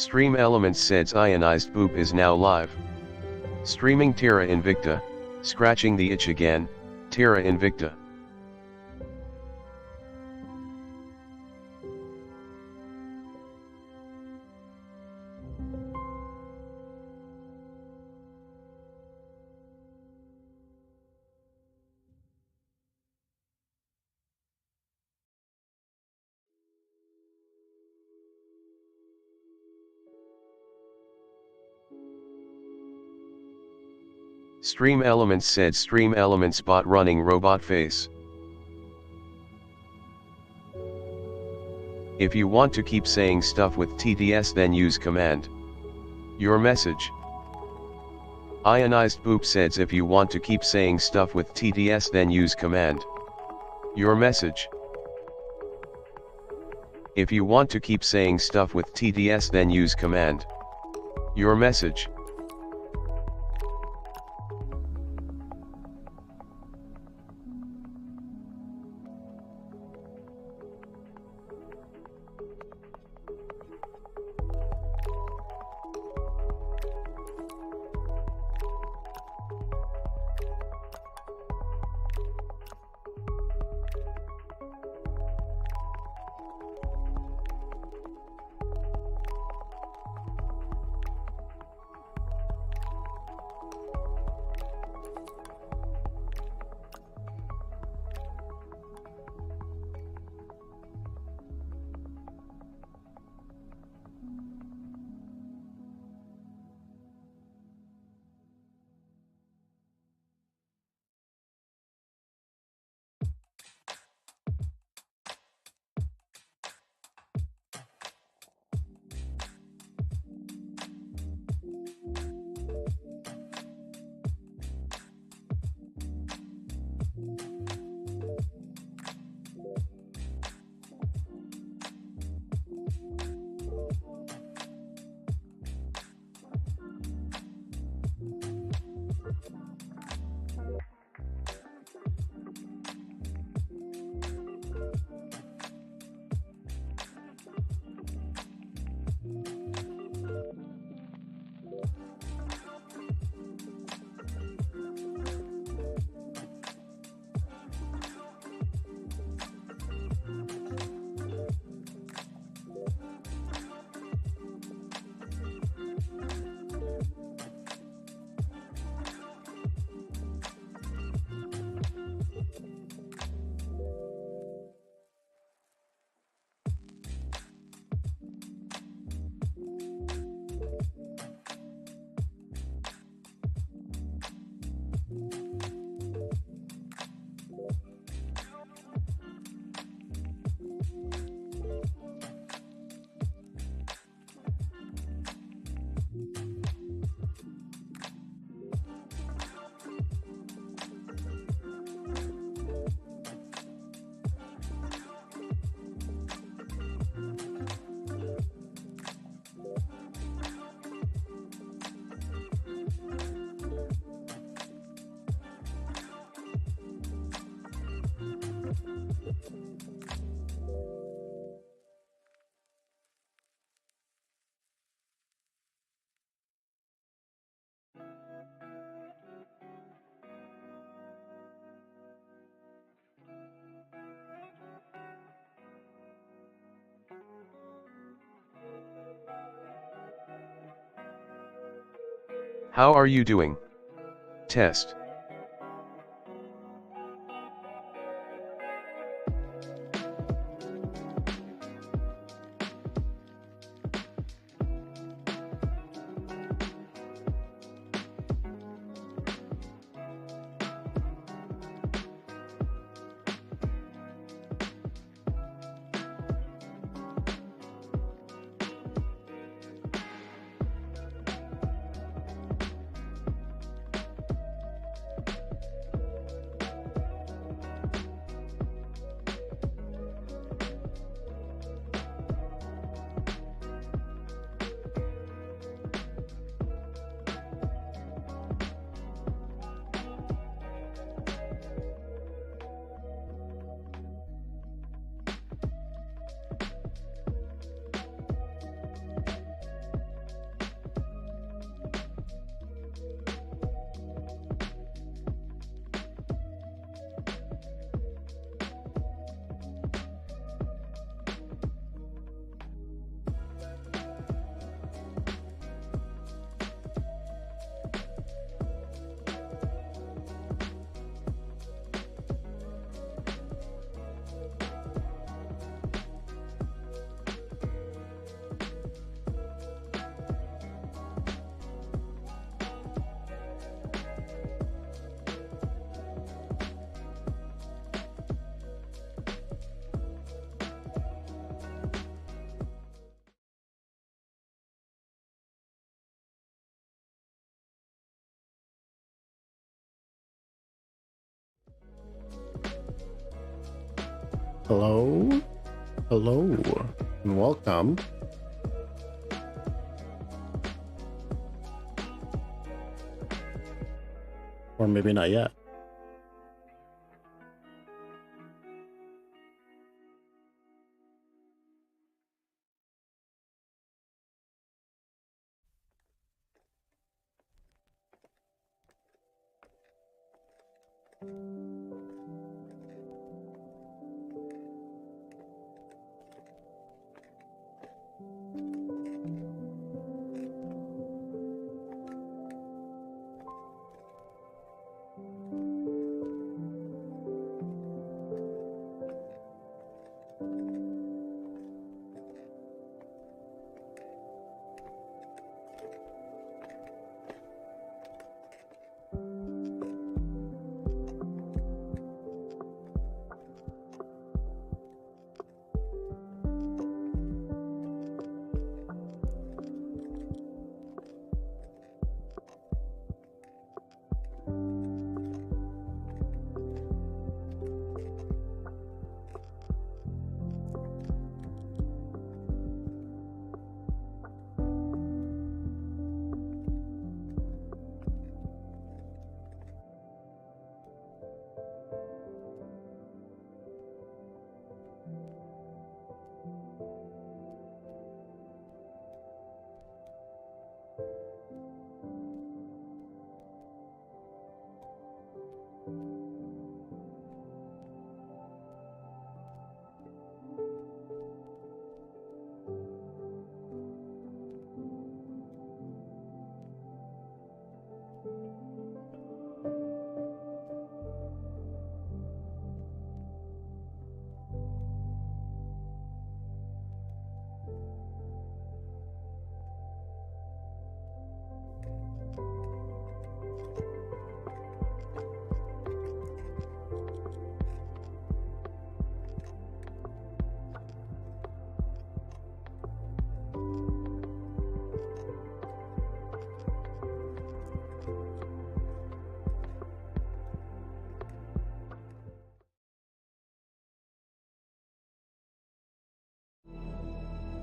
Stream Elements says IonizedBoop is now live. Streaming Terra Invicta, scratching the itch again, Terra Invicta. Stream Elements said Stream Elements bot running robot face. If you want to keep saying stuff with TTS, then use command. Your message. IonizedBoop says if you want to keep saying stuff with TTS, then use command. Your message. If you want to keep saying stuff with TTS, then use command. Your message. How are you doing? Test. Hello, hello, and welcome. Or maybe not yet.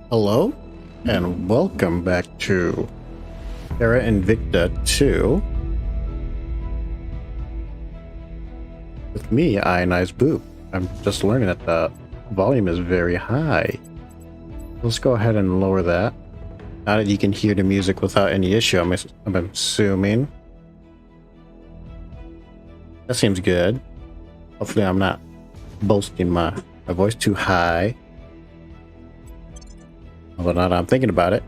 Hello, and welcome back to Terra Invicta 2 with me, IonizedBoop. I'm just learning that the volume is very high. Let's go ahead and lower that. Now that you can hear the music without any issue, I'm assuming. That seems good. Hopefully I'm not boasting my voice too high. Although now that I'm thinking about it,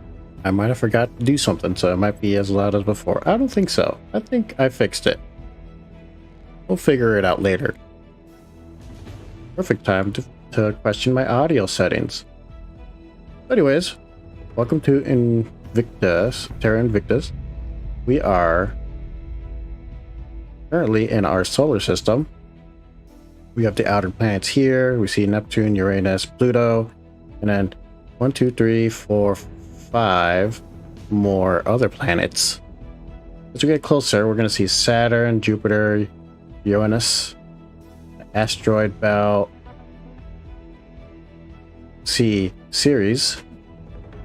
I might have forgot to do something, so it might be as loud as before. I don't think so. I think I fixed it. We'll figure it out later. Perfect time to question my audio settings. Anyways, welcome to Terra Invictus. We are currently in our solar system. We have the outer planets here. We see Neptune, Uranus, Pluto, and then 1, 2, 3, 4, 5 more other planets. As we get closer, we're going to see Saturn, Jupiter, Uranus, asteroid belt. See Ceres,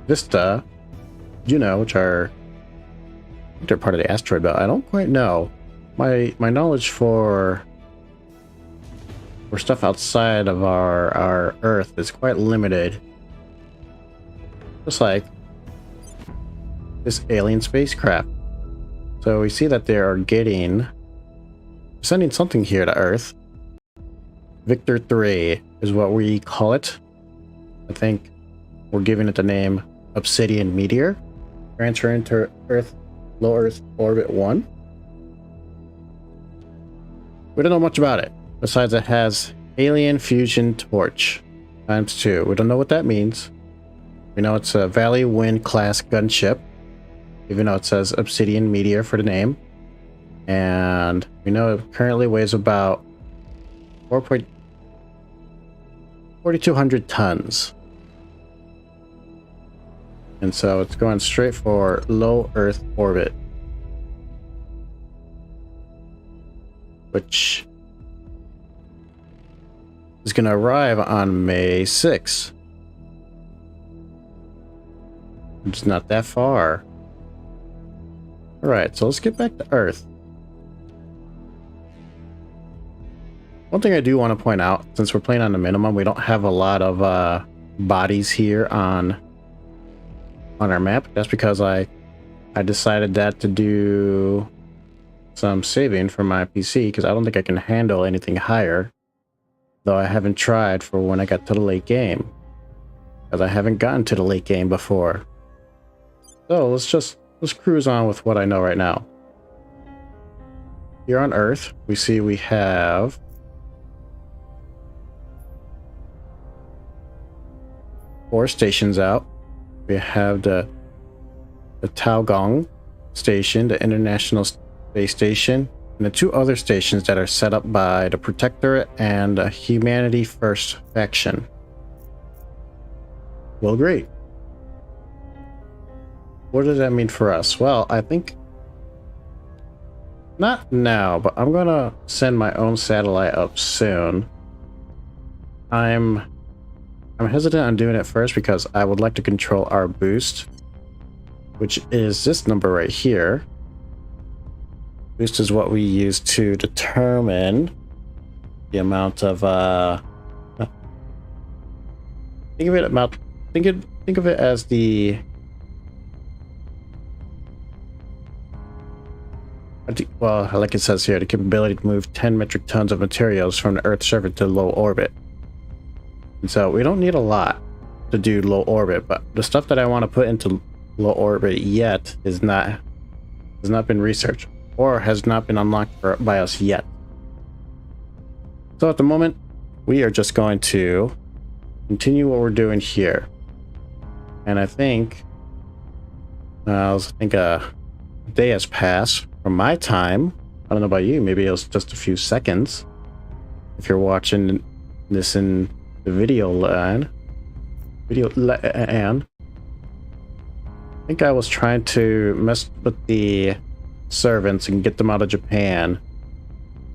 Vista, Juno, which are they're part of the asteroid belt. I don't quite know. My knowledge for stuff outside of our Earth is quite limited. Just like this alien spacecraft. So we see that they are sending something here to Earth. Victor 3 is what we call it. I think we're giving it the name Obsidian Meteor. Transferring to Earth, low Earth orbit 1. We don't know much about it. Besides, it has alien fusion torch ×2. We don't know what that means. We know it's a Valley Wind class gunship, even though it says Obsidian Meteor for the name. And we know it currently weighs about 4,200 tons. And so it's going straight for low Earth orbit, which is going to arrive on May 6th. It's not that far. Alright, so let's get back to Earth. One thing I do want to point out, since we're playing on the minimum, we don't have a lot of bodies here on our map. That's because I decided that to do some saving for my PC, because I don't think I can handle anything higher. Though I haven't tried for when I got to the late game, because I haven't gotten to the late game before. So let's cruise on with what I know right now. Here on Earth, we have four stations out. We have the Taogong station, the International Space Station, and the two other stations that are set up by the Protectorate and the Humanity First faction. Well, great. What does that mean for us? Well, I think not now, but I'm gonna send my own satellite up soon. I'm hesitant on doing it first because I would like to control our boost, which is this number right here. Boost is what we use to determine the amount of think of it as the well, like it says here, the capability to move 10 metric tons of materials from the Earth's surface to low orbit. And so we don't need a lot to do low orbit, but the stuff that I want to put into low orbit yet has not been researched or has not been unlocked by us yet. So at the moment, we are just going to continue what we're doing here. And I think a day has passed from my time. I don't know about you, maybe it was just a few seconds if you're watching this in the video land. I think I was trying to mess with the servants and get them out of Japan,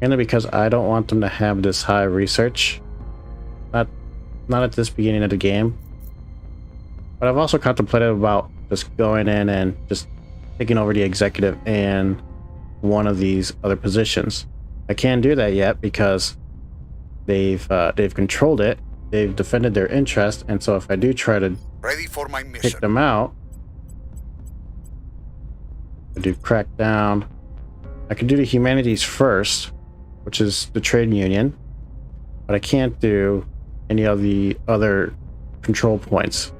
mainly because I don't want them to have this high research, not at this beginning of the game. But I've also contemplated about just going in and just taking over the executive and one of these other positions. I can't do that yet because they've controlled it, they've defended their interest, and so if I do try to kick them out, I do crackdown. I can do the humanities first, which is the trade union, but I can't do any of the other control points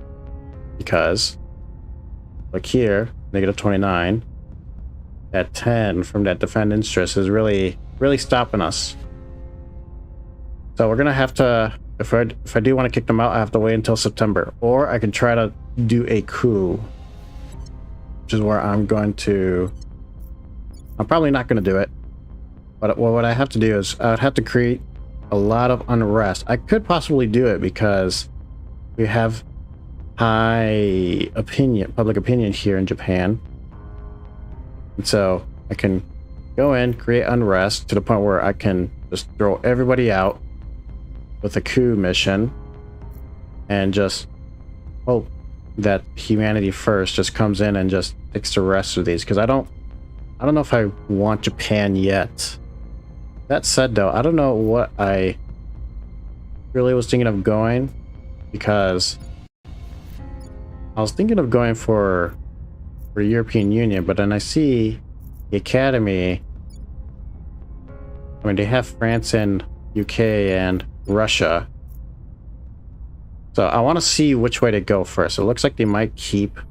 because, like here, -29, that 10 from that defend interest is really stopping us. So we're gonna have to, if I do want to kick them out, I have to wait until September, or I can try to do a coup, which is where I'm probably not going to do it, but what I have to do is I would have to create a lot of unrest. I could possibly do it because we have high public opinion here in Japan, and so I can go in, create unrest to the point where I can just throw everybody out with a coup mission and just hope that Humanity First just comes in and just takes the rest of these, because I don't know if I want Japan yet. That said, though, I don't know what I really was thinking of going, because I was thinking of going for European Union, but then I see the Academy. I mean, they have France and UK and Russia. So I want to see which way to go first. It looks like they might keep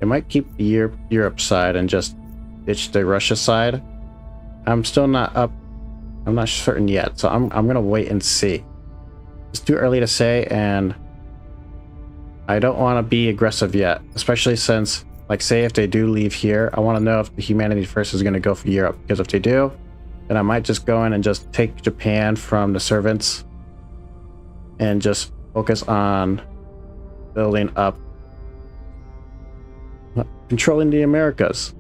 the Europe side and just ditch the Russia side. I'm still not up. I'm not certain yet, so I'm gonna wait and see. It's too early to say, and I don't want to be aggressive yet, especially since, like, say if they do leave here, I want to know if the Humanity First is going to go for Europe, because if they do, then I might just go in and just take Japan from the servants and just focus on building up, controlling the Americas.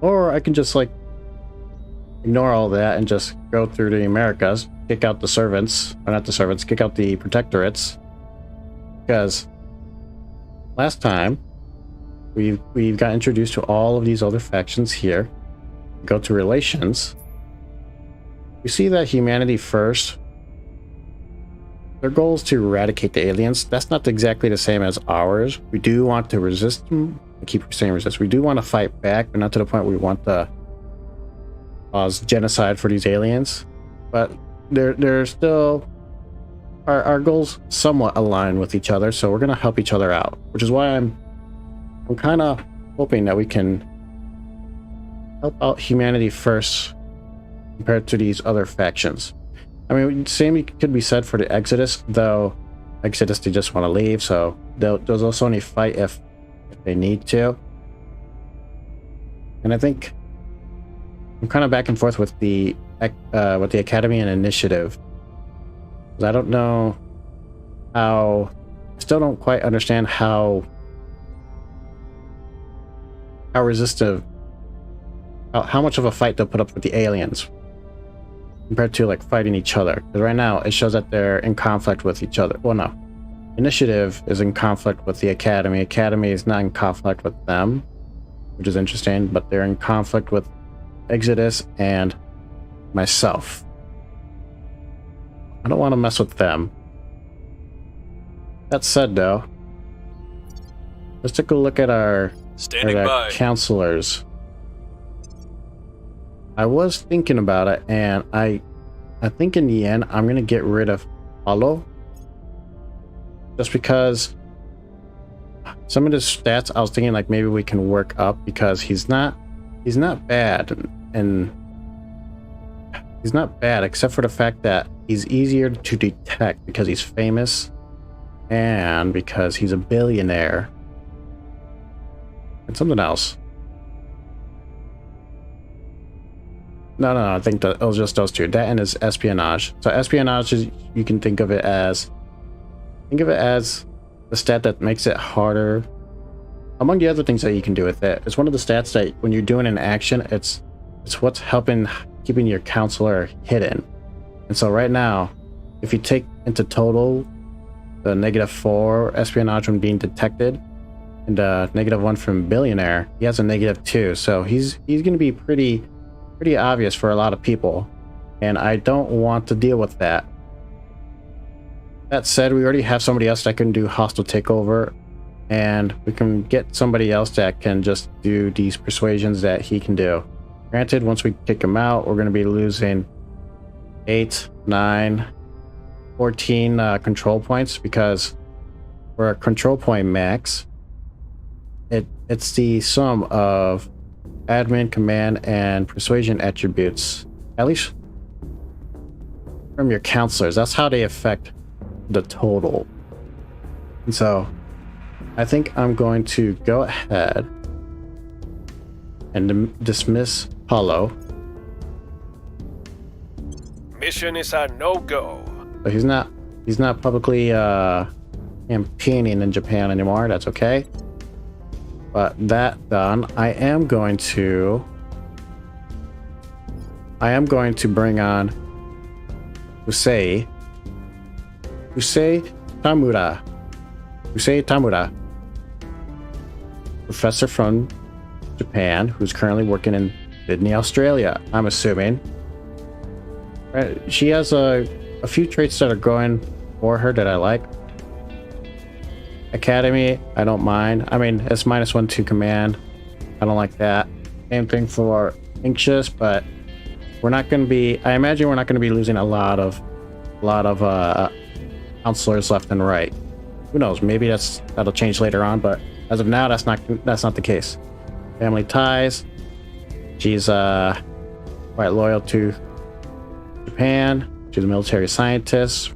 Or I can just, like, ignore all that and just go through the Americas, kick out the servants, or not the servants, kick out the protectorates. Because last time, we've got introduced to all of these other factions here. Go to relations. We see that Humanity First, their goal is to eradicate the aliens. That's not exactly the same as ours. We do want to resist them. I keep saying resist. We do want to fight back, but not to the point where we want to cause genocide for these aliens. But they're still... Our goals somewhat align with each other, so we're going to help each other out. Which is why I'm kind of hoping that we can help out Humanity First compared to these other factions. I mean, same could be said for the Exodus, though Exodus, they just want to leave, so they'll also only fight if they need to. And I think I'm kind of back and forth with the Academy and Initiative. I don't know how... I still don't quite understand how resistive... How much of a fight they'll put up with the aliens compared to like fighting each other. Because right now it shows that they're in conflict with each other. Well, no. Initiative is in conflict with the Academy. Academy is not in conflict with them, which is interesting, but they're in conflict with Exodus and myself. I don't want to mess with them. That said, though, let's take a look at our counselors. I was thinking about it, and I think in the end I'm gonna get rid of Paulo, just because some of his stats I was thinking like maybe we can work up, because he's not bad, and he's not bad except for the fact that he's easier to detect because he's famous and because he's a billionaire and something else. No, I think that it was just those two. That and his espionage. So espionage is, you can think of it as the stat that makes it harder. Among the other things that you can do with it, it's one of the stats that when you're doing an action, it's what's helping keeping your counselor hidden. And so right now, if you take into total the -4 espionage from being detected and -1 from billionaire, he has a -2. So he's going to be pretty obvious for a lot of people, and I don't want to deal with that. That said, we already have somebody else that can do hostile takeover, and we can get somebody else that can just do these persuasions that he can do. Granted, once we kick him out, we're going to be losing 8, 9, 14 control points, because for a control point max, it's the sum of admin, command, and persuasion attributes, at least from your counselors. That's how they affect the total. And so I think I'm going to go ahead and dismiss Paulo. Mission is a no-go. So he's not publicly campaigning in Japan anymore. That's okay. But that done, I am going to bring on Usei Tamura, professor from Japan, who's currently working in Sydney, Australia, I'm assuming. She has a few traits that are going for her that I like. Academy, I don't mind. I mean, it's -1 to command. I don't like that. Same thing for anxious, but we're not going to be... I imagine we're not going to be losing a lot of counselors left and right. Who knows? Maybe that'll change later on, but as of now, that's not the case. Family ties. She's quite loyal to Japan. She's a military scientist.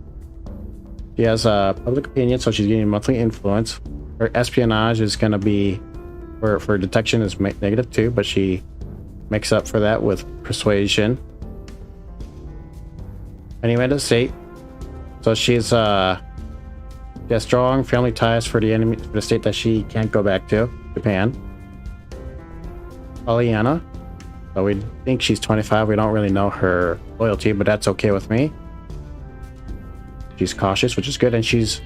She has public opinion, so she's getting monthly influence. Her espionage is going to be, for detection, is -2, but she makes up for that with persuasion. Anyway, the state. So she has strong family ties for the state that she can't go back to, Japan. Pollyanna. So we think she's 25. We don't really know her loyalty, but that's okay with me. She's cautious, which is good, and she's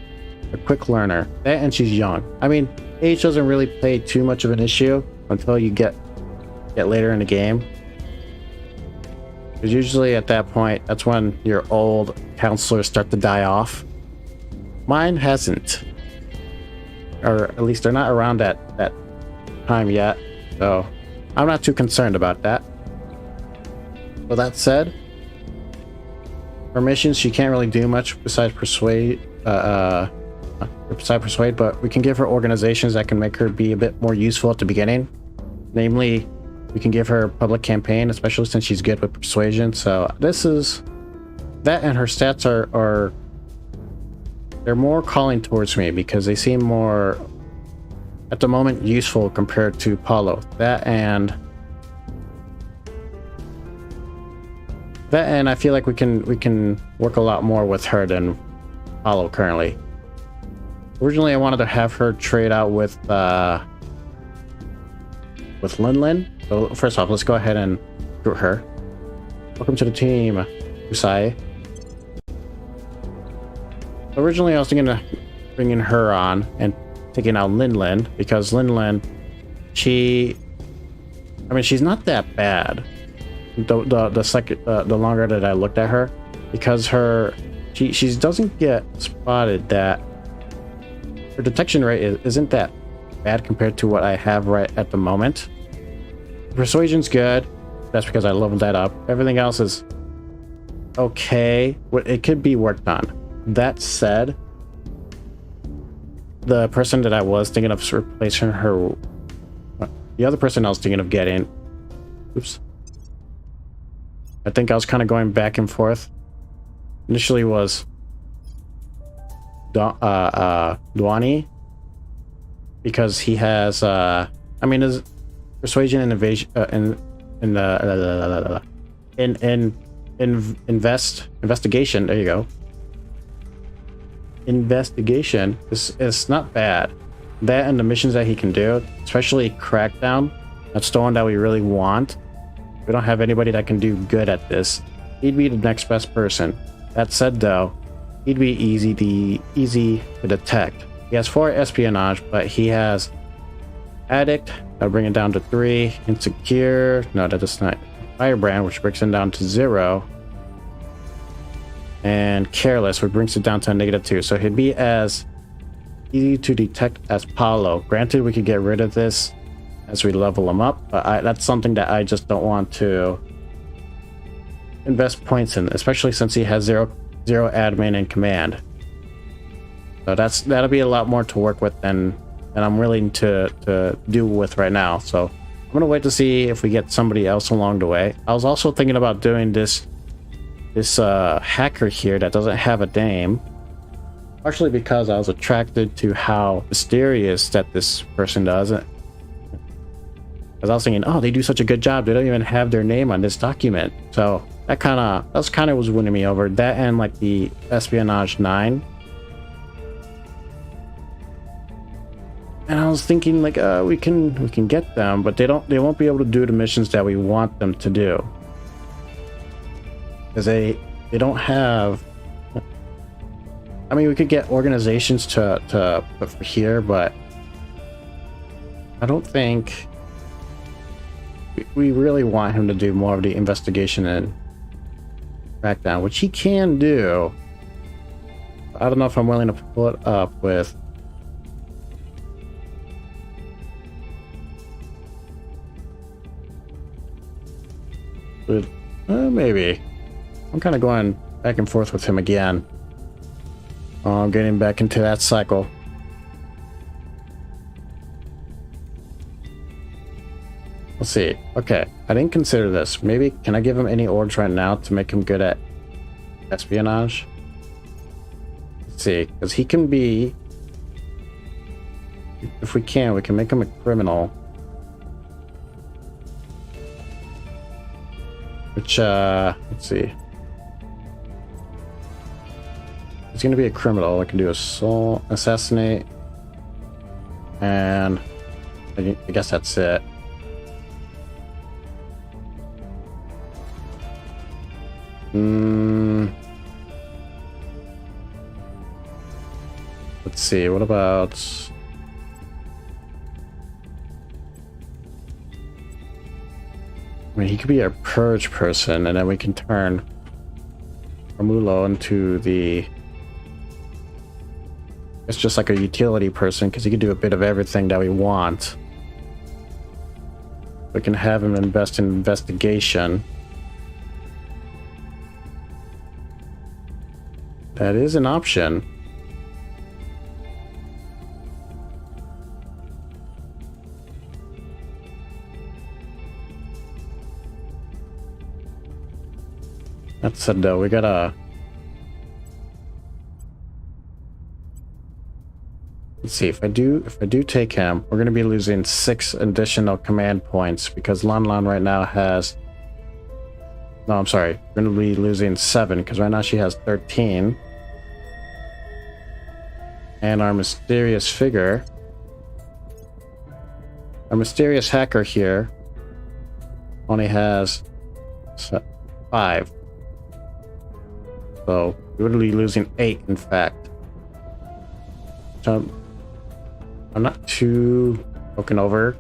a quick learner. And she's young. I mean, age doesn't really play too much of an issue until you get later in the game. Because usually at that point, that's when your old counselors start to die off. Mine hasn't. Or at least they're not around that time yet. So I'm not too concerned about that. With that said, for missions, she can't really do much besides persuade. But we can give her organizations that can make her be a bit more useful at the beginning. Namely, we can give her a public campaign, especially since she's good with persuasion. So this is that, and her stats are they're more calling towards me because they seem more at the moment useful compared to Paulo. That and I feel like we can work a lot more with her than Paulo currently. Originally, I wanted to have her trade out with Lin. So first off, let's go ahead and recruit her. Welcome to the team, Usai. Originally, I was thinking of bringing her on and taking out Lin because Lin, she's not that bad. The longer that I looked at her, because she doesn't get spotted. That her detection rate isn't that bad compared to what I have right at the moment. Persuasion's good. That's because I leveled that up. Everything else is okay. It could be worked on. That said, the person that I was thinking of replacing her, the other person I was thinking of getting, I think I was kind of going back and forth. Initially was Duani, because he has his persuasion and evasion investigation. There you go. Investigation is not bad. That and the missions that he can do, especially Crackdown, that's the one that we really want. We don't have anybody that can do good at this. He'd be the next best person. That said, though, he'd be easy to detect. He has 4 espionage, but he has addict. I'll bring it down to 3. Insecure. No, that is not. Firebrand, which brings it down to 0. And careless, which brings it down to a -2. So he'd be as easy to detect as Paulo. Granted, we could get rid of this as we level him up, but that's something that I just don't want to invest points in, especially since he has zero admin and command. So that'll be a lot more to work with than I'm willing to do with right now. So I'm gonna wait to see if we get somebody else along the way. I was also thinking about doing this hacker here that doesn't have a name, partially because I was attracted to how mysterious that this person does. Because I was thinking, oh, they do such a good job, they don't even have their name on this document. So that kind of was winning me over. That and like the espionage 9. And I was thinking like we can get them, but they won't be able to do the missions that we want them to do. Because they don't have. I mean, we could get organizations to put for here, but I don't think we really want him to do more of the investigation and crackdown, which he can do. I don't know if I'm willing to pull it up with. But maybe. I'm kind of going back and forth with him again. I'm getting back into that cycle. Let's see. Okay, I didn't consider this. Maybe, can I give him any orgs right now to make him good at espionage? Let's see, because he can be... If we can make him a criminal. Which, let's see. He's going to be a criminal. I can do assault, assassinate, and I guess that's it. Let's see, what about... I mean, he could be our purge person, and then we can turn Romulo into the... It's just like a utility person, because he can do a bit of everything that we want. We can have him invest in investigation. That is an option. That said, though, we gotta... Let's see, if I do take him, we're gonna be losing 6 additional command points because Lan Lan right now has... No, I'm sorry. We're gonna be losing 7 because right now she has 13. And our mysterious figure... Our mysterious hacker here only has 5. So we would be losing 8, in fact. So I'm not too broken over.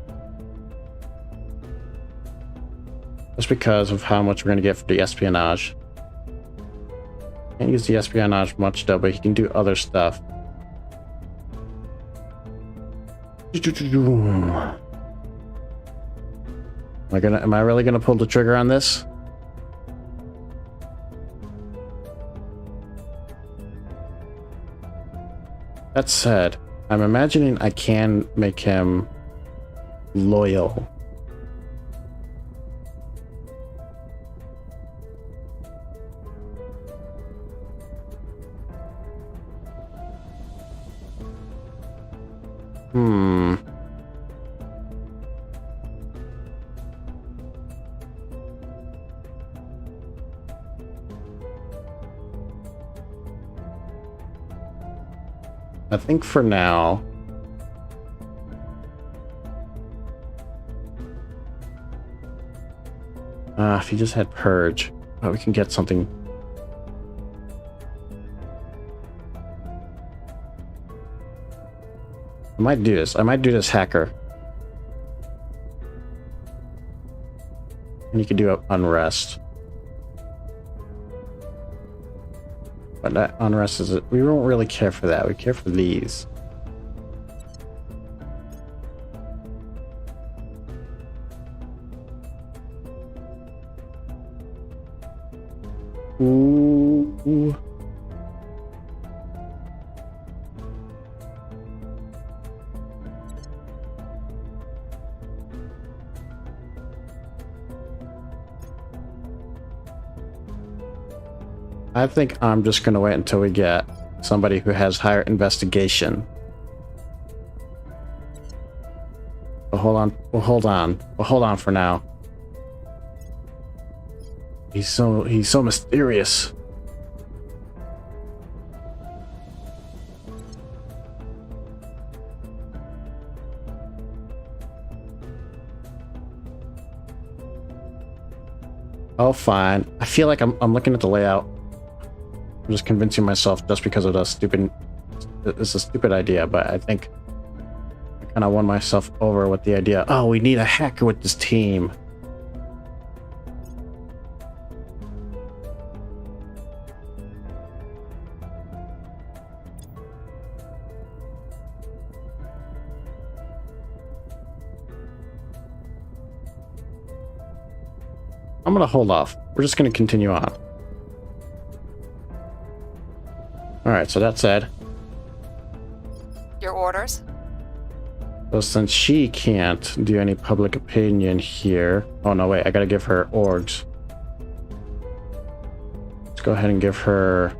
Just because of how much we're going to get for the espionage. Can't use the espionage much though, but he can do other stuff. Am I really gonna pull the trigger on this? That said, I'm imagining I can make him loyal. I think for now, if he just had Purge, we can get something. I might do this. I might do this hacker. And you can do unrest. But that unrest is... We don't really care for that. We care for these. Ooh. I think I'm just going to wait until we get somebody who has higher investigation. But hold on. We'll hold on for now. He's so mysterious. Oh, fine. I feel like I'm looking at the layout. I'm just convincing myself just because of the stupid... It's a stupid idea, but I think I kind of won myself over with the idea. Oh, we need a hacker with this team. I'm gonna hold off. We're just gonna continue on. Alright, so that said... Your orders? So since she can't do any public opinion here... Oh no, wait, I gotta give her orgs. Let's go ahead and give her...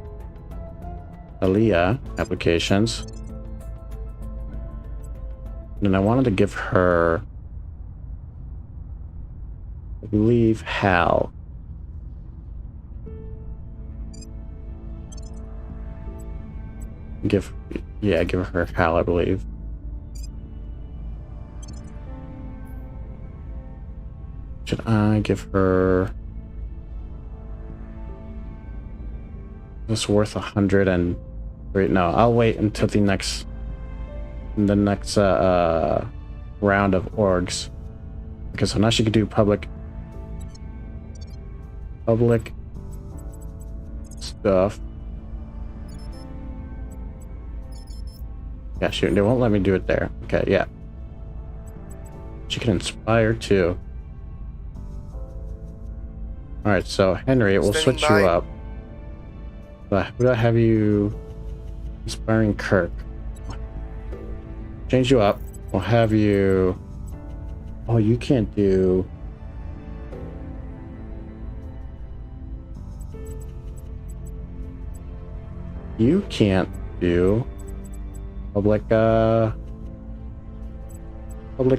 Aaliyah applications. And then I wanted to give her... I believe Hal. Give her Hal, I believe. Should I give her... It's worth 100 and wait, no, I'll wait until the next round of orgs. Okay, so now she could do public stuff. Yeah, shoot, they won't let me do it there. Okay, yeah. She can inspire too. Alright, so Henry, we'll switch you up. Would I have you inspiring Kirk? Change you up. We'll have you. Oh, you can't do. You can't do public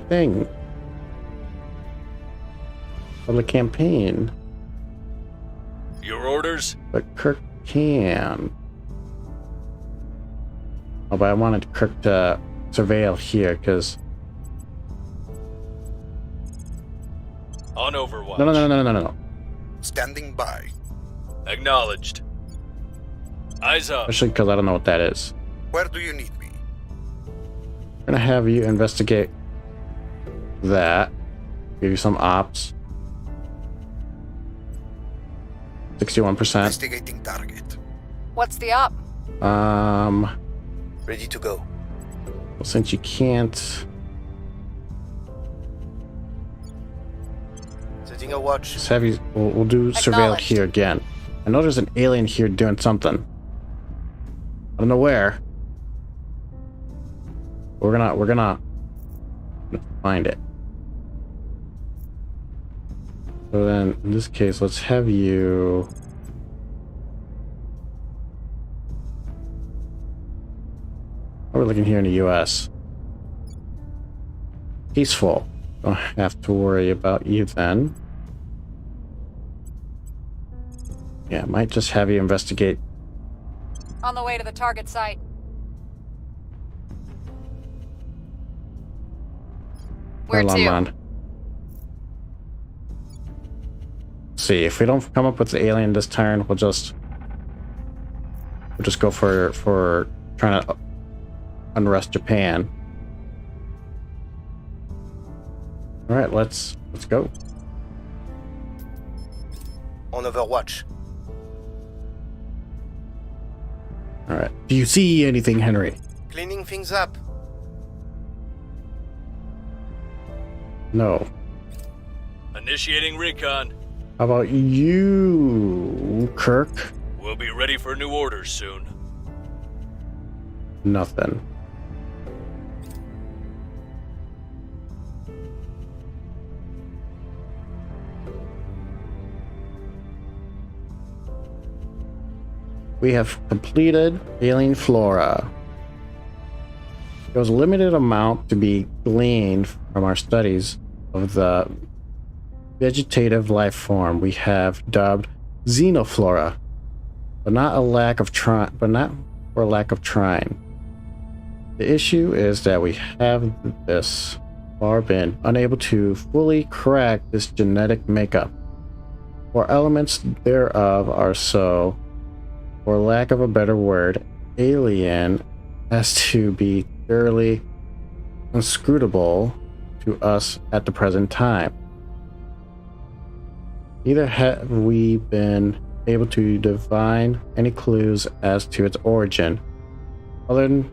thing. Public campaign. Your orders? But Kirk can. Oh, but I wanted Kirk to surveil here, because... On Overwatch. No. Standing by. Acknowledged. Eyes up. Especially because I don't know what that is. Where do you need me? I'm gonna have you investigate that. Give you some ops. 61%. Investigating target. What's the op? Ready to go. Well, since you can't, Setting a watch. just have you. We'll do surveil Acknowledged. here again. I know there's an alien here doing something. I don't know where. We're gonna find it. So then, in this case, let's have you. Oh, we're looking here in the U.S. Peaceful. Don't have to worry about you then. Yeah, I might just have you investigate. On the way to the target site. Where Hold on, to? man. See, if we don't come up with the alien this turn, we'll just go for trying to unrest Japan. All right, let's go. On Overwatch. All right. Do you see anything, Henry? Cleaning things up. No. Initiating recon. How about you, Kirk? We'll be ready for new orders soon. Nothing. We have completed alien flora. There was a limited amount to be gleaned from our studies of the vegetative life form we have dubbed xenoflora, but not for a lack of trying. The issue is that we have this far been unable to fully crack this genetic makeup, or elements thereof are so, for lack of a better word, alien as to be thoroughly inscrutable to us at the present time. Neither have we been able to divine any clues as to its origin, other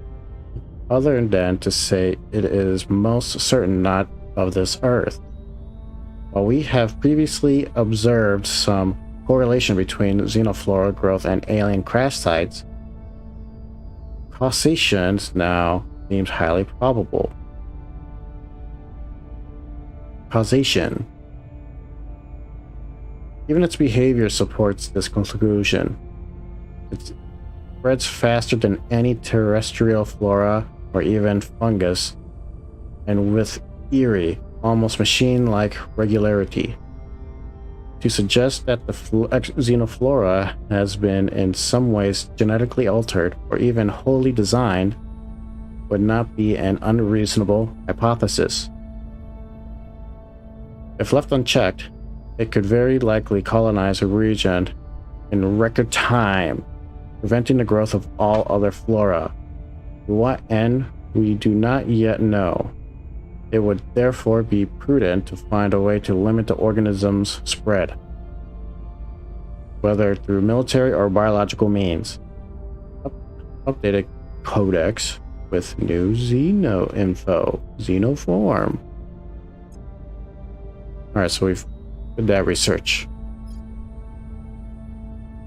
than to say it is most certain not of this earth. While we have previously observed some correlation between xenoflora growth and alien crash sites, causation now seems highly probable. Causation. Even its behavior supports this conclusion. It spreads faster than any terrestrial flora or even fungus, and with eerie, almost machine-like regularity. To suggest that the xenoflora has been in some ways genetically altered or even wholly designed would not be an unreasonable hypothesis. If left unchecked, it could very likely colonize a region in record time preventing the growth of all other flora. To what end, we do not yet know. It would therefore be prudent to find a way to limit the organism's spread, whether through military or biological means. Updated codex with new xeno info, xenoform. Alright, so we've did that research.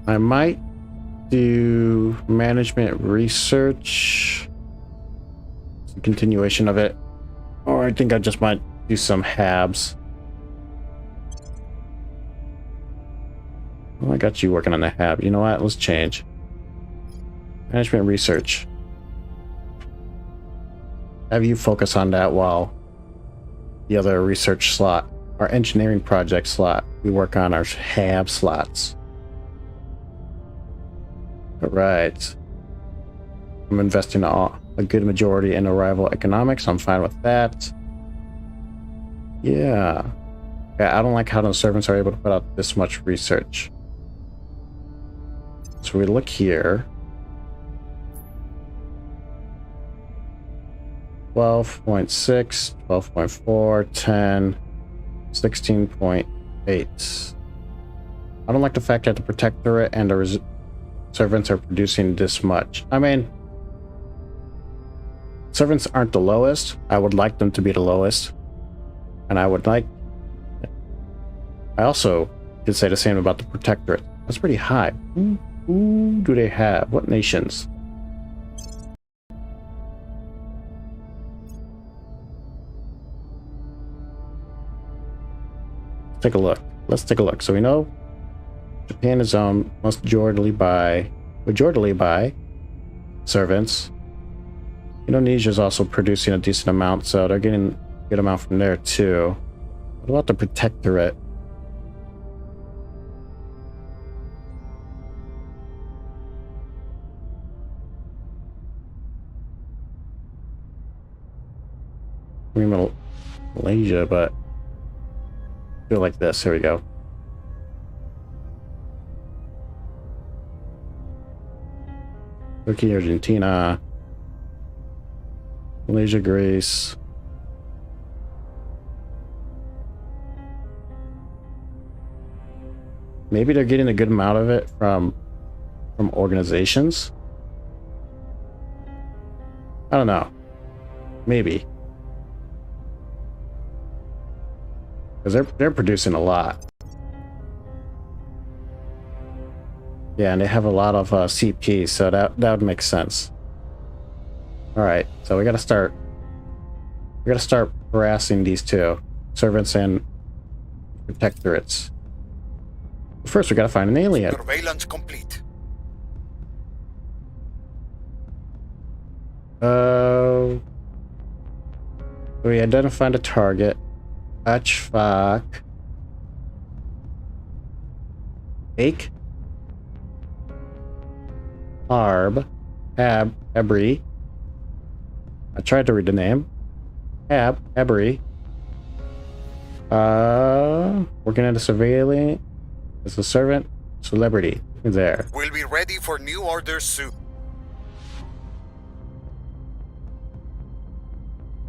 I might do management research. It's a continuation of it. Or I think I just might do some habs. Well, I got you working on the hab. You know what? Let's change. Management research. Have you focus on that while the other research slot, our engineering project slot, we work on our hab slots. Alright. I'm investing a good majority in arrival economics. I'm fine with that. Yeah. I don't like how the servants are able to put out this much research. So we look here. 12.6, 12.4, 10, 16.8. I don't like the fact that the protectorate and the servants are producing this much. I mean, servants aren't the lowest. I would like them to be the lowest. And I also could say the same about the protectorate. That's pretty high. Who do they have? What nations? Take a look. Let's take a look. So we know Japan is majority by servants. Indonesia is also producing a decent amount, so they're getting a good amount from there too. What about the protectorate? I mean, Malaysia, but do it like this. Here we go. Turkey, Argentina, Malaysia, Greece. Maybe they're getting a good amount of it from organizations. I don't know. Maybe. Because they're producing a lot. Yeah, and they have a lot of CP, so that would make sense. All right, so we gotta start harassing these two servants and protectorates. First, we gotta find an alien. Surveillance complete. We identified a target. Achfak. Ake. Harb. Ebri. I tried to read the name. Ebri. Working at a surveilling as a servant. Celebrity. There. We'll be ready for new orders soon.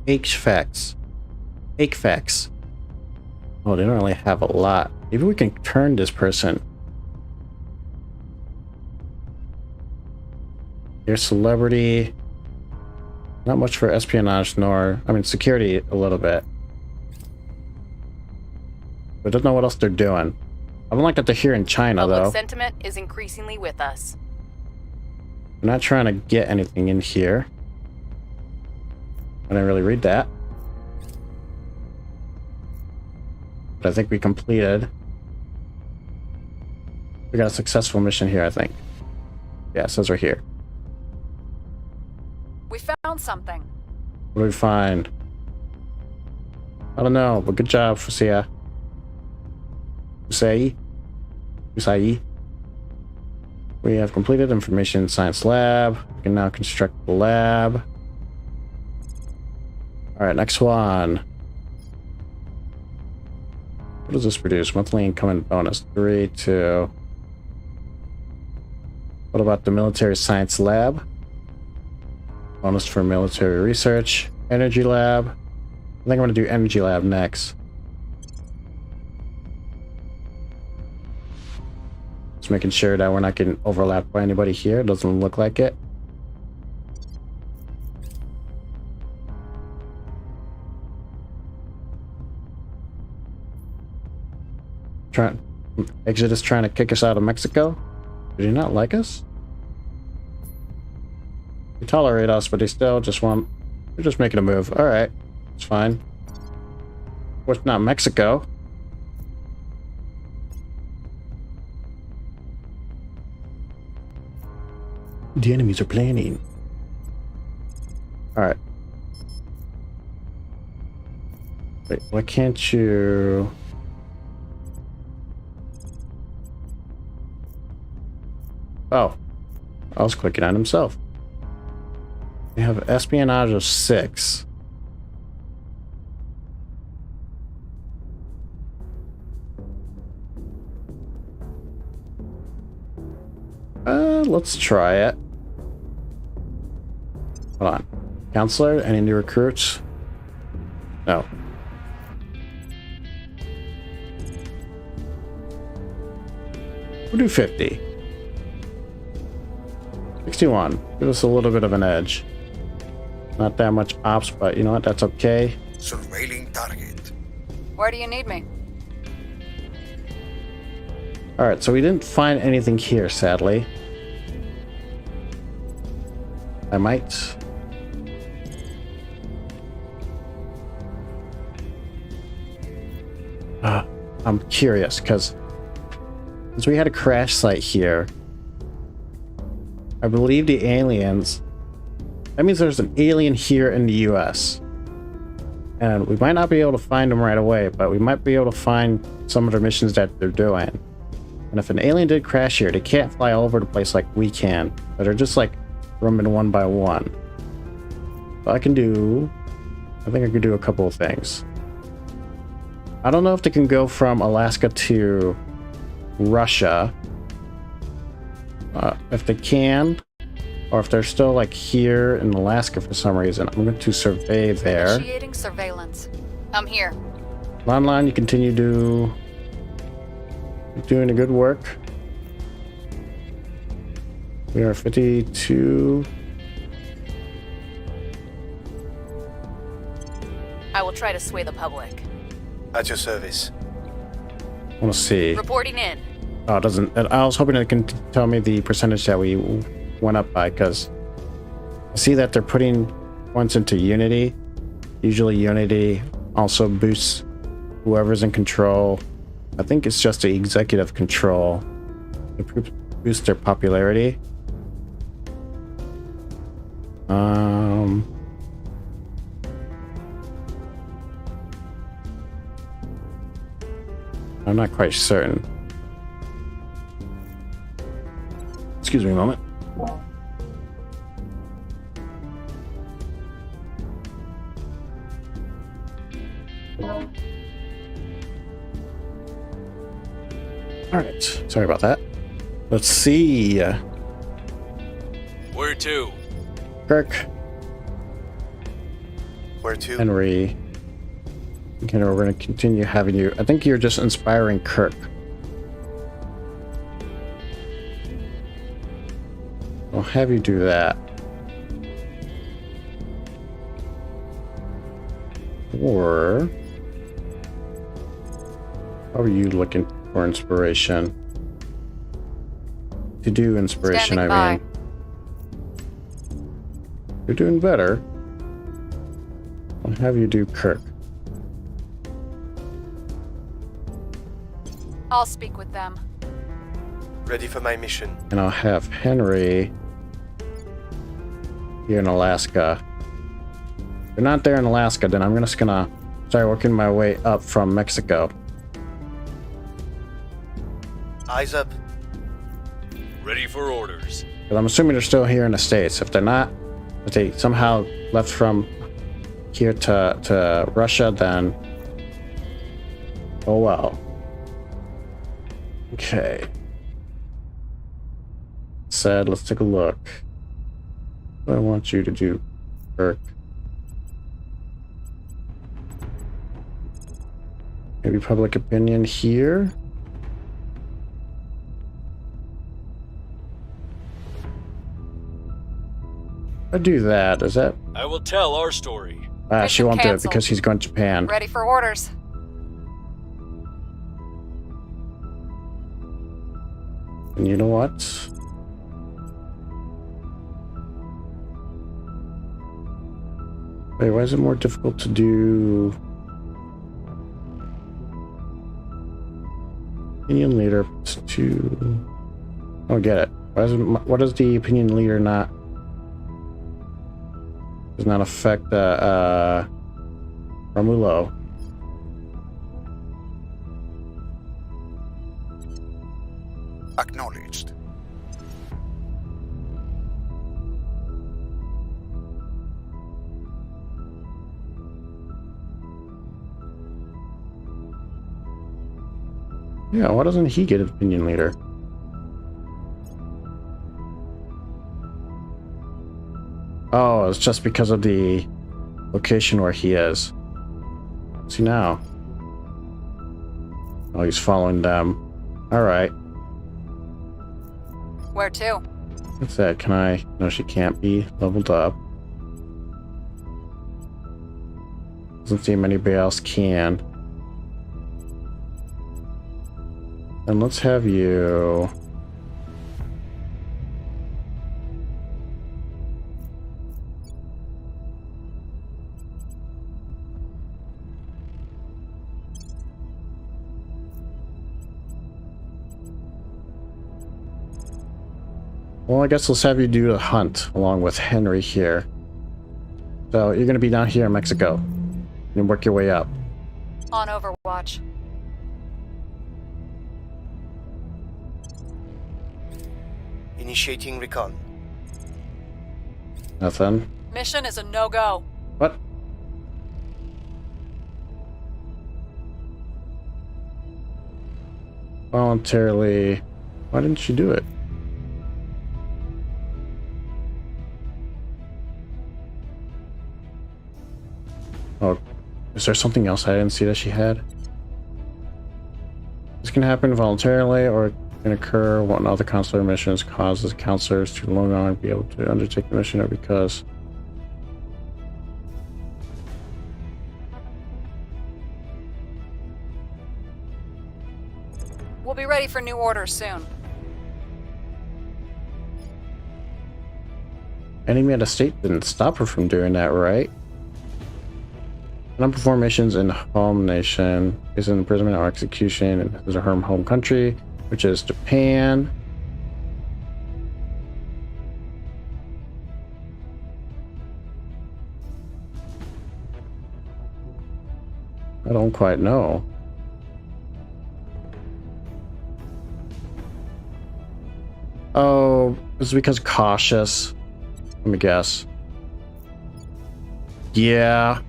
HFAX. Oh, they don't really have a lot. Maybe we can turn this person. Your celebrity. Not much for espionage, security a little bit. But don't know what else they're doing. I don't like that they're here in China, Public though. sentiment is increasingly with us. I'm not trying to get anything in here. I didn't really read that. But I think we completed. We got a successful mission here, I think. Yeah, it says right here. We found something. What do we find? I don't know, but good job, Fusia. Usai. We have completed information science lab. We can now construct the lab. Alright, next one. What does this produce? Monthly income and bonus. 3, 2. What about the military science lab? Bonus for military research. Energy lab. I think I'm going to do energy lab next. Just making sure that we're not getting overlapped by anybody here. It doesn't look like it. Exodus trying to kick us out of Mexico? Did he not like us? They tolerate us, but they still just want... They're just making a move. Alright. It's fine. Of course, not Mexico. The enemies are planning. Alright. Wait, why can't you... Oh. I was clicking on himself. We have espionage of 6. Let's try it. Hold on. Counselor, any new recruits? No. We'll do 50. 61. Give us a little bit of an edge. Not that much ops, but you know what? That's okay. Surveilling target. Where do you need me? Alright, so we didn't find anything here, sadly. I might... I'm curious, because since we had a crash site here, I believe the aliens... That means there's an alien here in the US. And we might not be able to find them right away, but we might be able to find some of the missions that they're doing. And if an alien did crash here, they can't fly all over the place like we can. But they're just like roaming one by one. So I think I could do a couple of things. I don't know if they can go from Alaska to Russia. If they can, or if they're still like here in Alaska for some reason, I'm going to survey there. Initiating surveillance. I'm here. Online, you continue doing the good work. We are 52. I will try to sway the public. At your service. I want to see. Reporting in. Oh, it doesn't. I was hoping it can tell me the percentage that we went up by, because I see that they're putting points into Unity. Usually Unity also boosts whoever's in control. I think it's just the executive control to boost their popularity. I'm not quite certain. Excuse me a moment. Alright, sorry about that. Let's see. Where to? Kirk, Where to? Henry. Okay, we're going to continue having you. I think you're just inspiring Kirk. I'll have you do that. Or how are you looking for inspiration? To do inspiration, Standing I by. mean. You're doing better. I'll have you do Kirk. I'll speak with them. Ready for my mission. And I'll have Henry here in Alaska. If they're not there in Alaska, then I'm just gonna start working my way up from Mexico. Eyes up. Ready for orders. But I'm assuming they're still here in the States. If they're not, if they somehow left from here to Russia, then oh well. Okay. said, let's take a look. What do I want you to do, Kirk? Maybe public opinion here? I do that. Is that? I will tell our story. She Mission won't do it canceled. because he's going to Japan. Ready for orders. And you know what? Wait, why is it more difficult to do? Opinion leader to. I don't get it. What does the opinion leader not? Does not affect Romulo. Acknowledged. Yeah, why doesn't he get an opinion leader? Oh, it's just because of the location where he is. See now. Oh, he's following them. Alright. Where to? What's that? Can I? No, she can't be leveled up. Doesn't seem anybody else can. And let's have you. Well, I guess let's have you do a hunt along with Henry here. So you're going to be down here in Mexico and work your way up. On Overwatch. Initiating recon. Nothing. Mission is a no-go. What? Voluntarily. Why didn't you do it? Oh, is there something else I didn't see that she had? This can happen voluntarily or can occur when other counselor missions causes counselors to no longer be able to undertake the mission or because. We'll be ready for new orders soon. Enemy at a state didn't stop her from doing that, right? Non-perform missions in home nation is an imprisonment or execution in her home country, which is Japan. I don't quite know. Oh, it's because cautious. Let me guess. Yeah.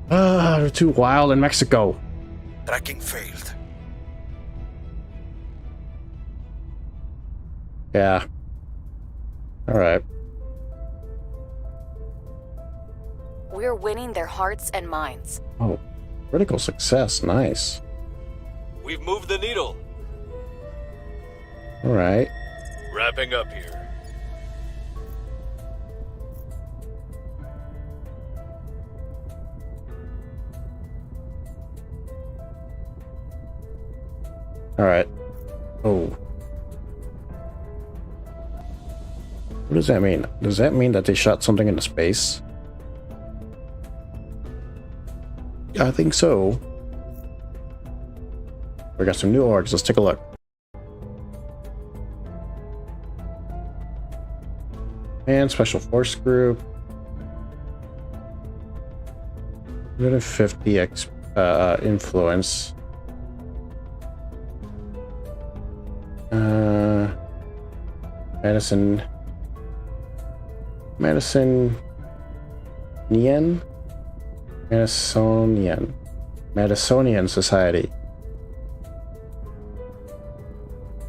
They're too wild in Mexico. Tracking failed. Yeah. Alright. We're winning their hearts and minds. Oh, critical success. Nice. We've moved the needle. Alright. Wrapping up here. Alright. Oh. What does that mean? Does that mean that they shot something into space? Yeah, I think so. We got some new orgs. Let's take a look. And Special Force Group. 150 influence. Madisonian Society.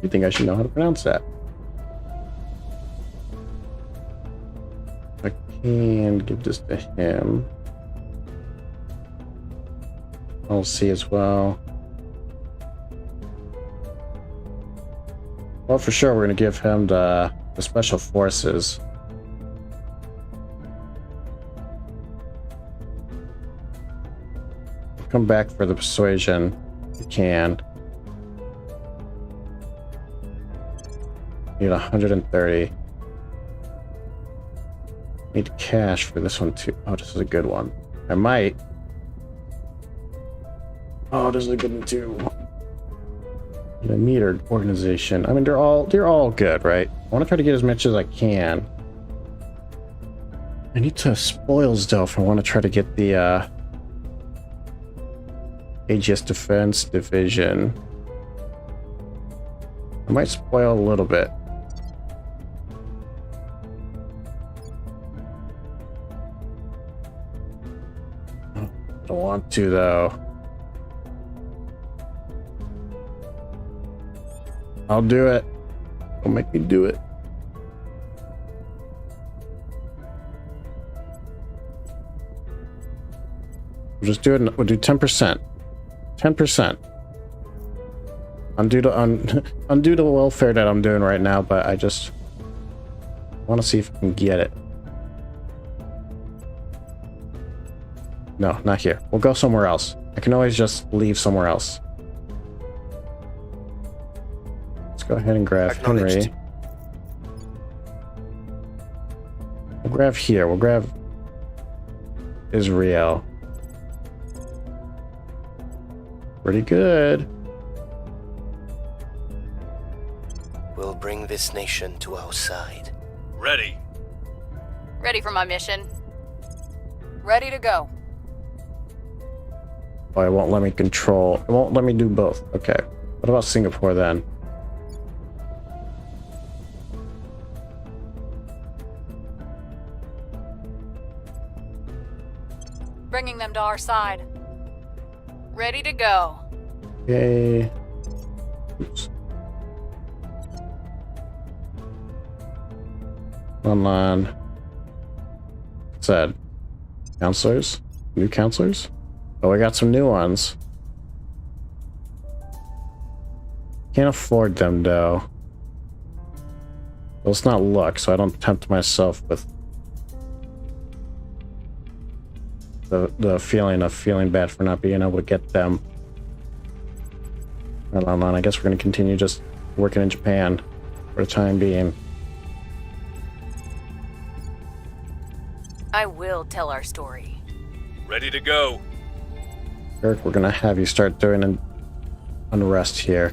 You think I should know how to pronounce that? I can give this to him. I'll see as well. Well, for sure, we're going to give him the special forces. Come back for the persuasion. You can. Need 130. Need cash for this one too. Oh, this is a good one. I might. Oh, this is a good one too. The metered organization. I mean, they're all good, right? I want to try to get as much as I can. I need to spoils though if I want to try to get the AGS Defense Division. I might spoil a little bit. Don't want to though. I'll do it. Don't make me do it. We'll just do it. We'll do 10%. 10%. Undo the welfare that I'm doing right now, but I just want to see if I can get it. No, not here. We'll go somewhere else. I can always just leave somewhere else. Let's go ahead and grab Henry. We'll grab here. We'll grab Israel. Pretty good. We'll bring this nation to our side. Ready. Ready for my mission. Ready to go. Oh, it won't let me control. It won't let me do both. Okay. What about Singapore then? Bringing them to our side. Ready to go. Okay. Oops. Online. Said. Counselors? New counselors? Oh, we got some new ones. Can't afford them though. Well, let's not look so I don't tempt myself with the feeling of feeling bad for not being able to get them. Hold on, I guess we're going to continue just working in Japan for the time being. I will tell our story. Ready to go. Eric, we're going to have you start doing an unrest here.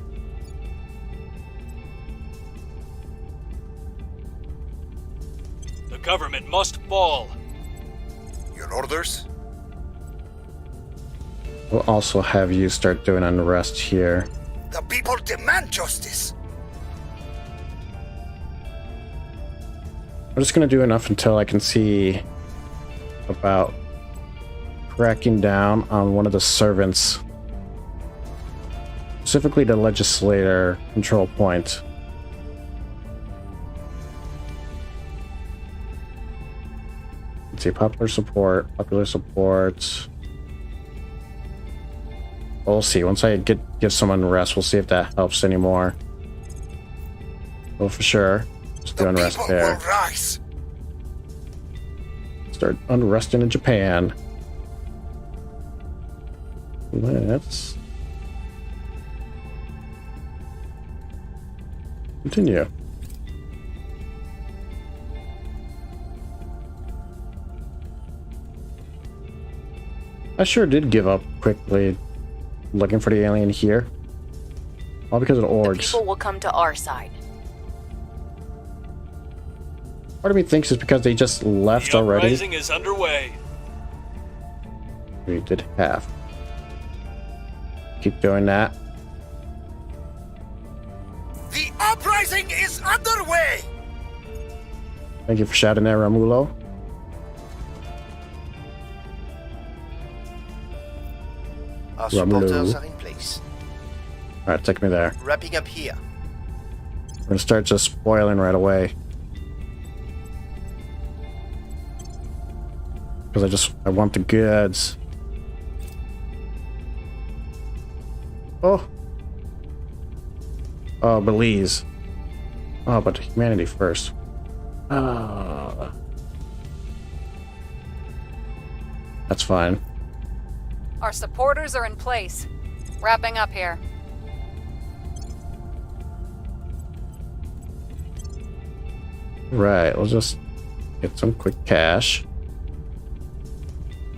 The government must fall. Your orders? We'll also have you start doing unrest here. The people demand justice. I'm just going to do enough until I can see about cracking down on one of the servants, specifically the legislator control point. Let's see, popular support. We'll see. Once I give some unrest, we'll see if that helps anymore. Well, for sure. Just do The unrest people there. will rise. Start unresting in Japan. Let's continue. I sure did give up quickly looking for the alien here. All because of the The orgs. people will come to our side. Part of me thinks it's because they just left The already. uprising is underway. We did half. Keep doing that. The uprising is underway. Thank you for shouting there, Ramulo. Our Ramulu. supporters are in place. Alright, take me there. Wrapping up here. gonna start just spoiling right away. Because I want the goods. Oh. Oh, Belize. Oh, but humanity first. That's fine. Our supporters are in place. Wrapping up here. Right, we'll just get some quick cash.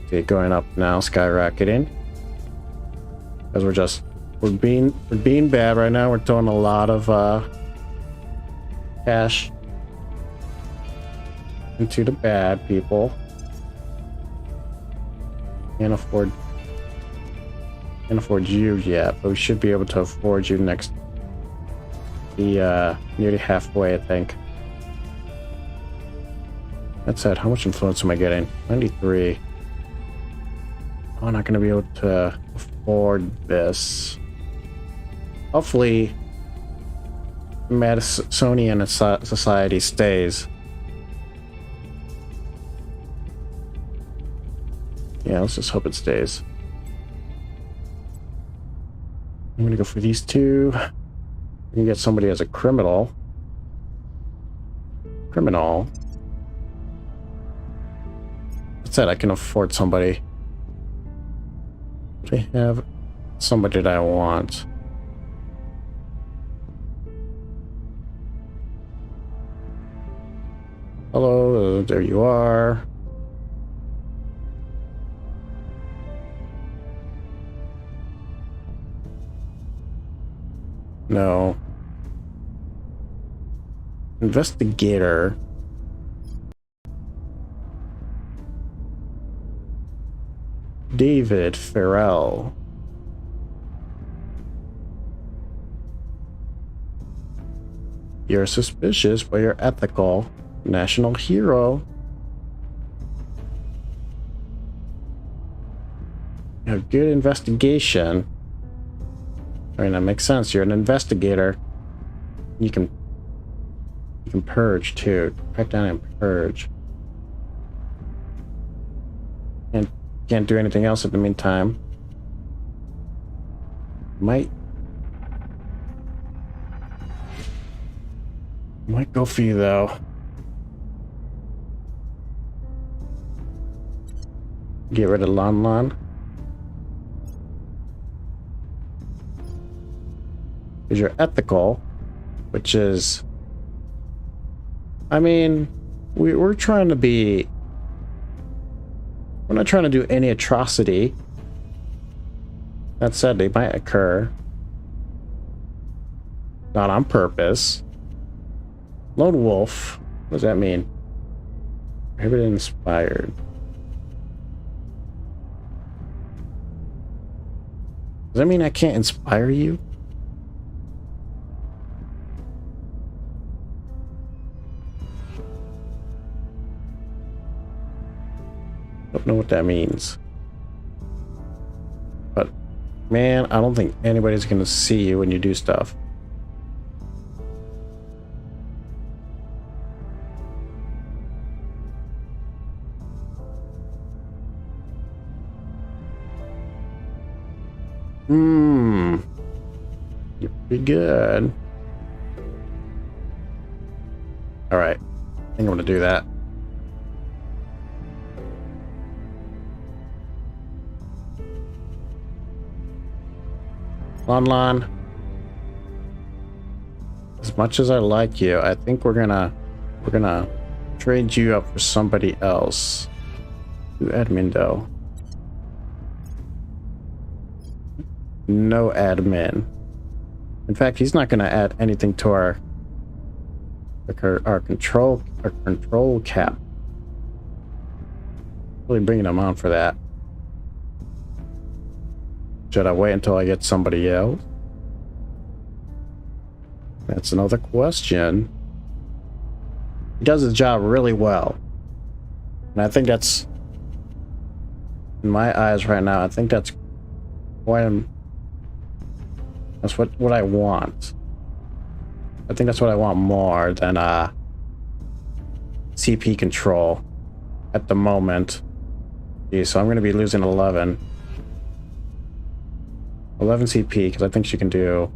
Okay, going up now, skyrocketing. Because we're being bad right now. We're throwing a lot of cash into the bad people. Can't afford you yet, but we should be able to afford you next. Nearly halfway, I think. That said, how much influence am I getting? 93. I'm not going to be able to afford this. Hopefully, Madisonian society stays. Yeah, let's just hope it stays. I'm gonna go for these two. We can get somebody as a criminal. That said, I can afford somebody. Do I have somebody that I want? Hello, there you are. No. Investigator. David Farrell. You're suspicious, but you're ethical. National hero. You have good investigation. I mean, that makes sense. You're an investigator. You can purge too. Write down and purge. And can't do anything else in the meantime. Might go for you though. Get rid of Lon Lon. Because you're ethical, which is, I mean, we're trying to be, we're not trying to do any atrocity. That said, they might occur. Not on purpose. Lone wolf. What does that mean? Prohibited inspired. Does that mean I can't inspire you? Don't know what that means. But man, I don't think anybody's gonna see you when you do stuff. You're pretty good. Alright. I think I'm gonna do that. Lon, as much as I like you, I think we're gonna trade you up for somebody else. To Edmundo. No admin. In fact, he's not gonna add anything to our control cap. Really bringing him on for that. Should I wait until I get somebody else? That's another question. He does his job really well. And I think that's, in my eyes right now, I think that's quite, that's what I want. I think that's what I want more than CP control at the moment. Okay, so I'm going to be losing 11 CP because I think she can do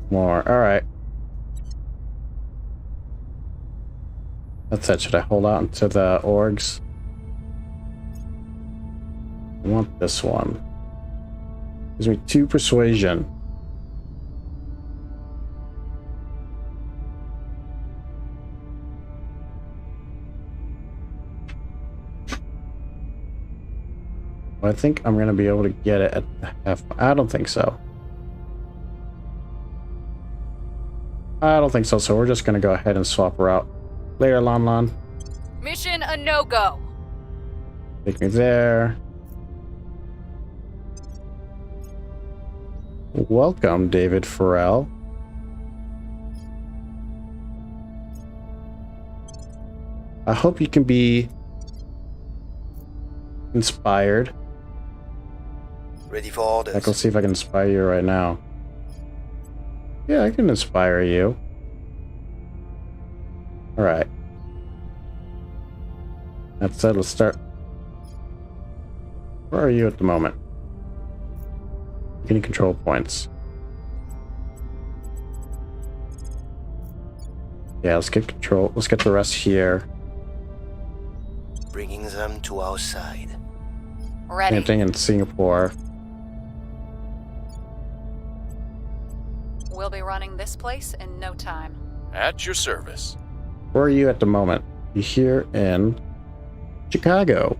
more. All right. That's it. Should I hold out into the orgs? I want this one. Gives me 2 persuasion. I think I'm going to be able to get it at half. I don't think so. I don't think so. So we're just going to go ahead and swap her out. Later, Lon Lon. Mission a no-go. Take me there. Welcome, David Farrell. I hope you can be inspired. Ready for orders. Let's see if I can inspire you right now. Yeah, I can inspire you. Alright. That's it, let's start. Where are you at the moment? Any control points? Yeah, let's get control. Let's get the rest here. Bringing them to our side. Ready. Same thing in Singapore. We'll be running this place in no time. At your service. Where are you at the moment? You here in Chicago.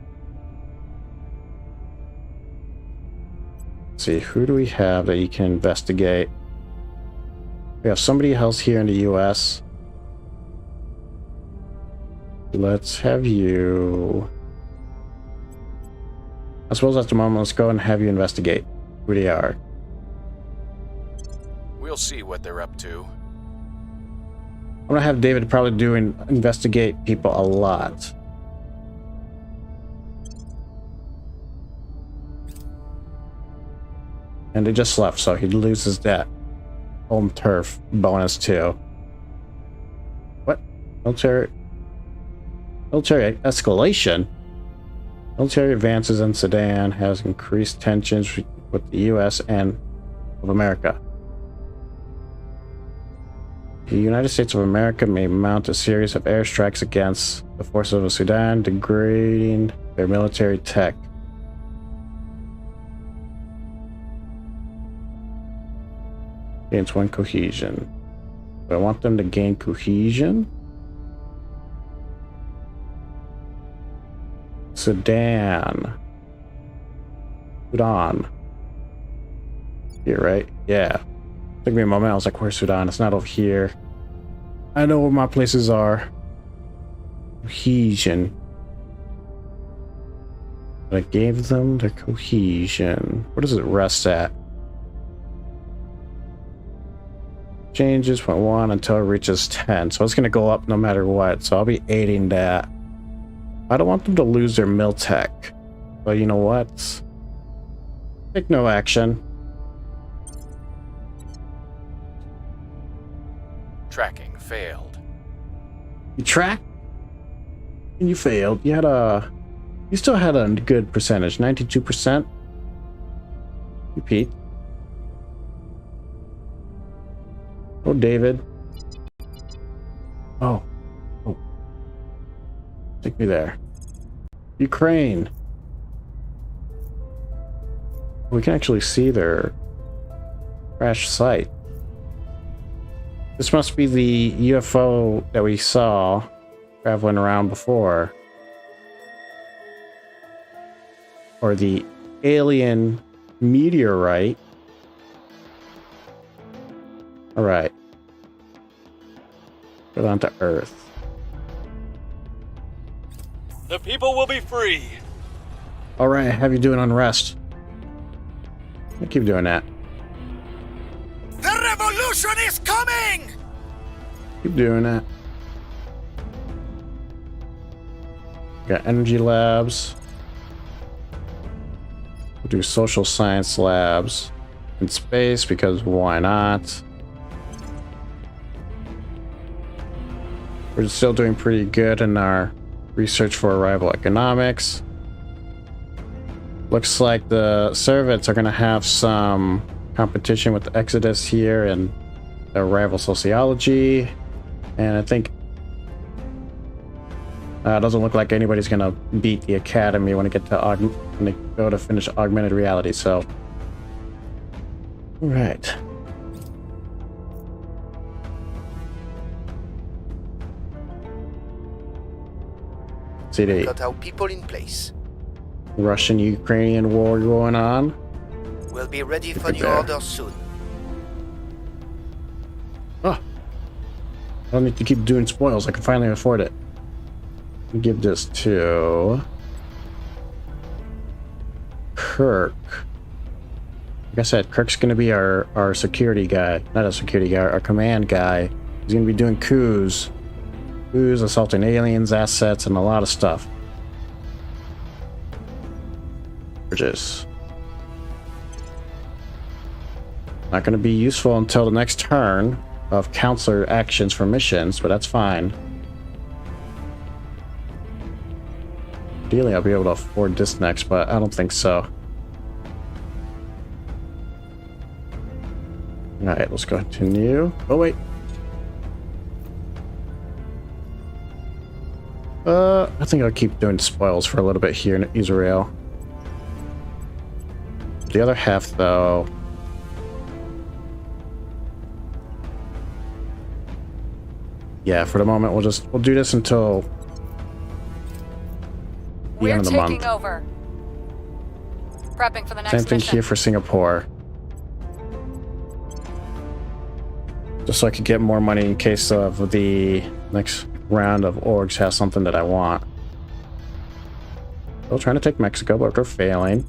Let's see, who do we have that you can investigate? We have somebody else here in the US. Let's have you... I suppose at the moment, let's go and have you investigate who they are. We'll see what they're up to. I'm gonna have David probably investigate people a lot. And they just left, so he loses that home turf bonus too. What? Military escalation? Military advances in Sudan has increased tensions with the US and of America. The United States of America may mount a series of airstrikes against the forces of Sudan, degrading their military tech. Gains 1 cohesion. Do I want them to gain cohesion? Sudan. Here, right? Yeah. Took me a moment. I was like, where's Sudan? It's not over here. I know where my places are. Cohesion. But I gave them the cohesion. Where does it rest at? Changes 0.1 until it reaches 10. So it's going to go up no matter what. So I'll be aiding that. I don't want them to lose their mil tech. But you know what? Take no action. Tracking failed. You tracked? And you failed. You still had a good percentage. 92%. Repeat. Oh, David. Oh. Take me there. Ukraine. We can actually see their crash site. This must be the UFO that we saw traveling around before. Or the alien meteorite. Alright. Go down to Earth. The people will be free. Alright, have you doing unrest. I keep doing that. The revolution is coming! Keep doing that. Got energy labs. We'll do social science labs in space because why not? We're still doing pretty good in our research for arrival economics. Looks like the servants are going to have some competition with the Exodus here and arrival sociology. And I think it doesn't look like anybody's going to beat the Academy when they go to finish augmented reality. So, all right. CD. Got our people in place. Russian-Ukrainian war going on. We'll be ready for new there. orders soon. Oh, I don't need to keep doing spoils. I can finally afford it. Give this to Kirk. Like I said, Kirk's going to be our security guy. Not a security guy, our command guy. He's going to be doing coups, assaulting aliens, assets, and a lot of stuff. Bridges. Not going to be useful until the next turn of counselor actions for missions, but that's fine. Ideally, I'll be able to afford this next, but I don't think so. Alright, let's go continue. Oh, wait. I think I'll keep doing spoils for a little bit here in Israel. The other half, though... Yeah, for the moment, we'll do this until the end of the month. We're taking over. Prepping for the next Same thing mission. here for Singapore. Just so I could get more money in case of the next round of orgs has something that I want. Still trying to take Mexico, but we're failing.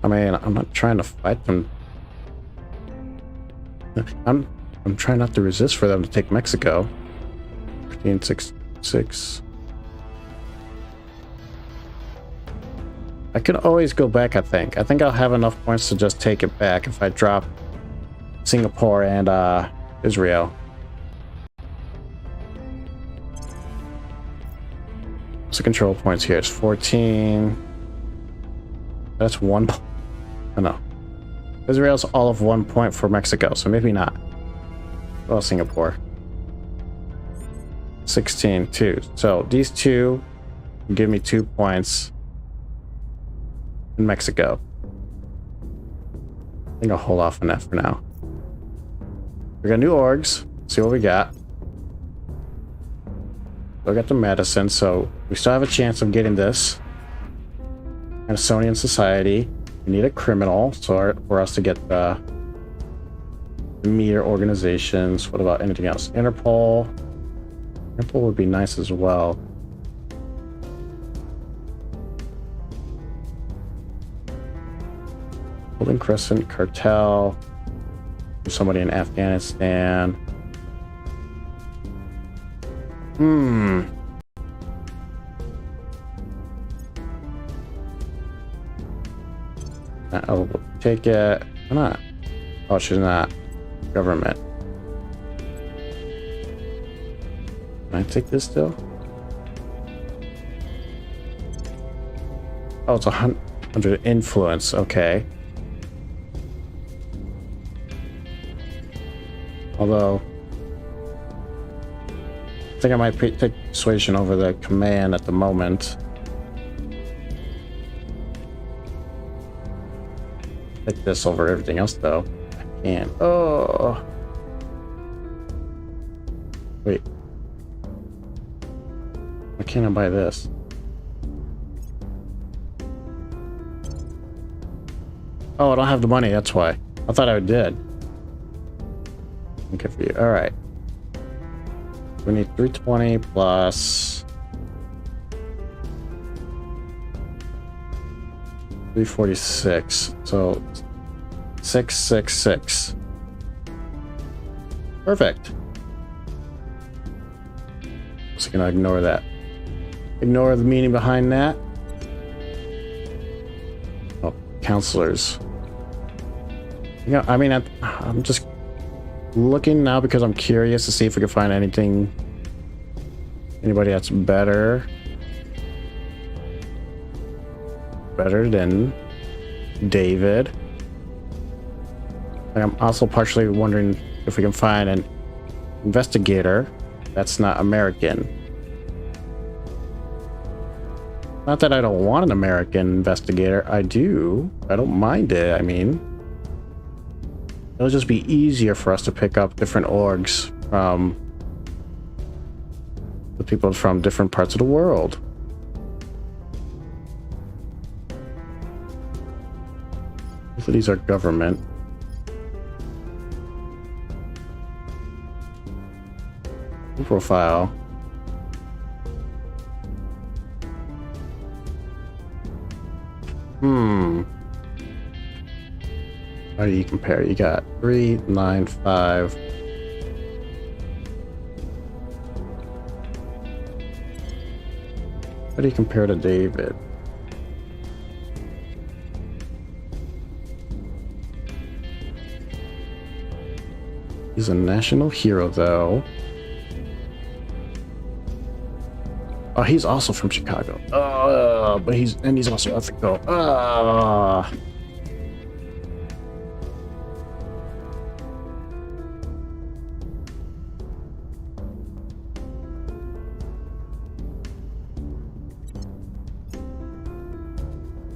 I mean, I'm not trying to fight them. I'm trying not to resist for them to take Mexico. 1566. I can always go back, I think. I think I'll have enough points to just take it back if I drop Singapore and Israel. What's the control points here? It's 14. That's 1 point. Oh no. Israel's all of 1 point for Mexico, so maybe not. Well, Singapore. 16, 2. So these two give me 2 points in Mexico. I think I'll hold off on that for now. We got new orgs. See what we got. We got the medicine, so we still have a chance of getting this. Amazonian Society. We need a criminal, so for us to get the meter organizations. What about anything else? Interpol. Interpol would be nice as well. Golden Crescent Cartel. Somebody in Afghanistan. I'll take it. Why not? Oh, she's not. Government. Can I take this still? Oh, it's 100 influence. Okay. Although, I think I might take persuasion over the command at the moment. Take this over everything else, though. I can't. Oh. Wait. Why can't I buy this? Oh, I don't have the money. That's why. I thought I did. Okay for you. All right. We need 320 plus 346. So 666. Perfect. Just gonna ignore that. Ignore the meaning behind that. Oh, counselors. You know, I mean, I'm just looking now because I'm curious to see if we can find anything, anybody that's better than David. I'm also partially wondering if we can find an investigator that's not American. Not that I don't want an American investigator. I do. I don't mind it. I mean, it'll just be easier for us to pick up different orgs from the people from different parts of the world. Both of these are government. Profile. How do you compare? You got 3, 9, 5. How do you compare to David? He's a national hero, though. Oh, he's also from Chicago. But he's also ethical.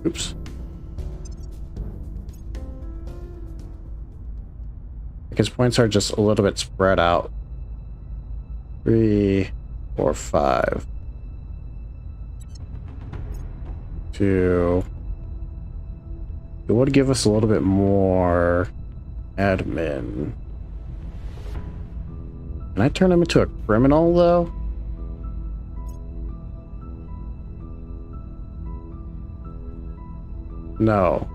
Oops. His points are just a little bit spread out. 3, 4, 5. 2. It would give us a little bit more admin. Can I turn him into a criminal, though? No.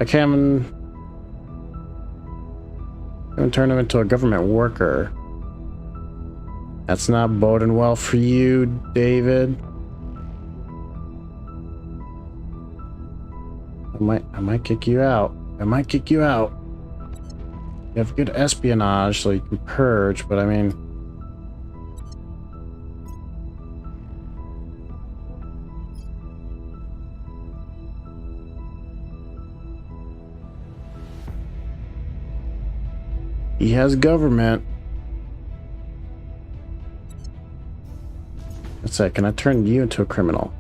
I can't even turn him into a government worker. That's not boding well for you, David. I might kick you out. I might kick you out. You have good espionage, so you can purge, but I mean... He has government. That's it. Can I turn you into a criminal?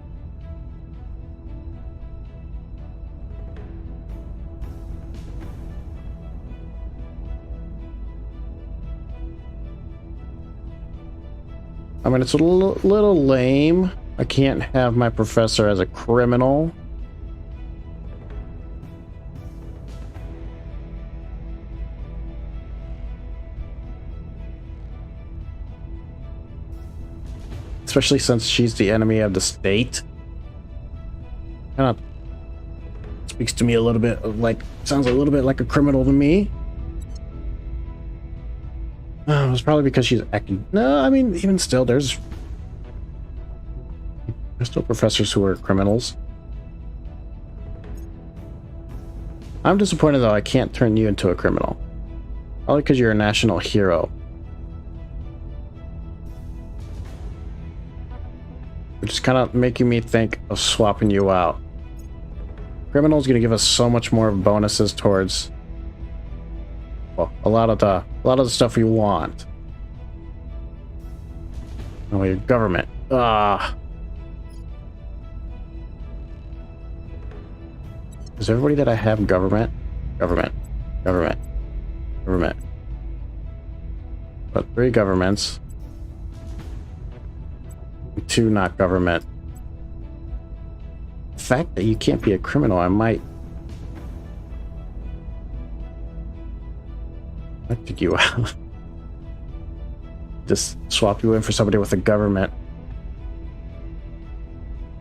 I mean, it's a little lame. I can't have my professor as a criminal. Especially since she's the enemy of the state. Kind of speaks to me a little bit of like, sounds a little bit like a criminal to me. It was probably because she's acting. No, I mean, even still, there's still professors who are criminals. I'm disappointed though, I can't turn you into a criminal. Probably because you're a national hero. Which is kind of making me think of swapping you out. Criminal is going to give us so much more bonuses towards, well, a lot of the stuff we want. Oh, your government. Is everybody that I have government? Government. But 3 governments. 2 not government. The fact that you can't be a criminal, I might kick you out. Just swap you in for somebody with a government.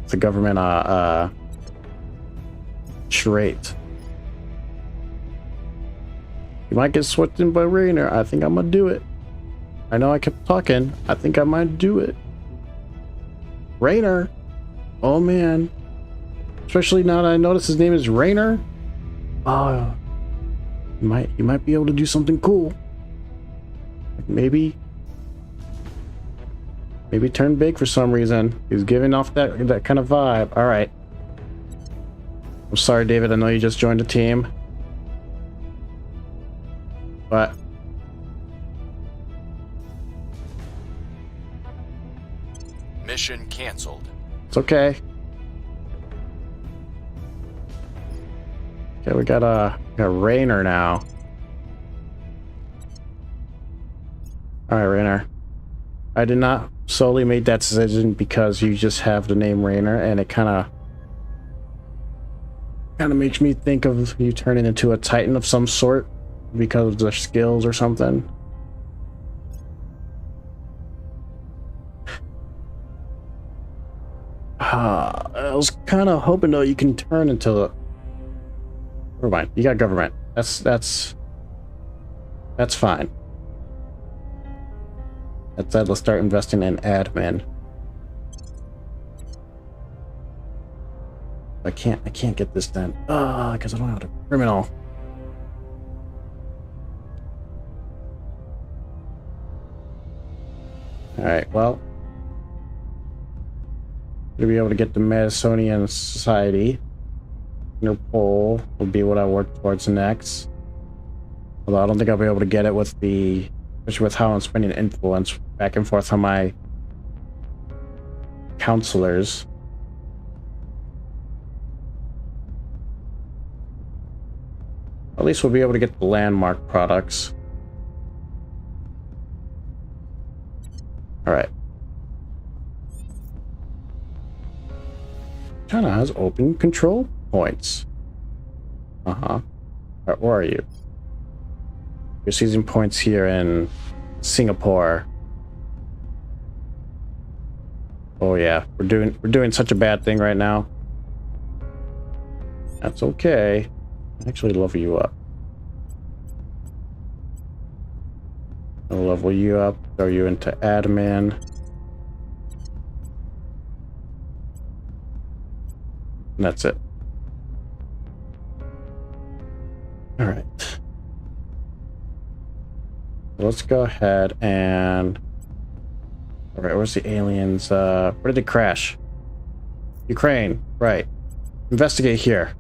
It's a government trait. You might get swept in by Rainer. I think I'm gonna do it. I know I kept talking. I think I might do it. Rainer. Oh man. Especially now that I notice his name is Rainer. Oh. You might be able to do something cool. Maybe turn big for some reason. He's giving off that kind of vibe. All right. I'm sorry, David. I know you just joined the team, but Mission canceled. it's okay. Okay, we got a Rainer now. All right, Rainer. I did not solely make that decision because you just have the name Rainer, and it kind of makes me think of you turning into a Titan of some sort because of their skills or something. I was kind of hoping though you can turn into. Never mind. You got government. That's fine. That said, let's start investing in admin. I can't get this done. Because I don't have a criminal. Alright, well. To be able to get the Madisonian Society. Interpol will be what I work towards next. Although I don't think I'll be able to get it with especially with how I'm spending influence back and forth on my counselors. At least we'll be able to get the landmark products. Alright. China has open control points. Alright, where are you? You're seizing points here in Singapore. Oh yeah, we're doing such a bad thing right now. That's okay. I actually level you up. I'll level you up, throw you into admin. And that's it. Alright. Let's go ahead and... Alright, where's the aliens? Where did they crash? Ukraine, right. Investigate here.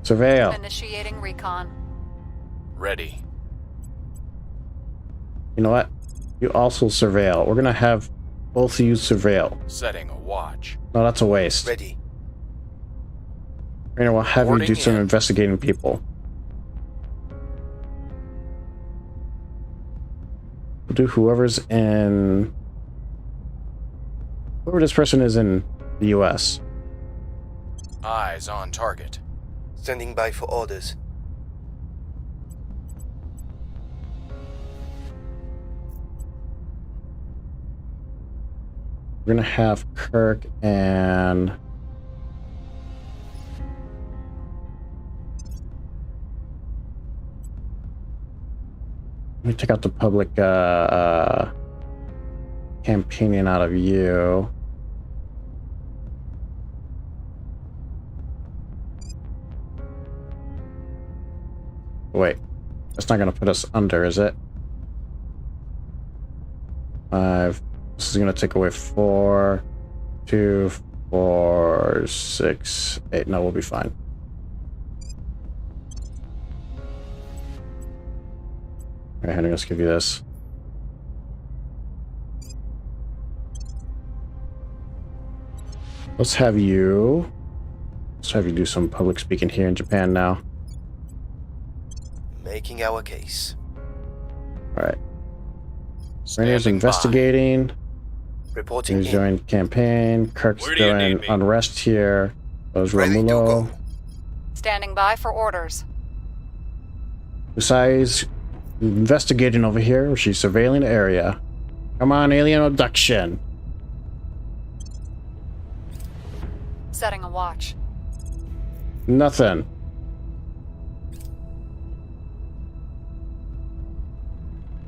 Surveil. Initiating recon. Ready. You know what? You also surveil. We're gonna have both of you surveil. Setting a watch. No, that's a waste. Ready. Rainer will have you do Reporting some in. investigating people. We'll do whoever's in... Whoever this person is in the US. Eyes on target. Standing by for orders. We're gonna have Kirk and... Let me take out the public campaigning out of you. Wait, that's not gonna put us under, is it? 5. This is gonna take away 4, 2, 4, 6, 8. No, we'll be fine. Alright, Henry, let's give you this. Let's have you do some public speaking here in Japan now. Making our case. Alright. Rainer's Standing by. investigating. Reporting He's in. doing campaign. Kirk's Where do you doing need me? unrest here. Those Ready to Romulo. go. Standing by for orders. Usai's investigating over here. She's surveilling the area. Come on, alien abduction. Setting a watch. Nothing.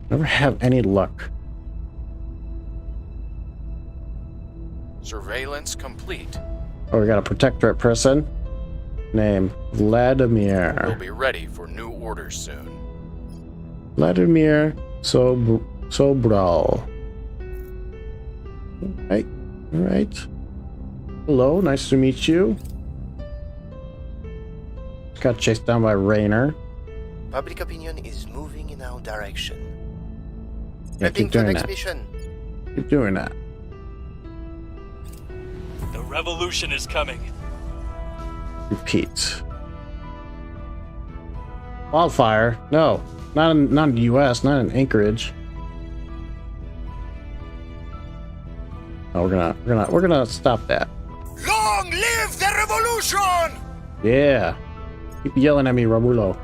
Never have any luck. Surveillance complete. Oh, we got a protectorate person. Name Vladimir. We'll be ready for new orders soon. Vladimir Sobral. Hey, all right. Hello, nice to meet you. Got chased down by Rainer. Public opinion is moving in our direction. Yeah, Heading keep to doing next that. mission. Keep doing that. The revolution is coming. Repeat. Wildfire? No, not in the U.S. Not in Anchorage. No, we're gonna stop that. Long live the revolution! Yeah. Keep yelling at me, Romulo.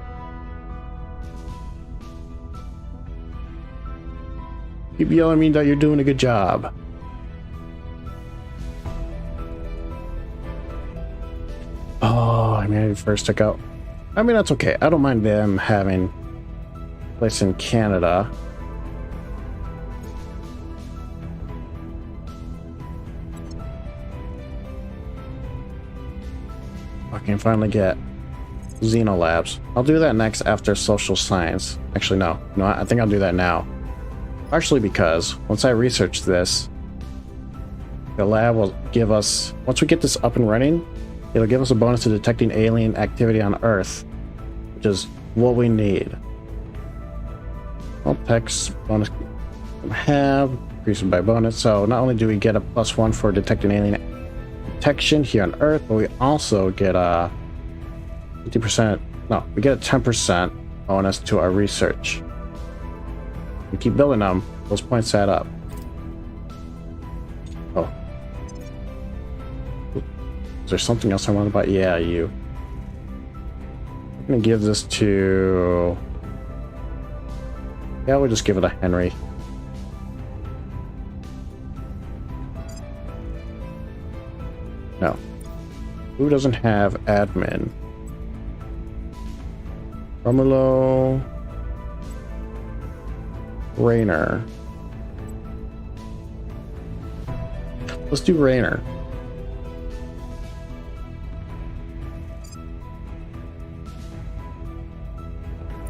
Keep yelling at me that you're doing a good job. Oh, I mean, I first took out. I mean, that's okay. I don't mind them having a place in Canada. I can finally get Xenolabs. I'll do that next after social science. Actually, no. No, I think I'll do that now. Partially because once I research this, the lab will give us, once we get this up and running, it'll give us a bonus to detecting alien activity on Earth, which is what we need. Well, PEX bonus have increased by bonus. So not only do we get a +1 for detecting alien detection here on Earth, but we also get a 50%. No, we get a 10% bonus to our research. We keep building them; those points add up. Oh, is there something else I want to buy? Yeah, you. I'm gonna give this to. Yeah, we'll just give it to Henry. No. Who doesn't have admin? Romulo. Rainer. Let's do Rainer.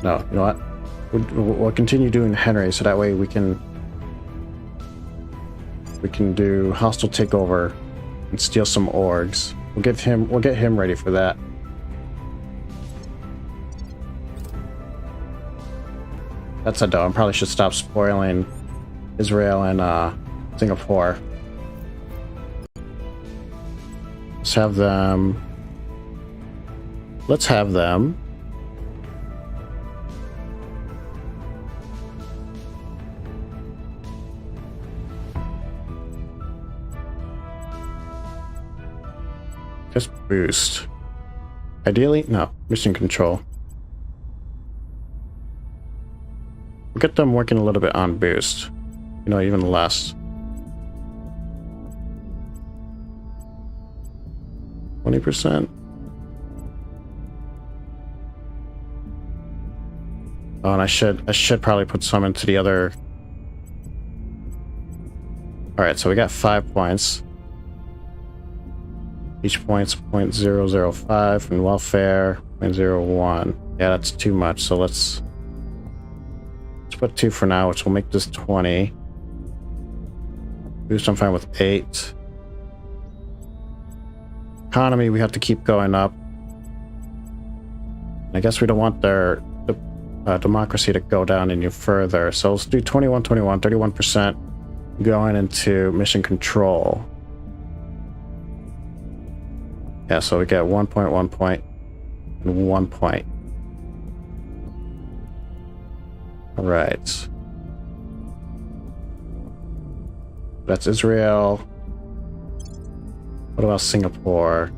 No, you know what? We'll continue doing Henry, so that way we can do hostile takeover and steal some orgs. We'll get him ready for that. That's a dumb. I probably should stop spoiling Israel and Singapore. Let's have them. Just boost. Ideally, no. Mission control. We'll get them working a little bit on boost. You know, even less. 20%. Oh, and I should probably put some into the other. Alright, so we got 5 points. Each point's 0.005 and welfare 0.01. Yeah, that's too much, so let's put 2 for now, which will make this 20. Boost, I'm fine with 8. Economy, we have to keep going up. I guess we don't want their democracy to go down any further, so let's do 21, 31% going into mission control. Yeah, so we get 1 point, 1 point, and 1 point. All right. That's Israel. What about Singapore?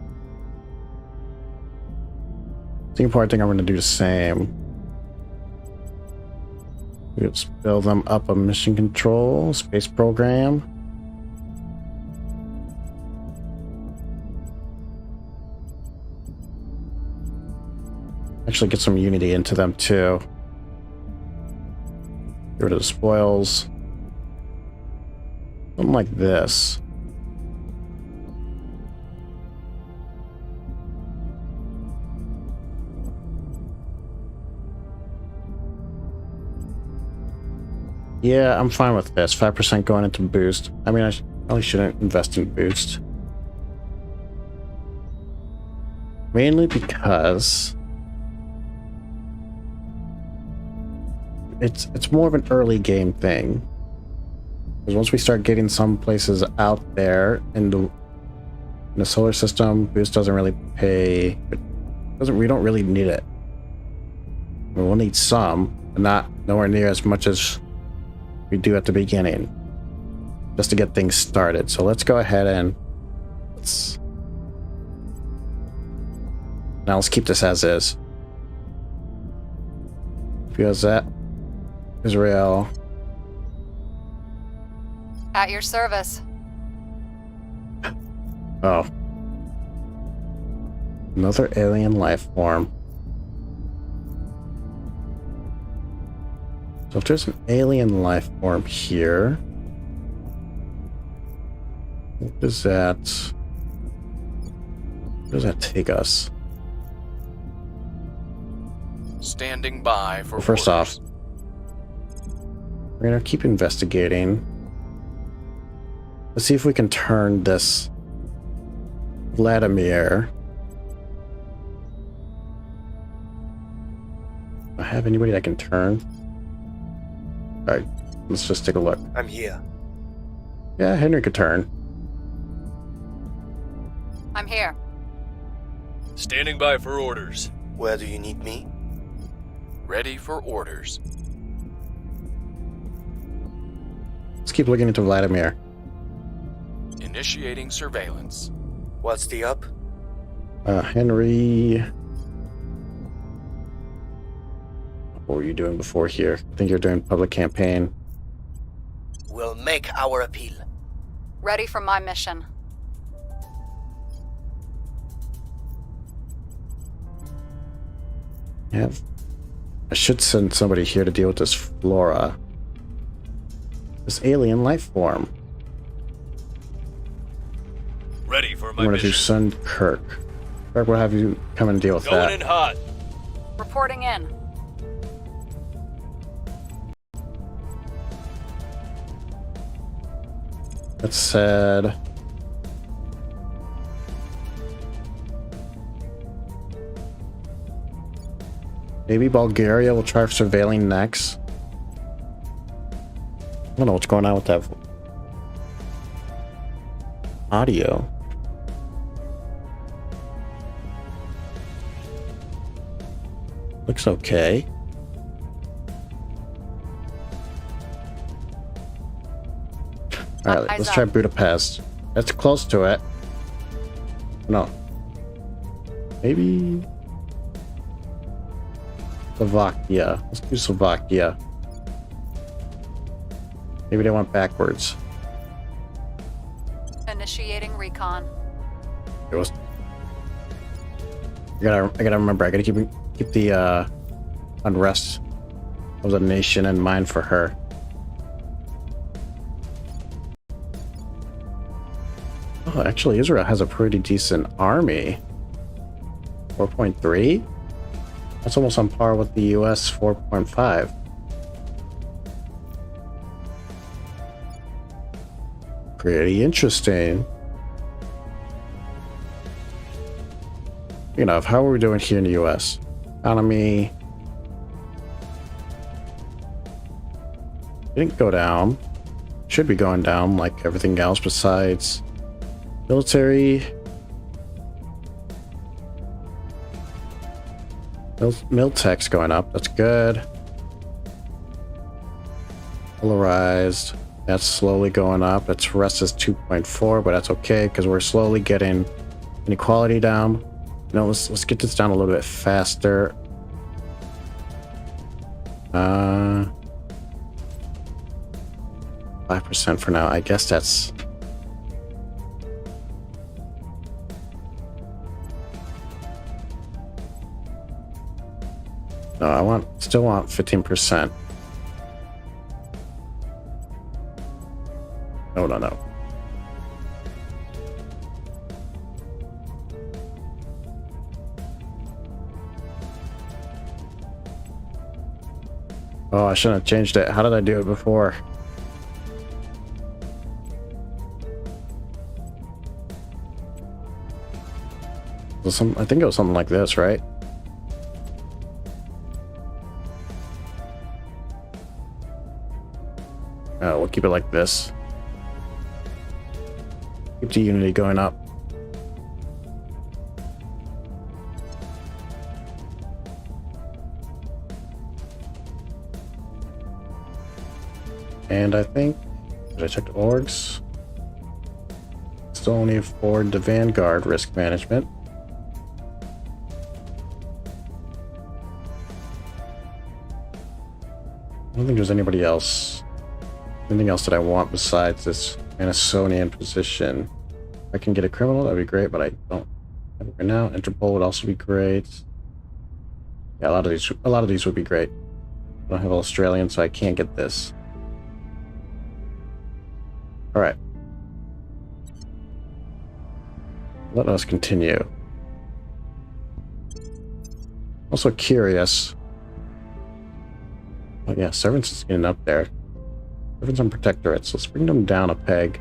Singapore, I think I'm going to do the same. Let's build them up a mission control, space program. Actually get some unity into them too. Get rid of the spoils. Something like this. Yeah, I'm fine with this. 5% going into boost. I mean, I probably shouldn't invest in boost. Mainly because it's more of an early game thing. Because once we start getting some places out there in the solar system, boost doesn't really pay. We don't really need it. We'll need some, but nowhere near as much as we do at the beginning, just to get things started. So let's go ahead and let's keep this as is. Because that Israel. At your service. Oh. Another alien life form. So if there's an alien life form here, where does that take us? Standing by for Well, first off, orders. we're gonna keep investigating. Let's see if we can turn this Vladimir. Do I have anybody that can turn? Alright, let's just take a look. I'm here. Yeah, Henry could turn. I'm here. Standing by for orders. Where do you need me? Ready for orders. Let's keep looking into Vladimir. Initiating surveillance. What's the up? Henry. What were you doing before here? I think you're doing public campaign. We'll make our appeal. Ready for my mission. I should send somebody here to deal with this flora. This alien life form. Ready for I'm my gonna do mission. send Kirk. Kirk, we'll have you come and deal with Going that. in hot. Reporting in. That said, maybe Bulgaria will try surveilling next. I don't know what's going on with that audio. Looks okay. Alright, Eyes let's up. try Budapest. That's close to it. No. Maybe Slovakia. Let's do Slovakia. Maybe they went backwards. Initiating recon. It was. I gotta remember. I gotta keep the unrest of the nation in mind for her. Oh, actually, Israel has a pretty decent army. 4.3? That's almost on par with the US 4.5. Pretty interesting. You know, how are we doing here in the US? Economy didn't go down. Should be going down like everything else besides military. Miltech's going up. That's good. Polarized. That's slowly going up. Its rest is 2.4, but that's okay because we're slowly getting inequality down. No, let's get this down a little bit faster. 5% for now. I guess that's. No, I still want 15%. No. Oh, I shouldn't have changed it. How did I do it before? I think it was something like this, right? Oh, we'll keep it like this. Keep the unity going up. And I think, did I check the orgs? Still only afford the Vanguard risk management. I don't think there's anybody else. Anything else that I want besides this Amazonian position? If I can get a criminal, that'd be great, but I don't have it right now. Interpol would also be great. Yeah, a lot of these would be great. I don't have Australian, so I can't get this. All right. Let us continue. Also curious. Oh yeah, servants is getting up there. Servants and protectorates. Let's bring them down a peg.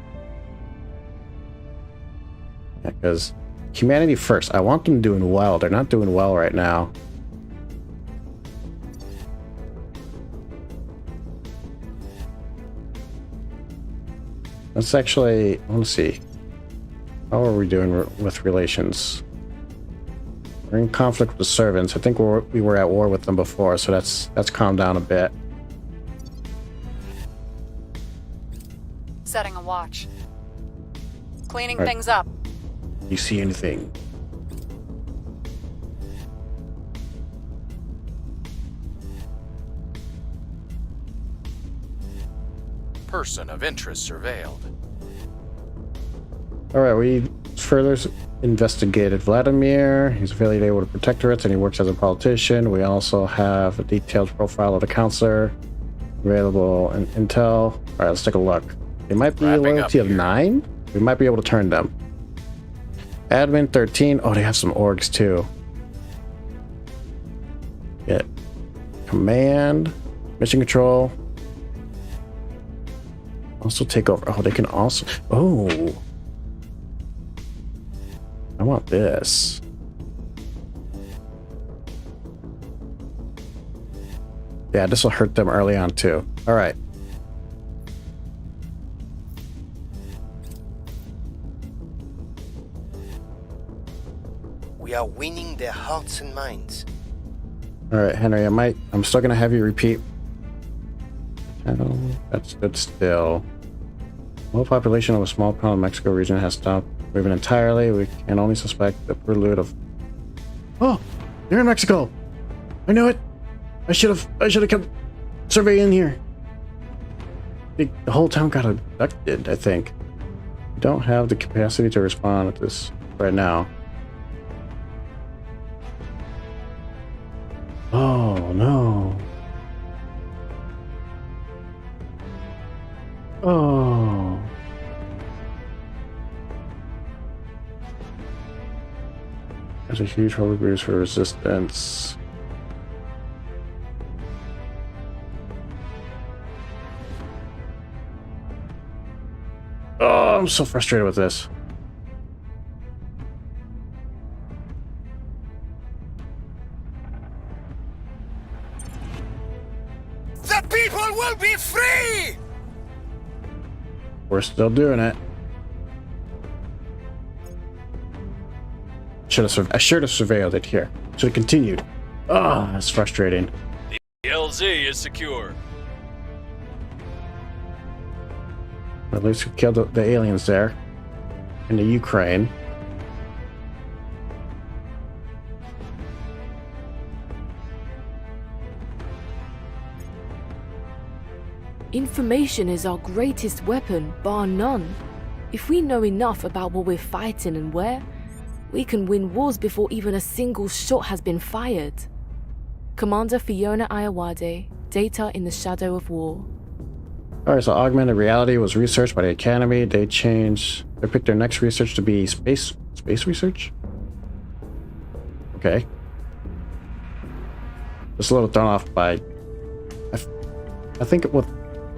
Yeah, because humanity first. I want them doing well. They're not doing well right now. Let's actually, I want to see. How are we doing with relations? We're in conflict with the servants. I think we were at war with them before, so that's calmed down a bit. Setting a watch. Cleaning Right. things up. You see anything? Person of interest surveilled. All right, we further investigated Vladimir. He's affiliated with the protectorates and he works as a politician. We also have a detailed profile of the counselor available in intel. All right, let's take a look. They might be a Wrapping loyalty up of here. 9. We might be able to turn them. Admin 13. Oh, they have some orgs too. Yeah. Command, mission control. Also take over. Oh, they can also. Oh. I want this. Yeah, this will hurt them early on too. All right. We are winning their hearts and minds. All right, Henry, I'm still going to have you repeat. That's good still. The whole population of a small part of Mexico region has stopped moving entirely. We can only suspect the prelude of... Oh, you're in Mexico. I knew it. I should have kept surveying here. The whole town got abducted, I think. We don't have the capacity to respond to this right now. Oh, no. Oh. There's a huge holy boost for resistance. Oh, I'm so frustrated with this. The people will be free! We're still doing it. I should have surveilled it here. Should have continued. Ah, that's frustrating. The LZ is secure. At least we killed the aliens there. In the Ukraine. Information is our greatest weapon, bar none. If we know enough about what we're fighting and where, we can win wars before even a single shot has been fired. Commander Fiona Ayawade, Data in the Shadow of War. Alright, so augmented reality was researched by the Academy. They picked their next research to be space research? Okay. Just a little thrown off by... I think with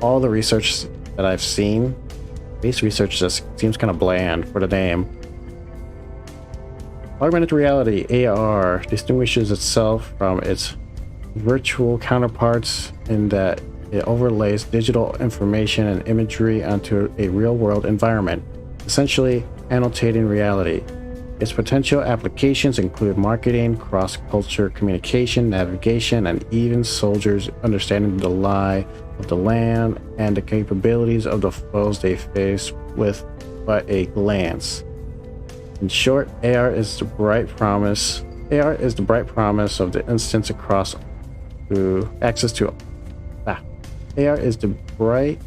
all the research that I've seen, space research just seems kind of bland for the name. Augmented reality, AR, distinguishes itself from its virtual counterparts in that it overlays digital information and imagery onto a real-world environment, essentially annotating reality. Its potential applications include marketing, cross-culture communication, navigation, and even soldiers understanding the lie of the land and the capabilities of the foes they face with but a glance. In short, AR is the bright promise. AR is the bright promise of the instance across to access to. AR is the bright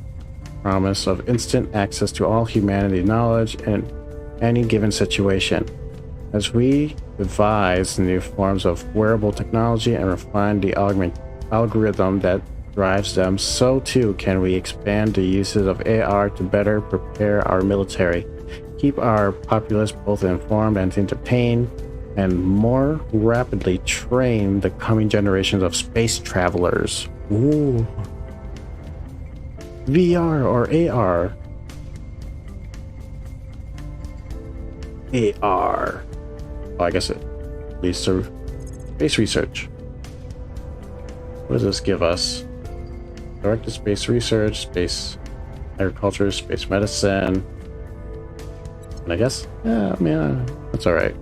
promise of instant access to all humanity knowledge in any given situation. As we devise new forms of wearable technology and refine the algorithm that drives them, so too can we expand the uses of AR to better prepare our military, keep our populace both informed and entertained, and more rapidly train the coming generations of space travelers. Ooh. VR or AR? AR. Oh, I guess it leads to space research. What does this give us? Directed space research, space agriculture, space medicine. And I guess, yeah, I mean, that's all right.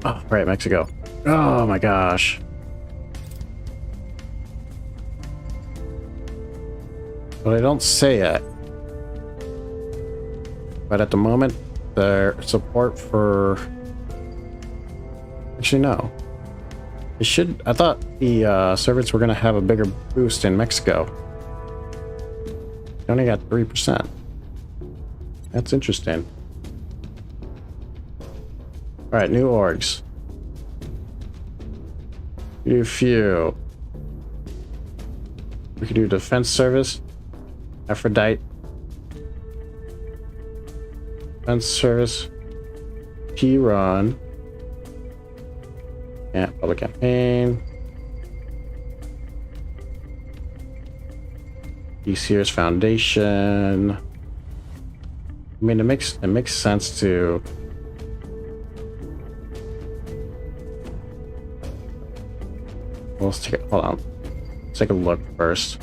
Oh, right, Mexico. Oh my gosh. But I don't say it. But at the moment, their support for... Actually, no. It should... I thought the servants were going to have a bigger boost in Mexico. They only got 3%. That's interesting. Alright, new orgs. Do a few. We could do defense service. Aphrodite. Defense service. P-Run. Yeah, public campaign. DCR's Foundation. I mean, it makes sense to... Well, let's take it. Hold on. Let's take a look first.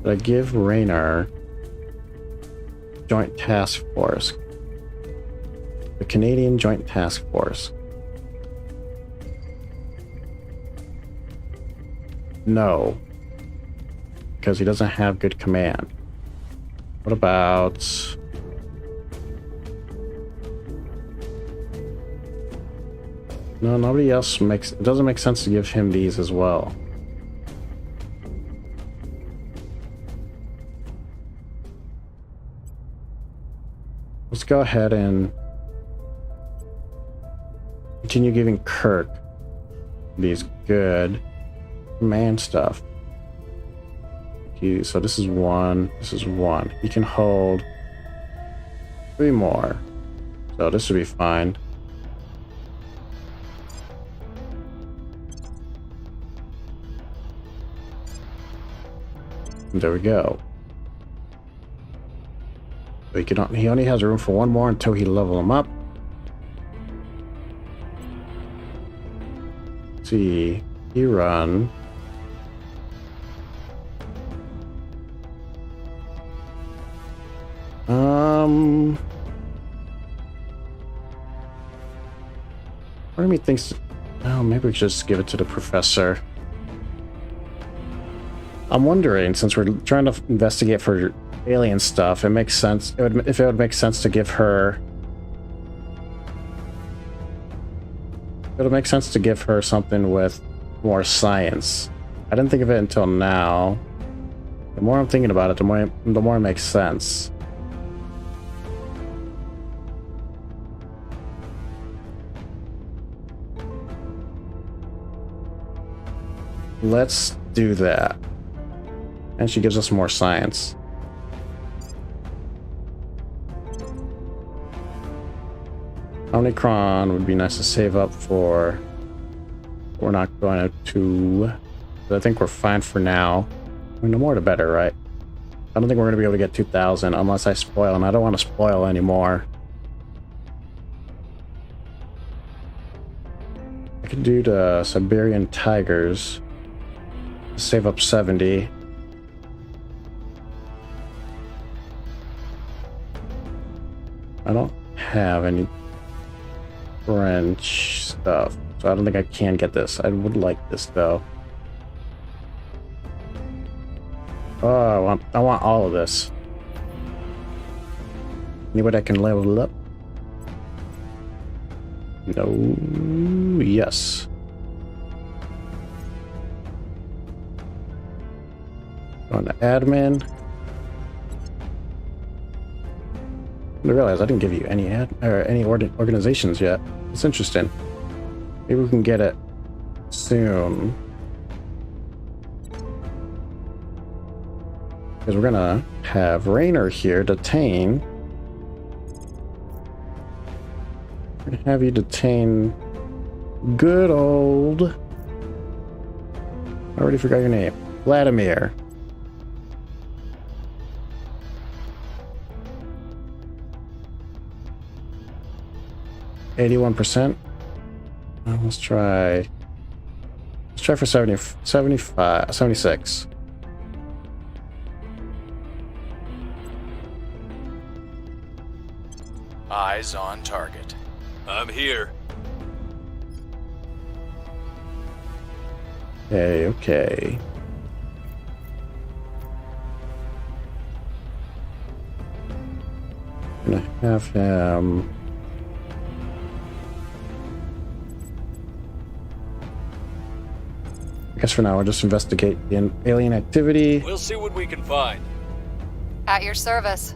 Did I give Raynor Joint Task Force? The Canadian Joint Task Force. No. Because he doesn't have good command. What about... No, nobody else makes... It doesn't make sense to give him these as well. Let's go ahead and continue giving Kirk these good command stuff. So this is one. This is one. He can hold 3 more. So this should be fine. And there we go. So he only has room for 1 more until he level him up. Let's see, he run. Part of me thinks, oh, maybe we should just give it to the professor. I'm wondering, since we're trying to investigate for alien stuff, it makes sense. If it would make sense to give her. It'll make sense to give her something with more science. I didn't think of it until now. The more I'm thinking about it, the more it makes sense. Let's do that. And she gives us more science. Omnicron would be nice to save up for. We're not going to. But I think we're fine for now. I mean, the more the better, right? I don't think we're going to be able to get 2,000 unless I spoil, and I don't want to spoil anymore. I could do the Siberian Tigers. Save up 70. I don't have any French stuff, so I don't think I can get this. I would like this though. Oh, I want all of this. Anybody I can level up? No. Yes. On the admin. I realize I didn't give you any organizations yet. It's interesting. Maybe we can get it soon. Because we're gonna have Rainer here detain. We're gonna have you detain good old. I already forgot your name. Vladimir. %. Let's try. Let's try for 70, 75, 76. Eyes on target. I'm here. Okay, okay. I'm gonna have him. I guess for now, we'll just investigate the alien activity. We'll see what we can find. At your service.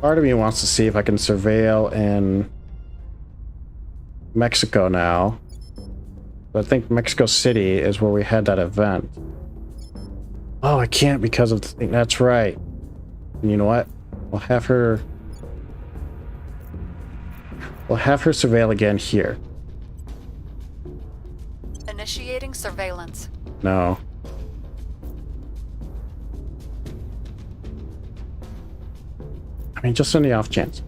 Part of me wants to see if I can surveil in Mexico now. But I think Mexico City is where we had that event. Oh, I can't because of the thing. That's right. And you know what? We'll have her surveil again here. Initiating surveillance. No. I mean, just on the off chance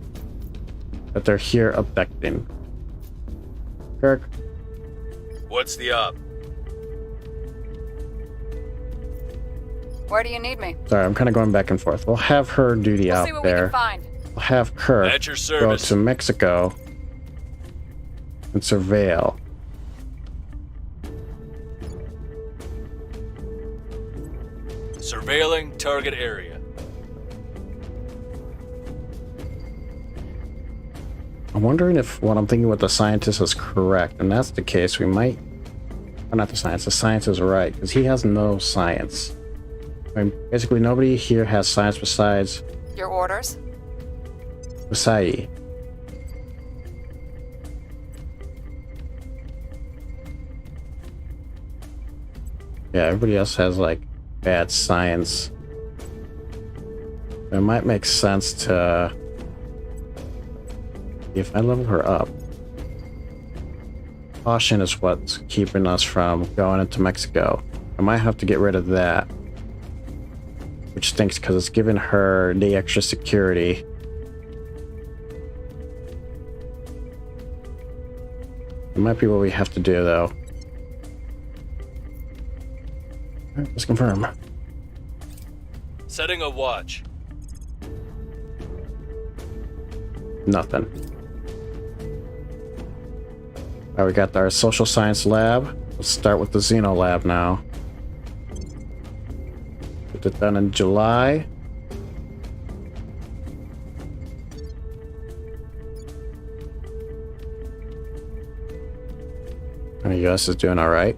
that they're here abducting. Kirk. What's the up? Where do you need me? Sorry, I'm kind of going back and forth. We'll have her do the We'll out see what there. we can find. We'll have Kirk At your go service. to Mexico and surveil. Surveilling target area. I'm wondering if what I'm thinking with the scientist is correct, and that's the case. We might, or not the science is right, because he has no science. I mean, basically nobody here has science besides Your orders? Usai. Yeah, everybody else has like bad science. It might make sense to, if I level her up. Caution is what's keeping us from going into Mexico. I might have to get rid of that, which stinks because it's giving her the extra security. It might be what we have to do though. Alright, let's confirm. Setting a watch. Nothing. Alright, we got our social science lab. Let's start with the Xeno lab now. Get it done in July. The US is doing alright.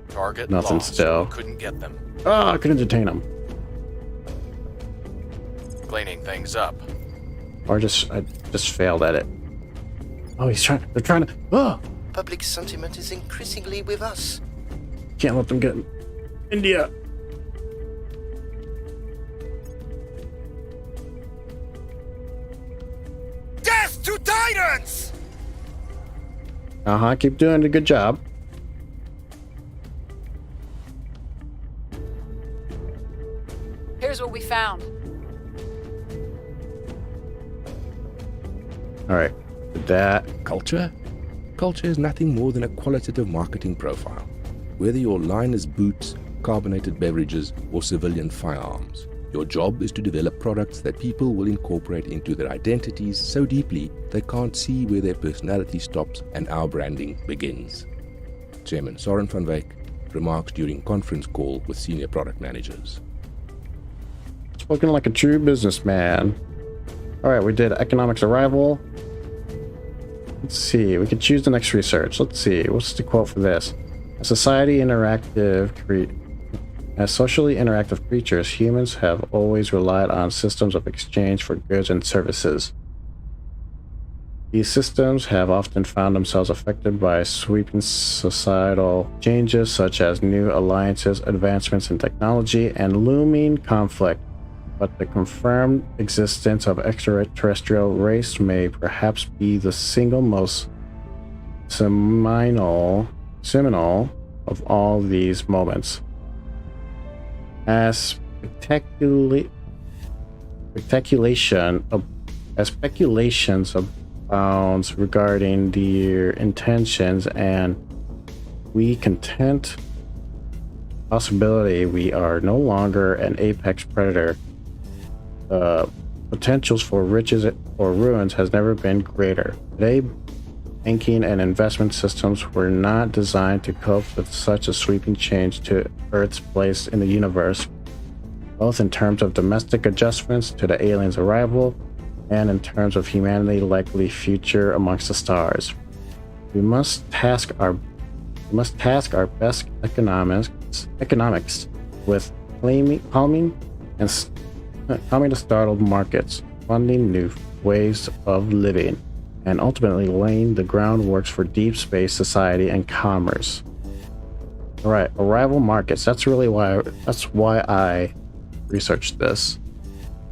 Target Nothing lost. still. Couldn't get them. Oh, I couldn't detain him. Cleaning things up. Or I just failed at it. Oh, they're trying to, oh! Public sentiment is increasingly with us. Can't let them get in India. Death to tyrants! Keep doing a good job. Here's what we found. Alright, did that. Culture? Culture is nothing more than a qualitative marketing profile. Whether your line is boots, carbonated beverages, or civilian firearms, your job is to develop products that people will incorporate into their identities so deeply they can't see where their personality stops and our branding begins. Chairman Soren van Wyk remarks during conference call with senior product managers. Spoken like a true businessman. Alright, we did economics arrival. Let's see, we could choose the next research. Let's see, what's the quote for this? As socially interactive creatures, humans have always relied on systems of exchange for goods and services. These systems have often found themselves affected by sweeping societal changes such as new alliances, advancements in technology, and looming conflict. But the confirmed existence of extraterrestrial race may perhaps be the single most seminal of all these moments. As speculations abounds regarding their intentions, and we content possibility we are no longer an apex predator. Potentials for riches or ruins has never been greater. Today, banking and investment systems were not designed to cope with such a sweeping change to Earth's place in the universe, both in terms of domestic adjustments to the aliens' arrival and in terms of humanity's likely future amongst the stars. We must task our best economics with calming the startled markets, funding new ways of living, and ultimately laying the groundwork for deep space society and commerce. All right, arrival markets. That's why I researched this.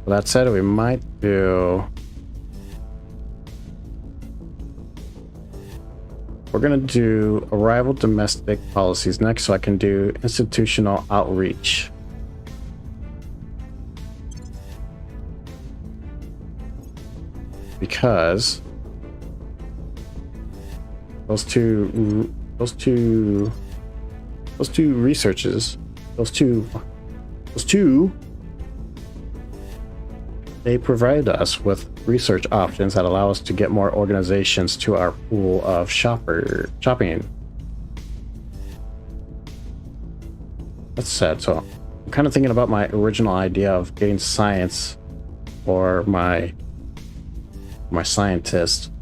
With that said, we might do. We're gonna do arrival domestic policies next, so I can do institutional outreach. Because those two researches, they provide us with research options that allow us to get more organizations to our pool of shopping. That's sad. So I'm kind of thinking about my original idea of getting science or my scientist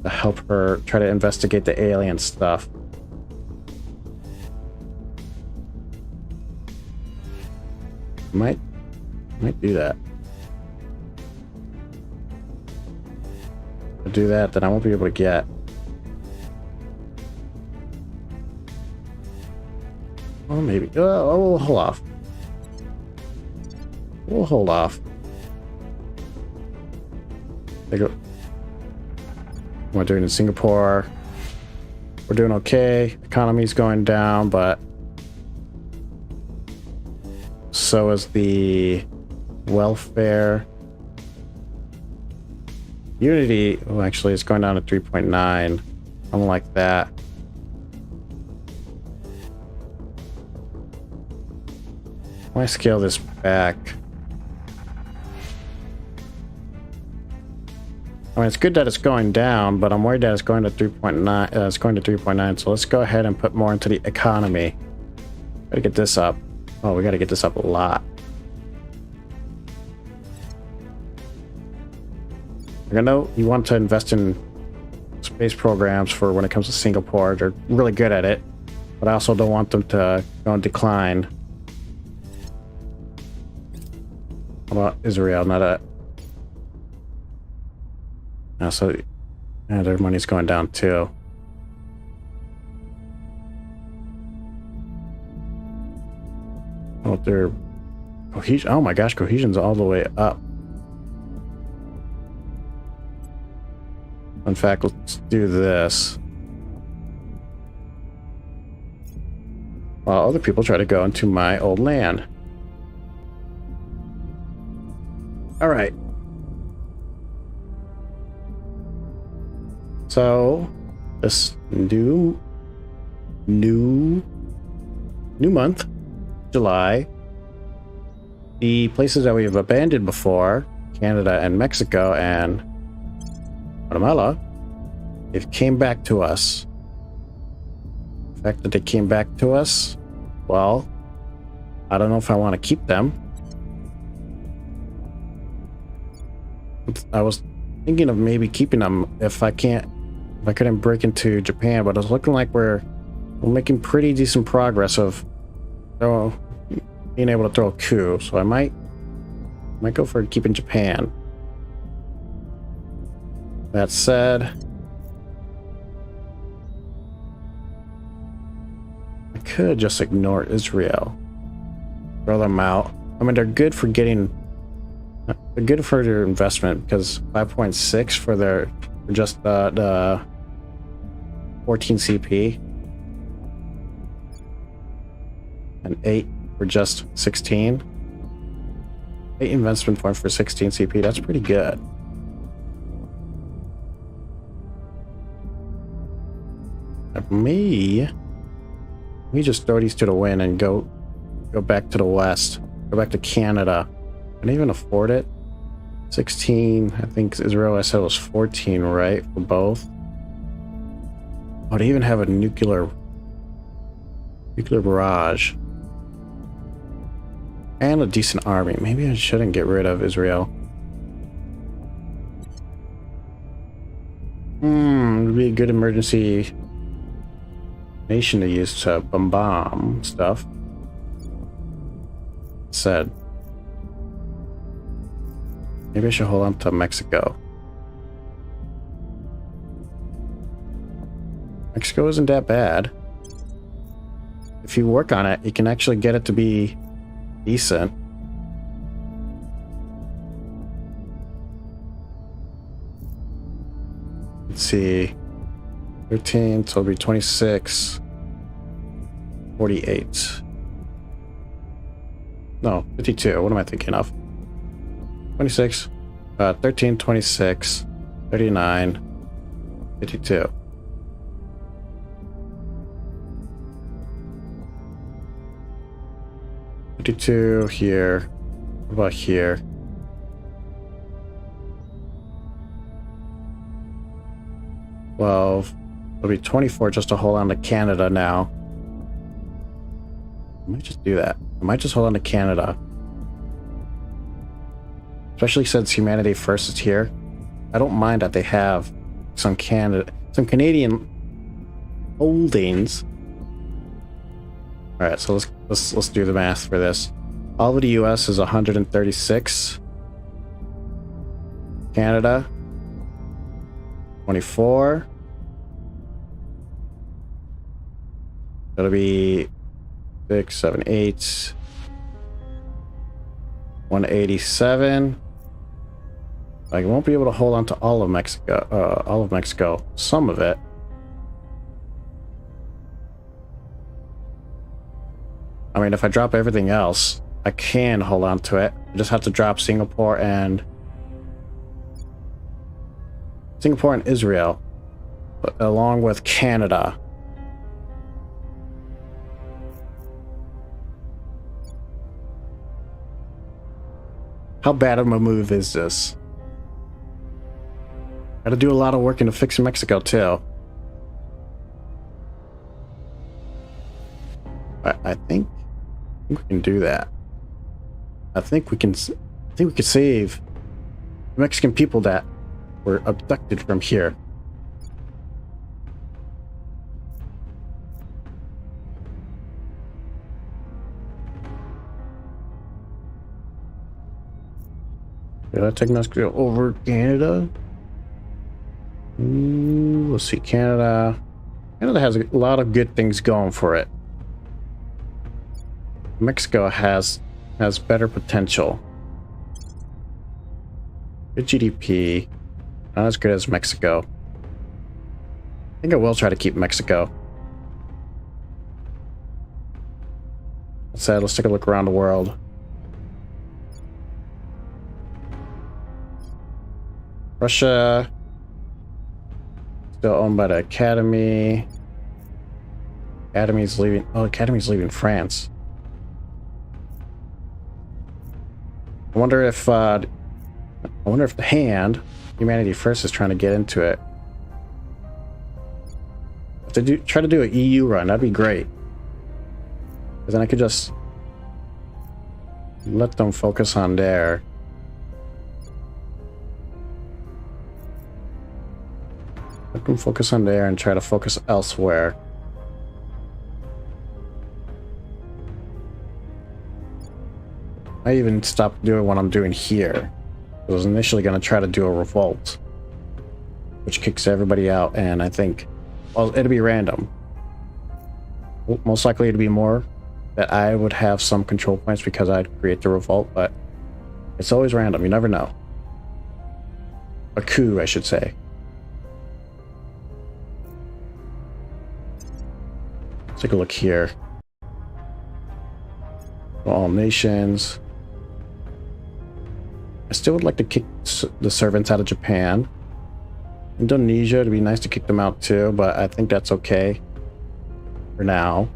to help her try to investigate the alien stuff. Might do that. If I do that, then I won't be able to get. Well, maybe. We'll hold off. We'll hold off. We're doing in Singapore. We're doing okay. Economy's going down, but so is the welfare. Unity, well, actually, it's going down to 3.9. I don't like that. Why scale this back? I mean, it's good that it's going down, but I'm worried that it's going to 3.9. It's going to 3.9. So let's go ahead and put more into the economy. Gotta get this up. Oh, we gotta get this up a lot. I know you want to invest in space programs for when it comes to Singapore. They're really good at it, but I also don't want them to go and decline. What about Israel? Not a... so their money's going down too. Oh, their cohesion. Oh my gosh, cohesion's all the way up. In fact, let's do this. While other people try to go into my old land. Alright. So, this new month, July, the places that we've abandoned before, Canada and Mexico and Guatemala, it came back to us. The fact that they came back to us, well, I don't know if I want to keep them. I was thinking of maybe keeping them if I couldn't break into Japan, but it's looking like we're making pretty decent progress of being able to throw a coup, so I might go for keeping Japan. That said, I could just ignore Israel, throw them out. I mean, they're good for their investment because 5.6 for just the 14 CP and 8 for just 16. 8 investment points for 16 CP. That's pretty good. We just throw these to the wind and go back to the west, go back to Canada. Can I even afford it? 16, I think Israel, I said, was 14, right, for both. Oh, they even have a nuclear barrage and a decent army. Maybe I shouldn't get rid of Israel. Would be a good emergency nation to use to bomb stuff. Said maybe I should hold on to Mexico. Mexico isn't that bad. If you work on it, you can actually get it to be decent. Let's see. 13, so it'll be 26. 48. No, 52. What am I thinking of? 26. 13, 26. 39. 52. Here. What about here? Well, it'll be 24 just to hold on to Canada now. I might just do that. I might just hold on to Canada. Especially since Humanity First is here. I don't mind that they have some Canadian holdings. Alright, so let's do the math for this. All of the US is 136. Canada 24. That'll be 6, 7, 8. 187. I won't be able to hold on to all of Mexico. Some of it. I mean, if I drop everything else, I can hold on to it. I just have to drop Singapore and Israel, along with Canada. How bad of a move is this? Gotta do a lot of work into fixing Mexico too. I think we can do that. I think we can save the Mexican people that were abducted from here. Did I take Mexico over Canada? Let's see, Canada. Canada has a lot of good things going for it. Mexico has better potential. Good GDP. Not as good as Mexico. I think I will try to keep Mexico. That said, let's take a look around the world. Russia. Still owned by the Academy. Academy's leaving. Oh, Academy's leaving France. I wonder if the hand, Humanity First, is trying to get into it. If they try to do an EU run, that'd be great. Because then I could just let them focus on there. Let them focus on there and try to focus elsewhere. I even stopped doing what I'm doing here. I was initially going to try to do a revolt, which kicks everybody out, and I think, well, it'll be random. Most likely it'll be more that I would have some control points because I'd create the revolt, but it's always random. You never know. A coup, I should say. Let's take a look here. All nations. I still would like to kick the servants out of Japan. Indonesia, it'd be nice to kick them out too, but I think that's okay for now.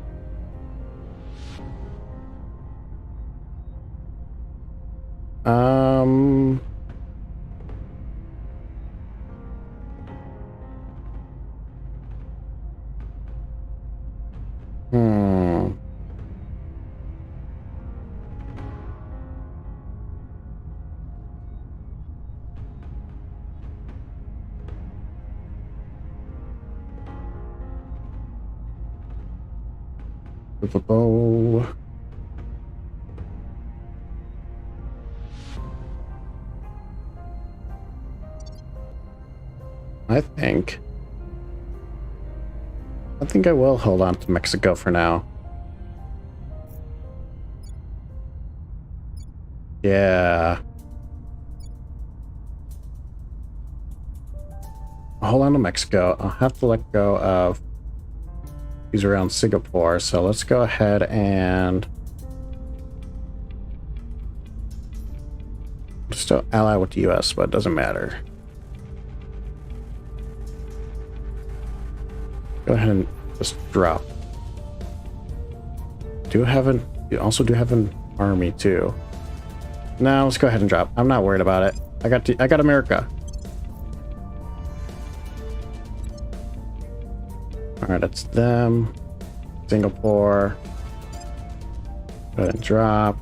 I think I will hold on to Mexico for now. Yeah. I'll hold on to Mexico. I'll have to let go of these around Singapore, so let's go ahead and still ally with the US, but it doesn't matter. Go ahead and just drop. You also do have an army too. Now let's go ahead and drop. I'm not worried about it. I got America. Alright, that's them. Singapore. Go ahead and drop.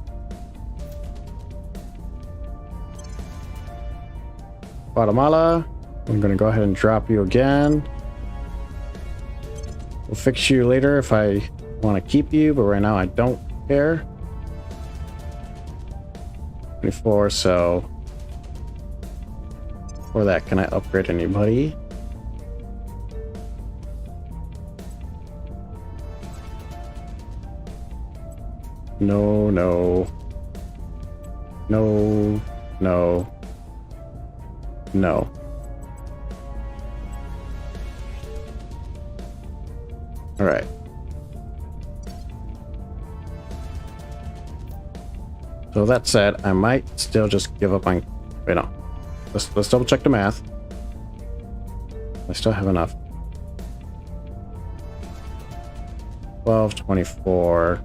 Guatemala. I'm gonna go ahead and drop you again. We'll fix you later if I want to keep you, but right now I don't care. 24, so for that, can I upgrade anybody? No, no. No, no. No. All right. So that said, I might still just give up on... Wait, no. Let's double check the math. I still have enough. 12, 24...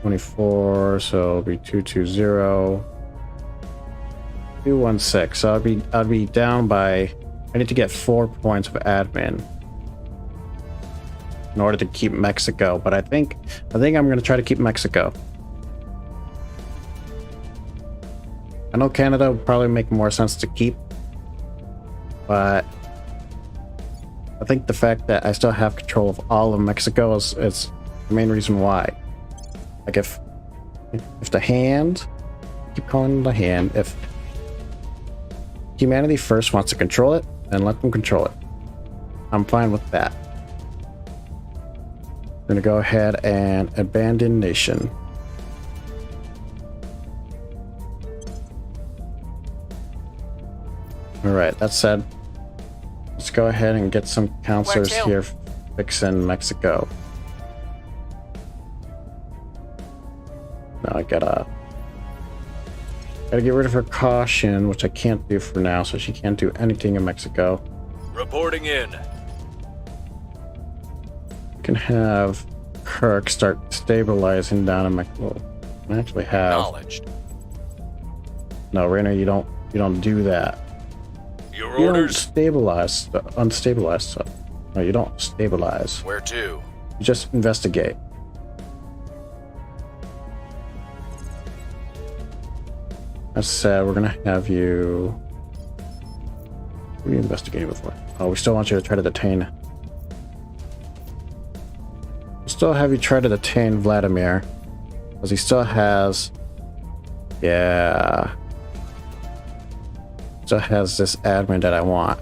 24, so it'll be 220. 216. So I'd be down by... I need to get 4 points of admin in order to keep Mexico, but I think I'm going to try to keep Mexico. I know Canada would probably make more sense to keep, but I think the fact that I still have control of all of Mexico is the main reason why. Like if If the hand, keep calling it the hand, if Humanity First wants to control it, then let them control it. I'm fine with that. We're gonna go ahead and abandon nation. Alright, that said, let's go ahead and get some counselors here fixing Mexico. Now I gotta get rid of her caution, which I can't do for now, so she can't do anything in Mexico. Reporting in. We can have Kirk start stabilizing down in Mexico. I actually have. Acknowledged. No, Rainer, you don't do that. Your You don't orders? stabilize, unstabilize stuff. No, you don't stabilize. Where to? You just investigate. That said, we're gonna have you. What are you investigating before? Oh, we still want you to try to detain. We'll still have you try to detain Vladimir, because he still has. Yeah. Still has this admin that I want.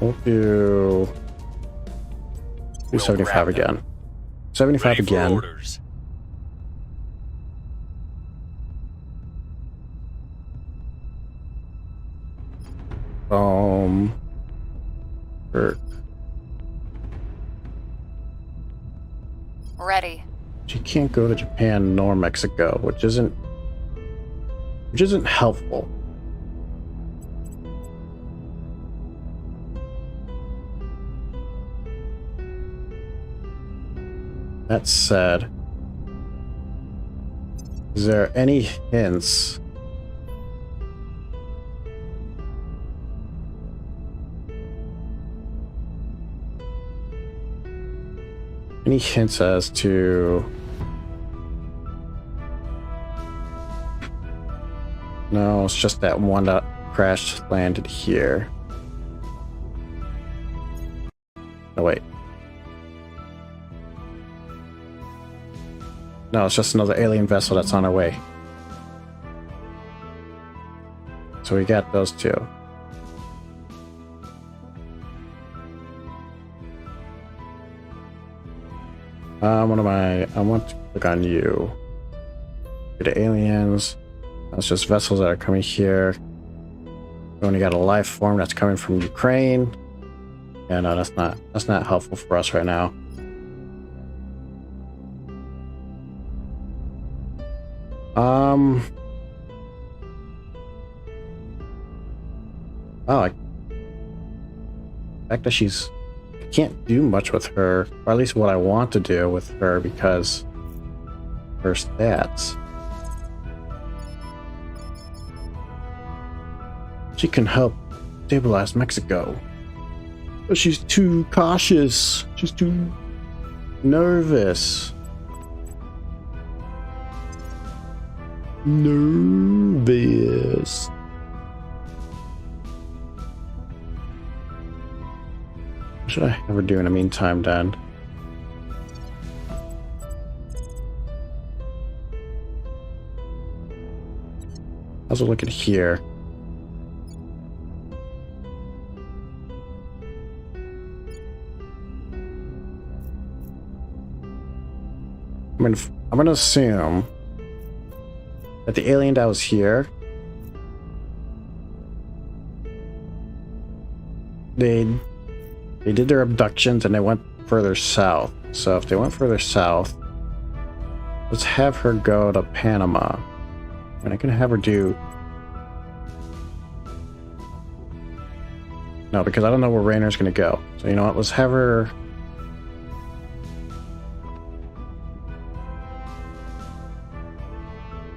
We'll do 75 again. 75 Ready for again. orders. Kirk. Ready. She can't go to Japan nor Mexico, which isn't helpful. That said, is there any hints? Any hints as to... No, it's just that one that crashed landed here. No, wait. No, it's just another alien vessel that's on our way. So we got those two. I want to click on you. The aliens. That's just vessels that are coming here. We only got a life form that's coming from Ukraine. Yeah, no, that's not helpful for us right now. Oh, the fact that I can't do much with her, or at least what I want to do with her, because her stats. She can help stabilize Mexico. But she's too cautious. She's too nervous. Nervous. What should I ever do in the meantime, Dan? How's it looking here? I'm gonna assume that the alien that was here, they did their abductions and they went further south. So if they went further south, let's have her go to Panama. And I can have her do... No, because I don't know where Rainer's gonna go. So you know what, let's have her...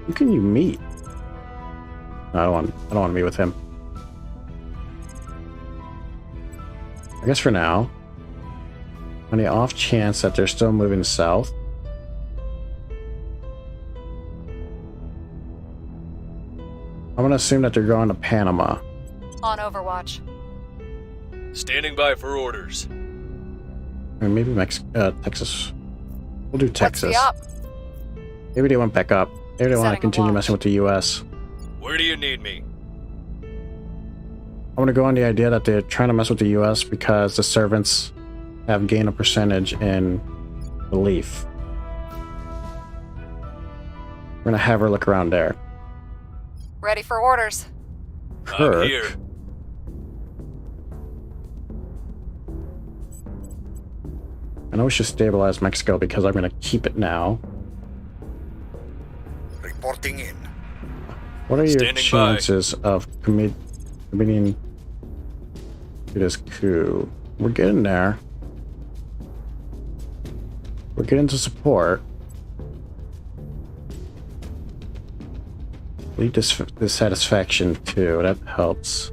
Who can you meet? No, I don't want to meet with him. I guess for now, on the off chance that they're still moving south, I'm gonna assume that they're going to Panama. On Overwatch. Standing by for orders. Or maybe Texas. We'll do Texas. What's the op? Maybe they went back up. Maybe they want to Setting a continue watch. messing with the U.S. Where do you need me? I want to go on the idea that they're trying to mess with the U.S. because the servants have gained a percentage in belief. We're going to have her look around there. Ready for orders. Kirk. I'm here. I know we should stabilize Mexico because I'm going to keep it now. Reporting in. What are your Standing by. chances of committing to this coup? We're getting there. We're getting to support. Lead dissatisfaction too. That helps.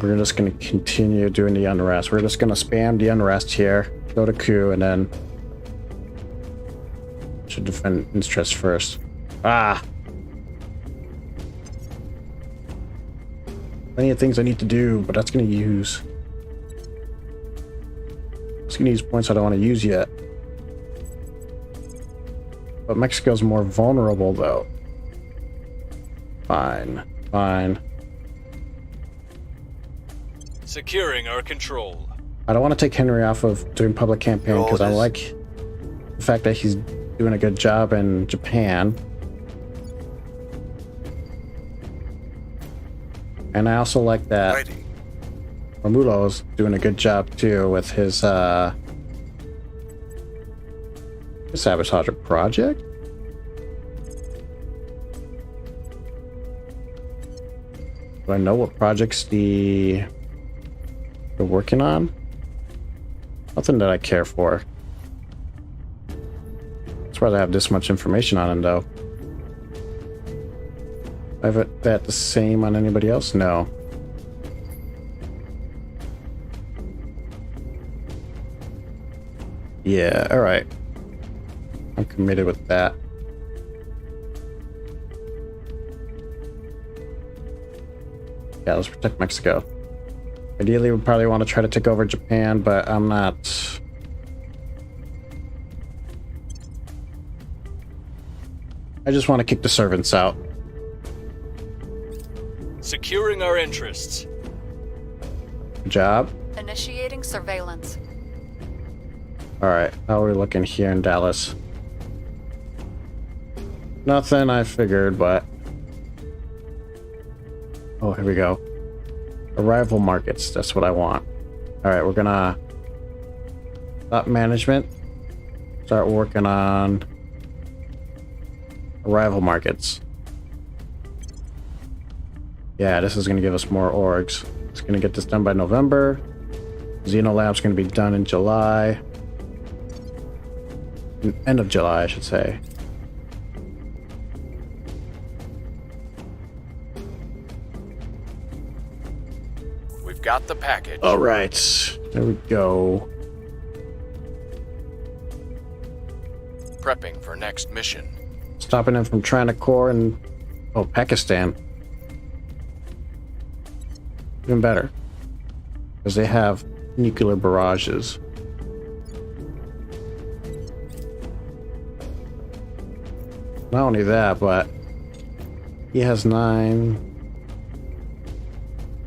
We're just going to continue doing the unrest. We're just going to spam the unrest here, go to coup, and then should defend interest first. Ah! Plenty of things I need to do, but that's going to use. It's going to use points I don't want to use yet. But Mexico's more vulnerable, though. Fine. Fine. Securing our control. I don't want to take Henry off of doing public campaign because I like the fact that he's doing a good job in Japan. And I also like that Ready. Romulo's doing a good job too with his sabotage project. Do I know what projects they're working on? Nothing that I care for. That's why I have this much information on him, though. I have that the same on anybody else? No. Yeah, alright. I'm committed with that. Yeah, let's protect Mexico. Ideally, we probably want to try to take over Japan, but I'm not. I just want to kick the servants out. Securing our interests. Good job. Initiating surveillance. Alright, how are we looking here in Dallas? Nothing I figured, but. Oh, here we go. Arrival markets, that's what I want. Alright, we're gonna stop management. Start working on arrival markets. Yeah, this is gonna give us more orgs. It's gonna get this done by November. Xenolab's gonna be done in July. End of July, I should say. We've got the package. All right, there we go. Prepping for next mission. Stopping them from trying to core in Pakistan. Even better, because they have nuclear barrages. Not only that, but he has 19.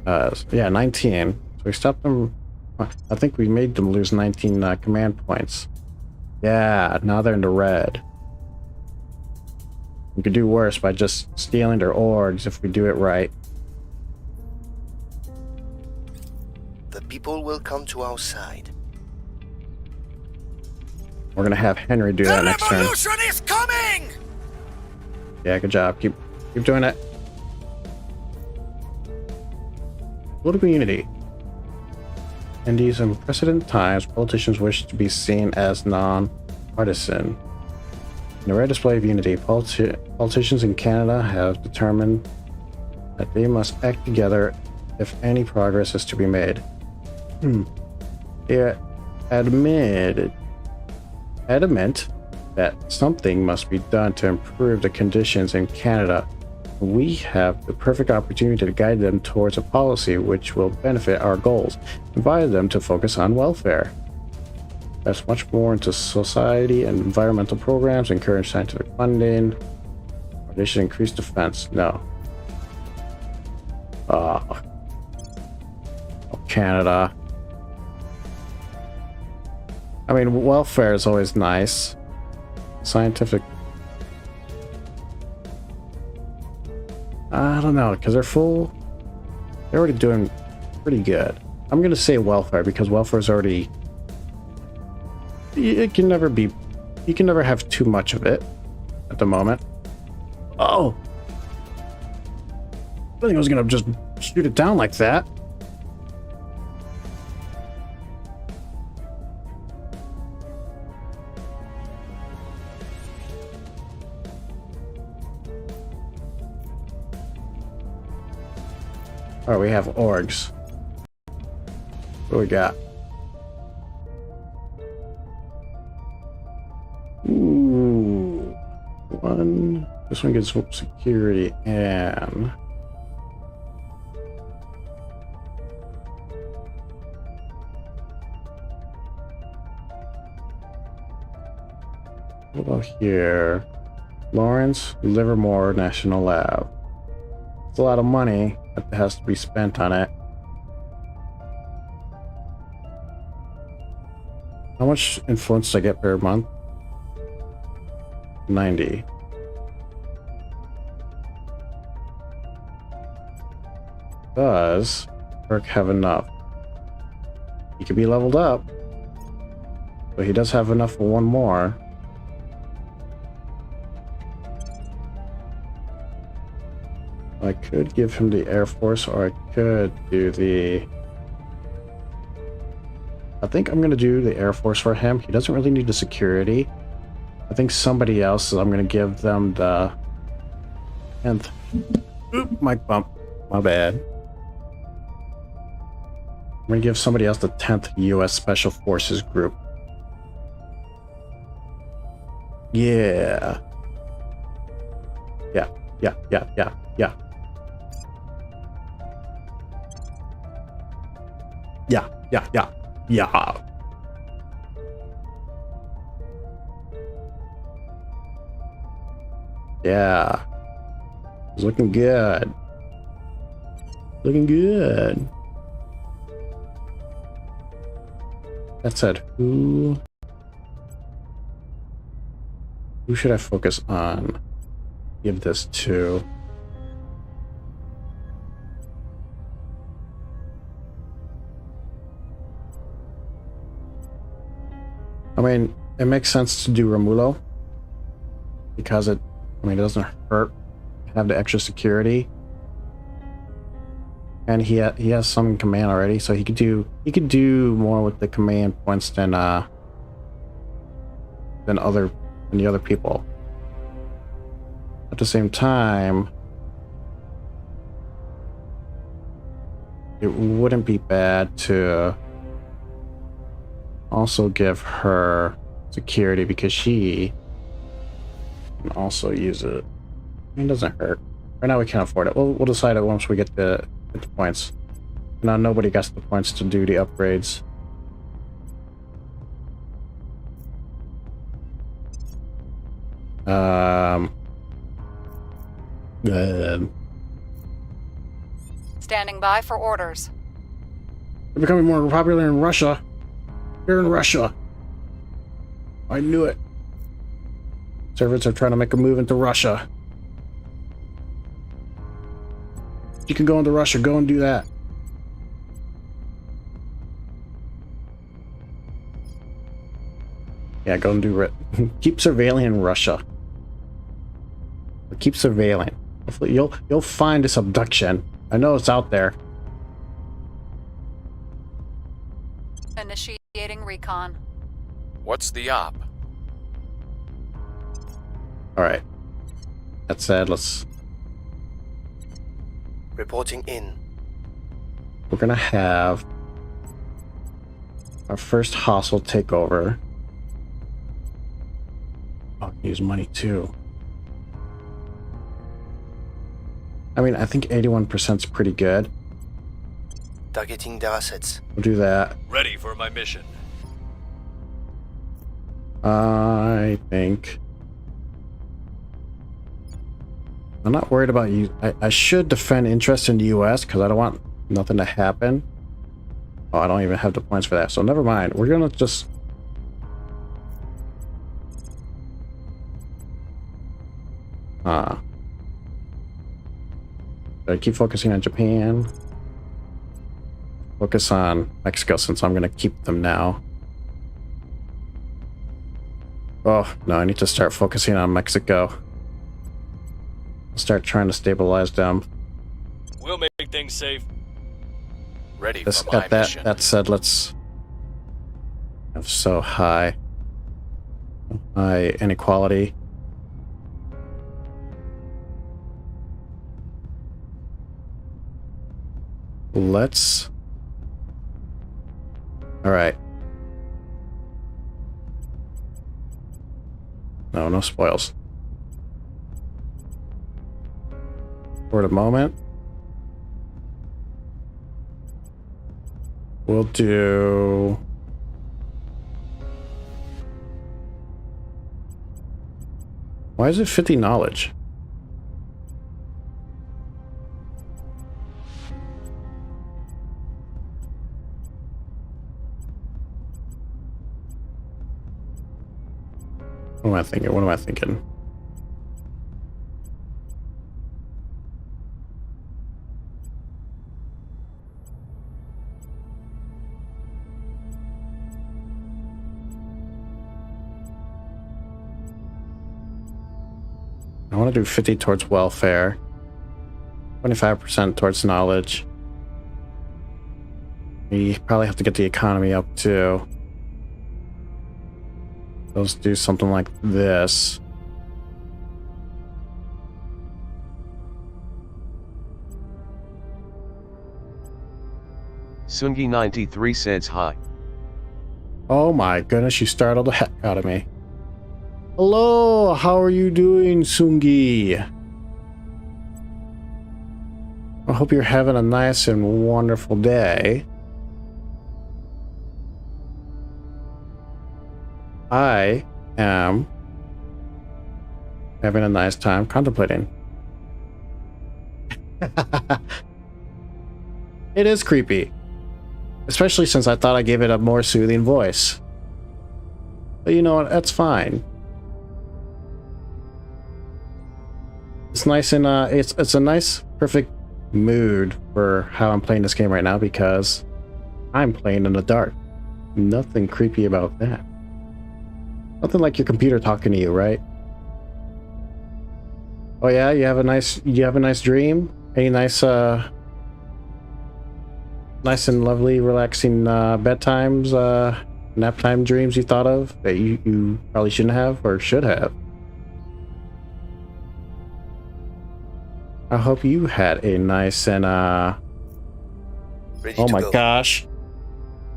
So we stopped them. I think we made them lose 19 command points. Yeah, now they're in the red. We could do worse by just stealing their orgs if we do it right. The people will come to our side. We're gonna have Henry do that The next turn. revolution is coming! Yeah, good job. Keep doing it. Political unity. In these unprecedented times, politicians wish to be seen as non-partisan. In a rare display of unity, politicians in Canada have determined that they must act together if any progress is to be made. They adamant that something must be done to improve the conditions in Canada. We have the perfect opportunity to guide them towards a policy which will benefit our goals, invite them to focus on welfare. That's much more into society and environmental programs, encourage scientific funding. They should increase defense. No. Canada. I mean, welfare is always nice. Scientific. I don't know, because they're already doing pretty good. I'm gonna say welfare because welfare is already. It can never be. You can never have too much of it at the moment. Oh! I think I was gonna just shoot it down like that. Oh, we have orgs. What do we got? Ooh. This one gets security and... What about here? Lawrence, Livermore National Lab. It's a lot of money that has to be spent on it. How much influence do I get per month? 90. Does Kirk have enough? He could be leveled up, but he does have enough for one more. I could give him the Air Force, or I could do the... I think I'm going to do the Air Force for him. He doesn't really need the security. I think somebody else, I'm going to give them the 10th. Oop, mic bump. My bad. I'm going to give somebody else the 10th U.S. Special Forces Group. Yeah. Yeah. Yeah. Yeah. It's looking good. Looking good. That said, who should I focus on? Give this to. I mean, it makes sense to do Romulo because it doesn't hurt to have the extra security, and he has some command already, so he could do more with the command points than the other people. At the same time, it wouldn't be bad to also give her security because she can also use it. It doesn't hurt. Right now we can't afford it. We'll decide it once we get the points. Now nobody gets the points to do the upgrades. Standing by for orders. They're becoming more popular in Russia. Here in Russia. I knew it. Servants are trying to make a move into Russia. You can go into Russia. Go and do that. Yeah, go and do it. Keep surveilling Russia. Or keep surveilling. Hopefully you'll find this abduction. I know it's out there. Initiating recon. What's the op? Alright. That said, let's... Reporting in. we're gonna have our first hostile takeover. Oh, I can use money too. I mean, I think 81% is pretty good. Targeting their assets. We'll do that. Ready for my mission. I think I'm not worried about you. I should defend interest in the US because I don't want nothing to happen. Oh, I don't even have the points for that, so never mind. We're gonna just I keep focusing on Japan. Focus on Mexico since I'm gonna keep them now. Oh, no, I need to start focusing on Mexico. Start trying to stabilize them. We'll make things safe. Ready This, for my mission. that said, let's have so high inequality. Let's... Alright. No spoils. For the moment, we'll do... Why is it 50 knowledge? What am I thinking? What am I thinking? I want to do 50 towards welfare, 25% towards knowledge. We probably have to get the economy up too. Let's do something like this. Sungi93 says hi. Oh my goodness, you startled the heck out of me. Hello, how are you doing, Sungi? I hope you're having a nice and wonderful day. I am having a nice time contemplating. It is creepy. Especially since I thought I gave it a more soothing voice. But you know what? That's fine. It's nice and it's a nice, perfect mood for how I'm playing this game right now because I'm playing in the dark. Nothing creepy about that. Nothing like your computer talking to you, right? Oh yeah, you have a nice dream? Any nice nice and lovely, relaxing bedtimes, nap time dreams you thought of that you probably shouldn't have or should have? I hope you had a nice and Ready oh to my go. gosh.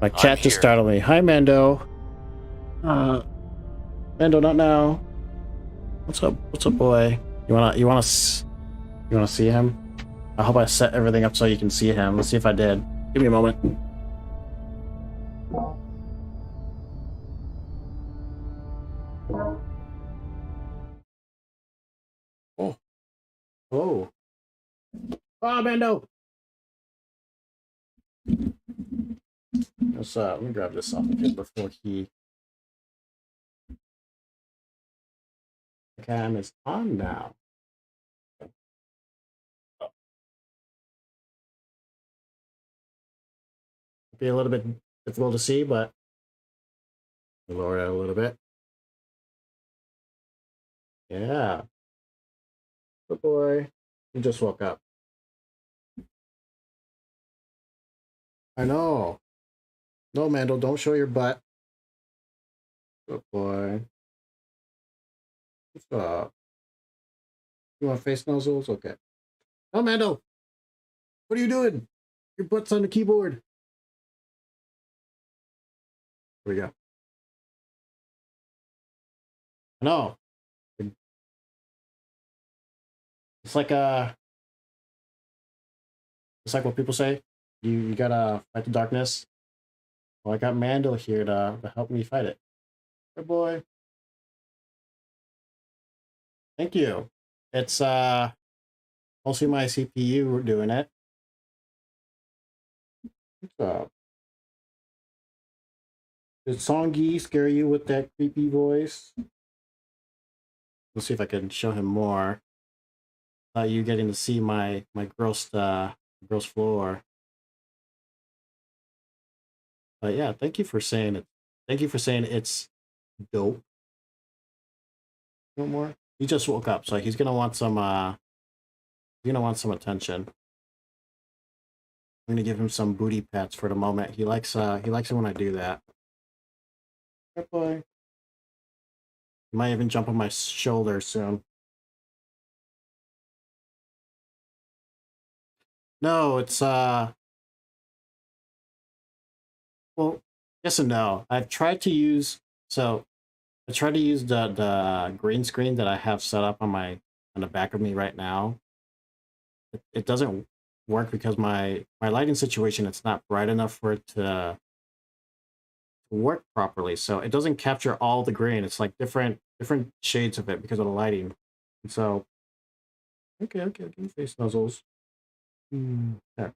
My cat just here. startled me. Hi, Mando. Mando, not now. What's up? What's up, boy? You wanna see him? I hope I set everything up so you can see him. Let's see if I did. Give me a moment. Oh. Oh. Ah, Mando. Let's let me grab this off of him before he. The cam is on now. Be a little bit difficult to see, but lower it a little bit. Yeah. Good boy. He just woke up. I know. No, Mandel, don't show your butt. Good boy. What's up? You want face nuzzles? Okay. No, Mandel. What are you doing? Your butt's on the keyboard. Here we go. No. It's like what people say. You gotta fight the darkness. Well, I got Mando here to help me fight it. Good boy. Thank you. It's mostly my CPU doing it. What's up? Did Songi scare you with that creepy voice? Let's see if I can show him more. You getting to see my gross floor. But yeah, thank you for saying it. Thank you for saying it's dope. No more. He just woke up, so he's gonna want some attention. I'm gonna give him some booty pats for the moment. He likes it when I do that. Good boy. He might even jump on my shoulder soon. No, it's well, yes and no. I tried to use the green screen that I have set up on the back of me right now. It doesn't work because my lighting situation, it's not bright enough for it to work properly. So it doesn't capture all the green. It's like different shades of it because of the lighting. And so okay, give me face nuzzles. There.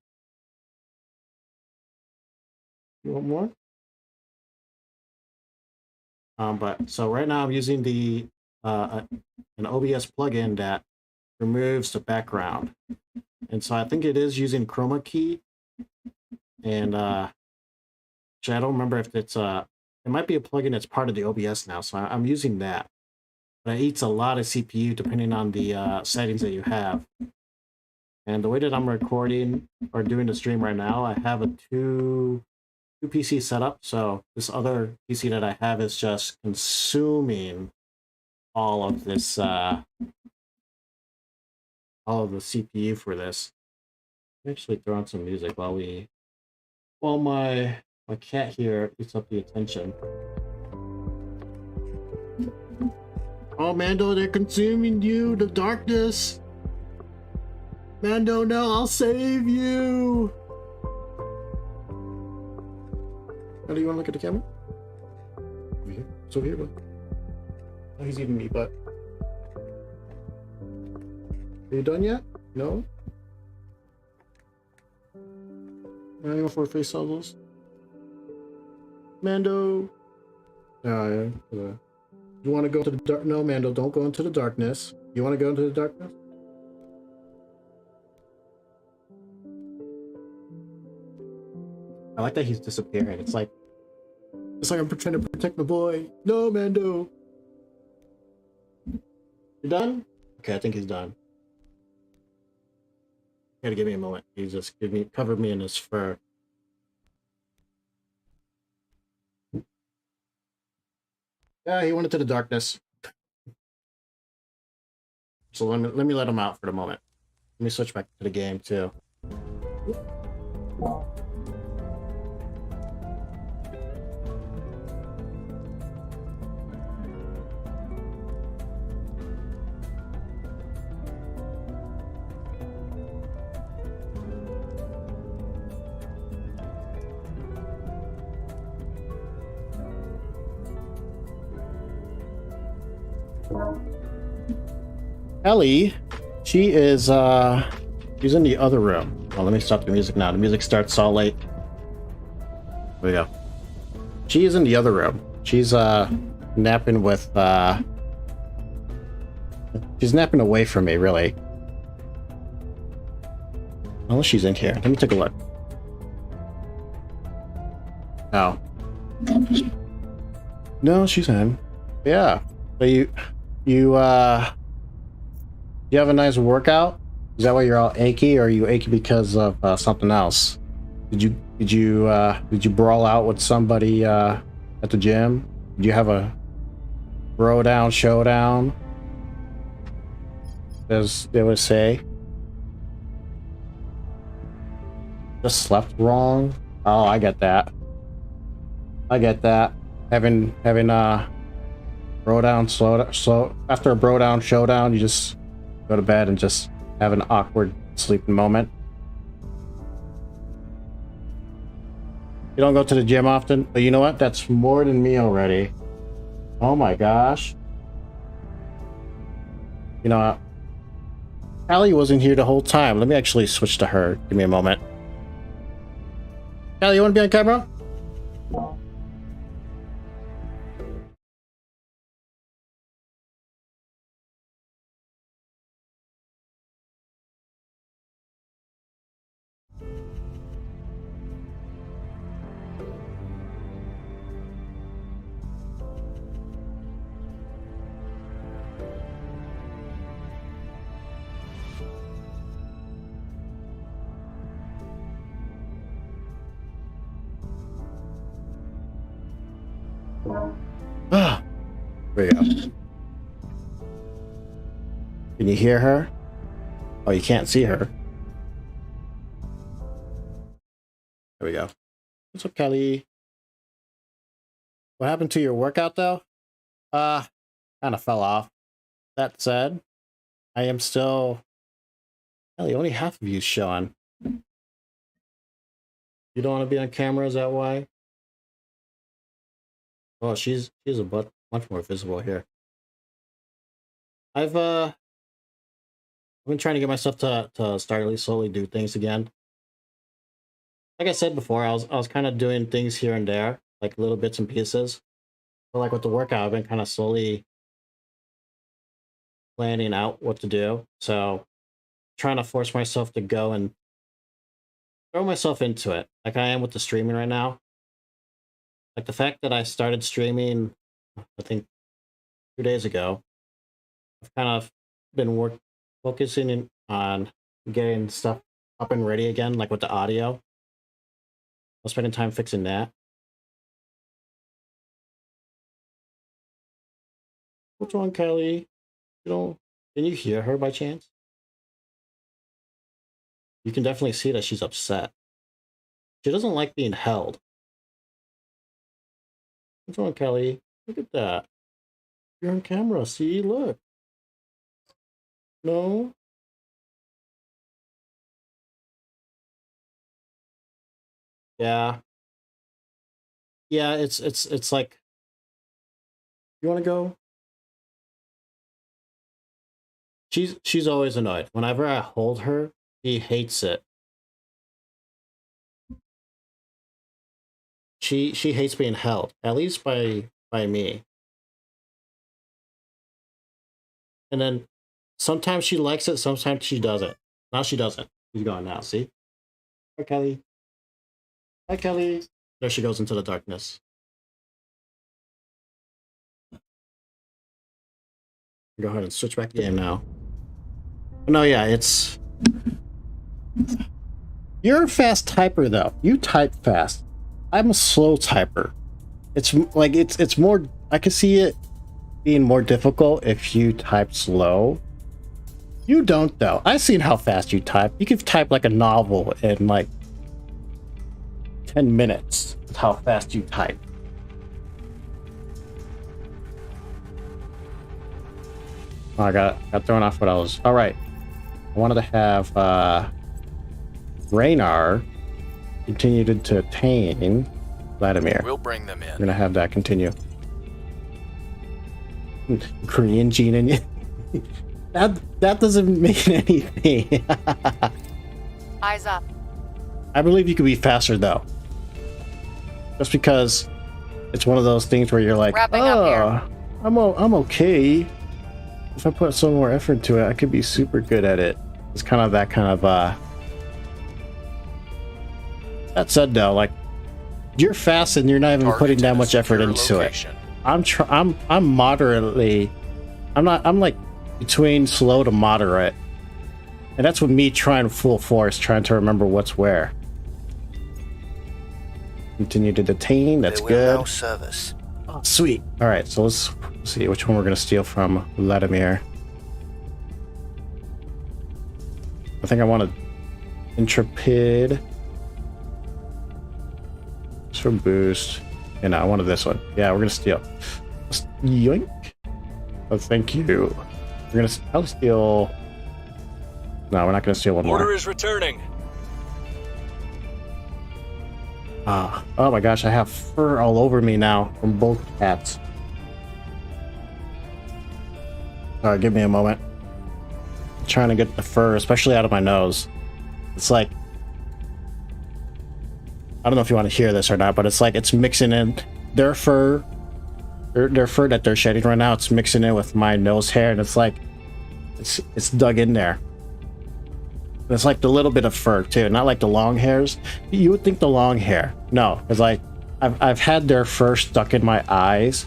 You want more? But so right now I'm using the an OBS plugin that removes the background, and so I think it is using chroma key, and actually I don't remember if it's it might be a plugin that's part of the OBS now, so I'm using that. But it eats a lot of CPU depending on the settings that you have. And the way that I'm recording or doing the stream right now, I have a two PC setup. So this other PC that I have is just consuming all of this, all of the CPU for this. Actually, throw on some music while my cat here eats up the attention. Oh, Mando, they're consuming you, the darkness. Mando, no, I'll save you. How do you want to look at the camera? Over here. It's over here, bud. Oh, he's eating me, but. Are you done yet? No? Am I going for face levels? Mando! Yeah. You want to go to the dark? No, Mando, don't go into the darkness. You want to go into the darkness? I like that he's disappearing. It's like I'm trying to protect my boy. No, Mando. You done? Okay, I think he's done. You gotta give me a moment. He just covered me in his fur. Yeah, he went into the darkness. So let me let him out for the moment. Let me switch back to the game too. Ellie, she is she's in the other room. Oh, let me stop the music now. The music starts all late. There we go. She is in the other room. She's napping with she's napping away from me, really. Unless she's in here. Let me take a look. Oh. No, she's in. Yeah. So you have a nice workout? Is that why you're all achy, or are you achy because of something else? Did you brawl out with somebody at the gym? Did you have a bro down showdown, as they would say? just slept wrong. Oh, I get that. I get that. Having bro down, slow after a bro down showdown, you just go to bed and just have an awkward sleeping moment. You don't go to the gym often, but you know what? That's more than me already. Oh my gosh. You know, Callie wasn't here the whole time. Let me actually switch to her. Give me a moment. Callie, you want to be on camera? Ah, there we go. Can you hear her? Oh, you can't see her. There we go. What's up, Kelly? What happened to your workout, though? Kind of fell off. That said, I am still... Kelly, only half of you's showing. You don't want to be on camera, is that why? Oh, she's a much more visible here. I've been trying to get myself to start slowly do things again. Like I said before, I was kind of doing things here and there, like little bits and pieces. But like with the workout, I've been kind of slowly planning out what to do. So trying to force myself to go and throw myself into it, like I am with the streaming right now. Like the fact that I started streaming, I think 2 days ago, I've kind of been focusing on getting stuff up and ready again, like with the audio. I was spending time fixing that. What's wrong, Kelly? Can you hear her by chance? You can definitely see that she's upset. She doesn't like being held. What's wrong, Kelly? Look at that. You're on camera. See, look. No? Yeah. Yeah, it's like, you want to go? She's always annoyed. Whenever I hold her, she hates it. She hates being held, at least by me. And then sometimes she likes it, sometimes she doesn't. Now she doesn't. She's gone now, see? Hi, Kelly. Hi, Kelly. There she goes into the darkness. Go ahead and switch back the game now. No, yeah, it's... You're a fast typer, though. You type fast. I'm a slow typer. It's like, it's more... I can see it being more difficult if you type slow. You don't, though. I've seen how fast you type. You can type like a novel in like 10 minutes. That's how fast you type. Oh, I got thrown off what I was... All right. I wanted to have Raynar continue to detain Vladimir. We'll bring them in. We're gonna have that continue. Korean gene in you. that doesn't mean anything. Eyes up. I believe you could be faster though. Just because it's one of those things where you're like, Wrapping up here. I'm okay. If I put some more effort into it, I could be super good at it. It's kind of that kind of That said though, like, you're fast and you're not even putting that much effort into it. I'm moderately, I'm like between slow to moderate. And that's with me trying full force, trying to remember what's where. Continue to detain, that's good. Now service. Oh, sweet. All right, so let's see which one we're going to steal from Vladimir. I think I want a Intrepid. for boost. And I wanted this one. Yeah, we're gonna steal. Yoink. Oh, thank you. We're gonna. I'll steal. No, we're not gonna steal one more. Order is returning. Oh my gosh, I have fur all over me now from both cats. Alright, give me a moment. I'm trying to get the fur, especially out of my nose. It's like, I don't know if you want to hear this or not, but it's like it's mixing in their fur, their fur that they're shedding right now. It's mixing in with my nose hair, and it's like it's dug in there. It's like the little bit of fur too, not like the long hairs. You would think the long hair. No, it's like I've had their fur stuck in my eyes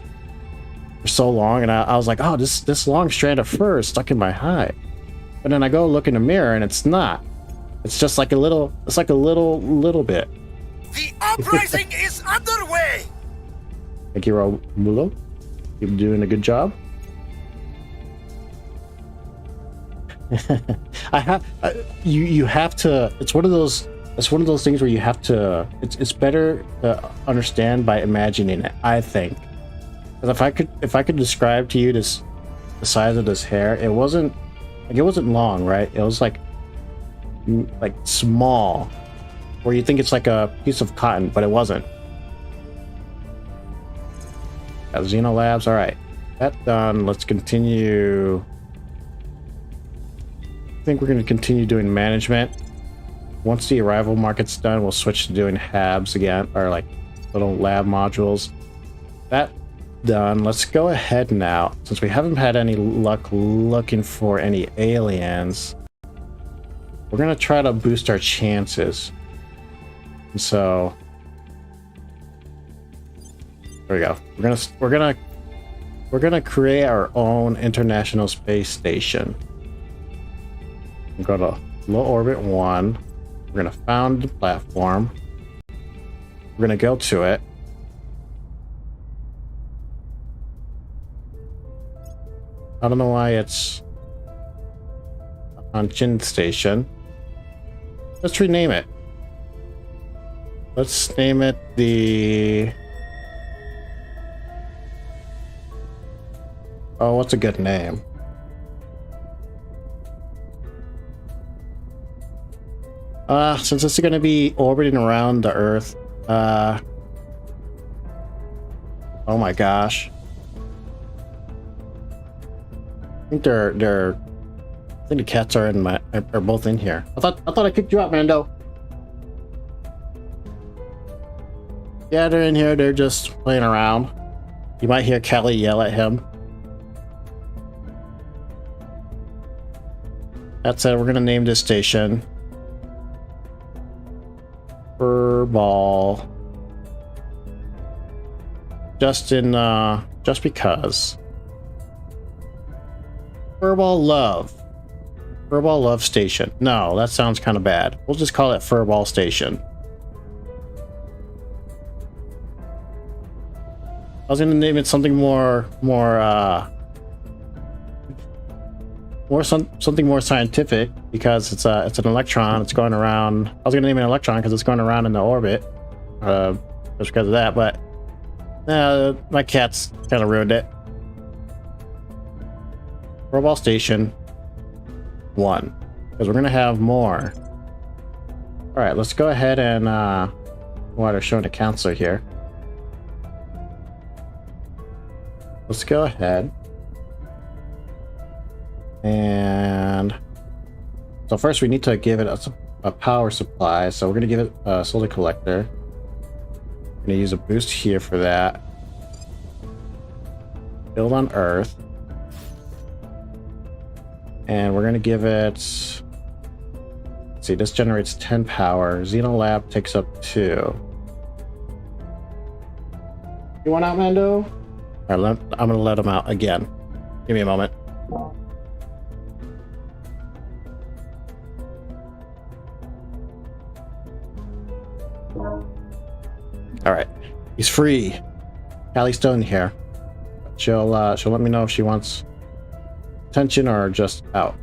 for so long, and I was like, oh, this long strand of fur is stuck in my eye. But then I go look in the mirror, and it's not. It's just like a little. It's like a little bit. The uprising is underway. Thank you, Romulo. You're doing a good job. You have to. It's one of those things where you have to. It's better to understand by imagining it, I think. Because if I could describe to you the size of this hair, it wasn't long, right? It was like small, where you think it's like a piece of cotton, but it wasn't. Xeno Labs. All right, that done. Let's continue. I think we're going to continue doing management. Once the arrival market's done, we'll switch to doing HABs again, or like little lab modules. That done. Let's go ahead now, since we haven't had any luck looking for any aliens. We're going to try to boost our chances. And so there we go. We're gonna create our own International Space Station. Go to low orbit 1. We're gonna found the platform. We're gonna go to it. I don't know why it's on Chin Station. Let's rename it. Let's name it the... Oh, what's a good name? Since it's going to be orbiting around the Earth, oh my gosh. I think I think the cats are are both in here. I thought I kicked you out, Mando. Yeah, they're in here. They're just playing around. You might hear Callie yell at him. That said, we're gonna name this station Furball. Just because. Furball Love Station. No, that sounds kind of bad. We'll just call it Furball Station. I was gonna name it something something more scientific, because it's an electron. It's going around. I was gonna name it an electron because it's going around in the orbit, just because of that. But my cats kind of ruined it. Furball Station 1, because we're gonna have more. All right, let's go ahead and while they're showing the counselor here. Let's go ahead and so first we need to give it a power supply, so we're going to give it a solar collector. I'm going to use a boost here for that. Build on Earth, and we're going to give it, let's see, this generates 10 power. Xeno Lab takes up 2. You want out, Mando? All right, I'm gonna let him out again. Give me a moment. All right, he's free. Callie's still in here. She'll let me know if she wants attention or just out.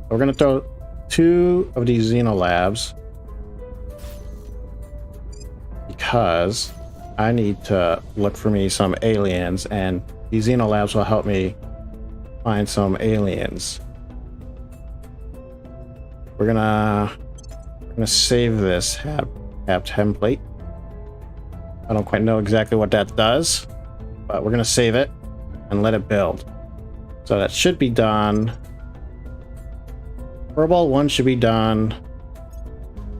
We're gonna throw 2 of these Xeno Labs because I need to look for me some aliens, and these Xenolabs will help me find some aliens. We're gonna save this hab template. I don't quite know exactly what that does, but we're gonna save it and let it build. So that should be done. Furball 1 should be done.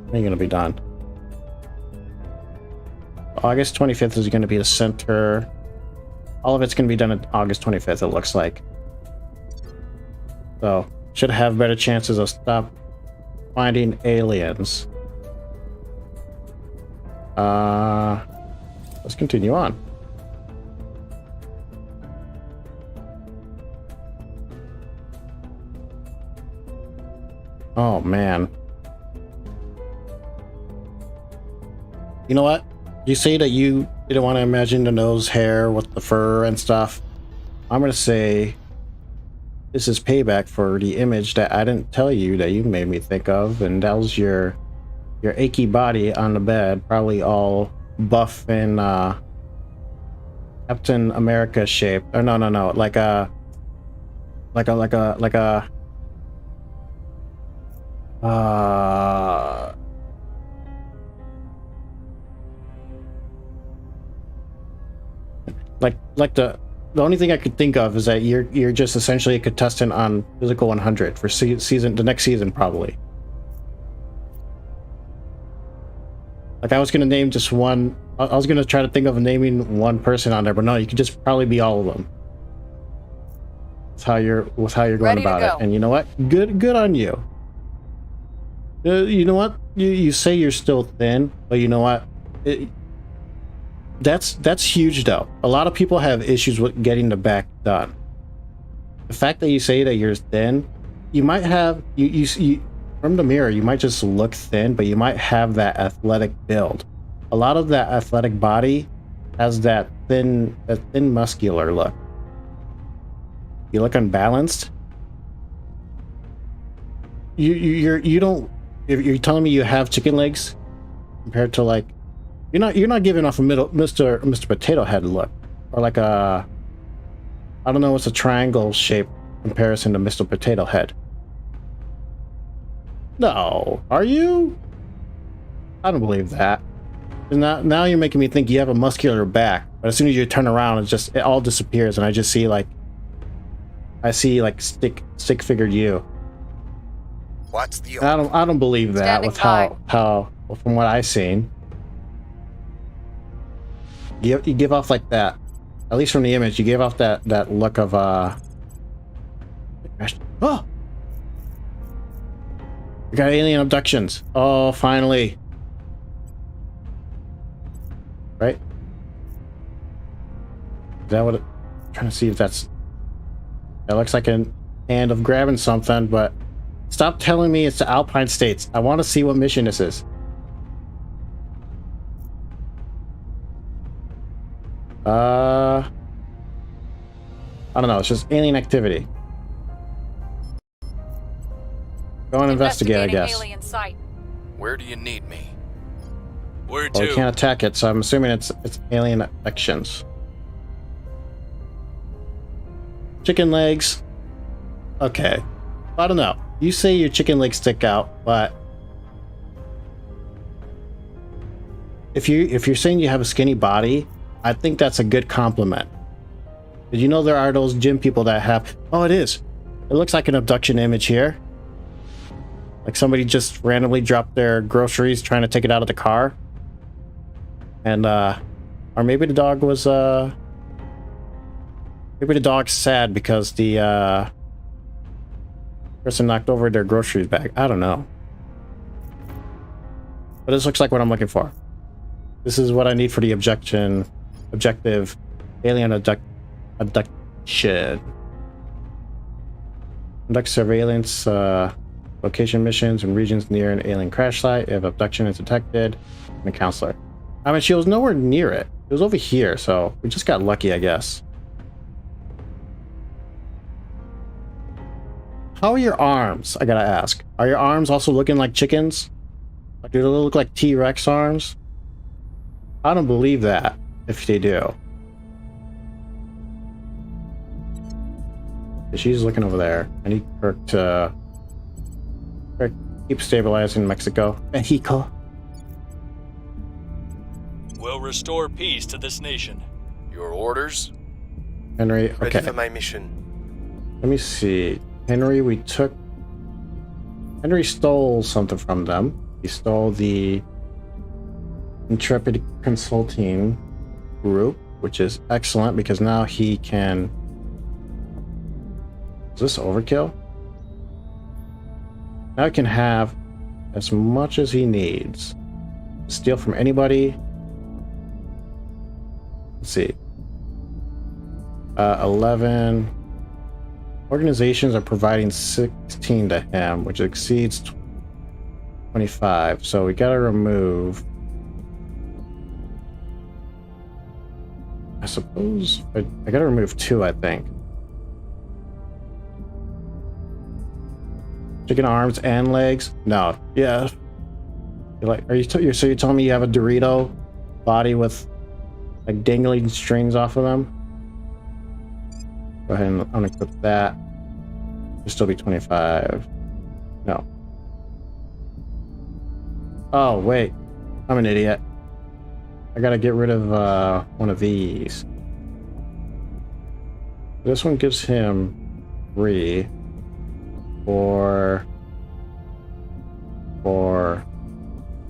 When are you gonna be done? August 25th is going to be the center. All of it's going to be done on August 25th, it looks like. So, should have better chances of stop finding aliens. Let's continue on. Oh, man. You know what? You say that you didn't want to imagine the nose hair with the fur and stuff. I'm going to say this is payback for the image that I didn't tell you that you made me think of, and that was your achy body on the bed, probably all buff and Captain America shape. Or no, like a like the only thing I could think of is that you're just essentially a contestant on Physical 100 for the next season, probably. Like, I was gonna name just one. I was gonna try to think of naming one person on there, but no, you could just probably be all of them. That's how you're going about it. And you know what? Good on you. You know what? You say you're still thin, but you know what? That's huge though. A lot of people have issues with getting the back done. The fact that you say that you're thin, you might have you from the mirror, you might just look thin, but you might have that athletic build. A lot of that athletic body has that thin muscular look. You look unbalanced. You don't. If you're telling me you have chicken legs compared to, like, you're not giving off a Mr. Potato Head look, or like a, I don't know, what's a triangle shape comparison to Mr. Potato Head. No, are you? I don't believe that. Now you're making me think you have a muscular back, but as soon as you turn around, it all disappears, and I just see like stick figured you. What's the? I don't believe that with how from what I've seen. You give off like that, at least from the image, you give off that look of oh, we got alien abductions. Oh, finally. Right? Is that what I'm trying to see if that looks like an hand of grabbing something, but stop telling me it's the Alpine States. I want to see what mission this is. I don't know, it's just alien activity. Go and investigate, I guess. Alien site. Where do you need me? Where Well, to? we can't attack it, so I'm assuming it's alien actions. Chicken legs. Okay. I don't know. You say your chicken legs stick out, but if you're saying you have a skinny body, I think that's a good compliment. Did you know there are those gym people that have... Oh, it is. It looks like an abduction image here. Like somebody just randomly dropped their groceries trying to take it out of the car. And, or maybe the dog was, maybe the dog's sad because the, person knocked over their groceries bag. I don't know. But this looks like what I'm looking for. This is what I need for the objective alien abduction. Conduct surveillance, location missions in regions near an alien crash site. If abduction is detected, and a counselor. I mean, she was nowhere near it. It was over here, so we just got lucky, I guess. How are your arms? I gotta ask. Are your arms also looking like chickens? Like, do they look like T-Rex arms? I don't believe that if they do. She's looking over there. I need Kirk to keep stabilizing Mexico. Mexico. We'll restore peace to this nation. Your orders? Henry, Ready okay. for my mission. Let me see. Henry, Henry stole something from them. He stole the Intrepid Consulting Group, which is excellent because now he can... Is this overkill? Now he can have as much as he needs. Steal from anybody. Let's see. 11 organizations are providing 16 to him, which exceeds 25. So we gotta remove. I suppose I gotta remove 2, I think. Chicken arms and legs? No. Yeah. You're like, so you're telling me you have a Dorito body with like dangling strings off of them? Go ahead and unequip that. It'll still be 25. No. Oh, wait. I'm an idiot. I gotta get rid of one of these. This one gives him 3. 4,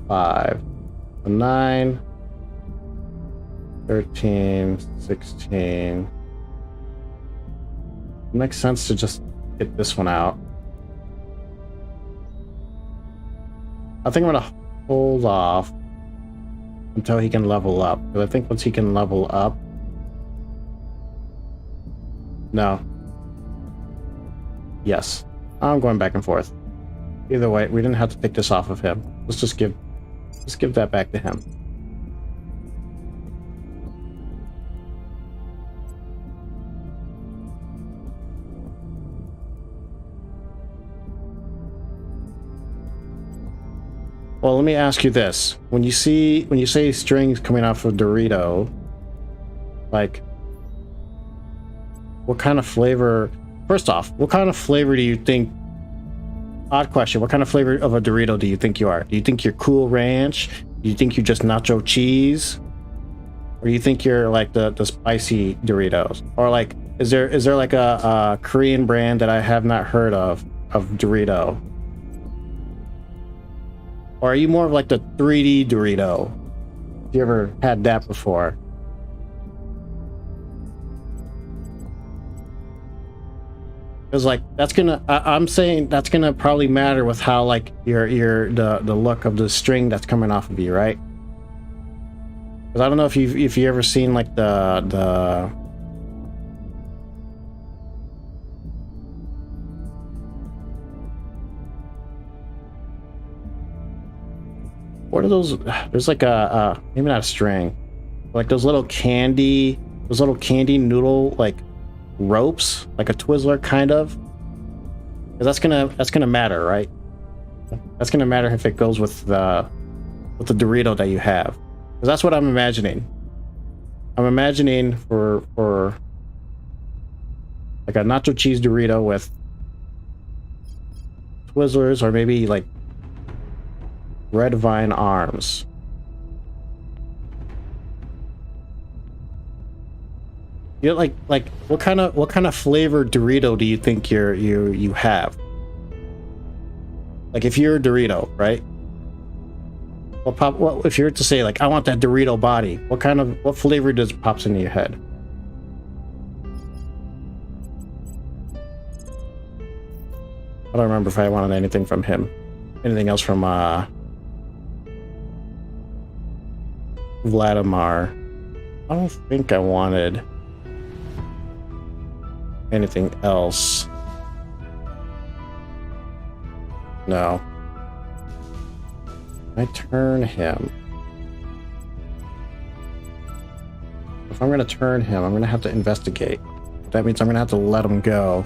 5, 9, 13, 16. It makes sense to just get this one out. I think I'm gonna hold off until he can level up. Because I think once he can level up... No. Yes. I'm going back and forth. Either way, we didn't have to pick this off of him. Let's just give that back to him. Well, let me ask you this. When you say strings coming off of Dorito, like, what kind of flavor... First off, what kind of flavor do you think... Odd question. What kind of flavor of a Dorito do you think you are? Do you think you're Cool Ranch? Do you think you're just nacho cheese? Or do you think you're like the spicy Doritos? Or like, is there like a Korean brand that I have not heard of Dorito? Or are you more of like the 3D Dorito? Have you ever had that before? Because like I'm saying that's gonna probably matter with how like the look of the string that's coming off of you, right? Because I don't know if you ever seen like the what are those? There's like a maybe not a string, like those little candy noodle like ropes, like a Twizzler kind of. Because that's gonna matter, right? That's gonna matter if it goes with the Dorito that you have. Because that's what I'm imagining. I'm imagining for like a nacho cheese Dorito with Twizzlers or maybe like red vine arms. You know, like what kind of flavor Dorito do you think you have? Like if you're a Dorito, right? What if you were to say like I want that Dorito body? What flavor pops into your head? I don't remember if I wanted anything from him. Anything else from Vladimir? I don't think I wanted anything else. No. I turn him. If I'm gonna turn him, I'm gonna have to investigate. That means I'm gonna have to let him go.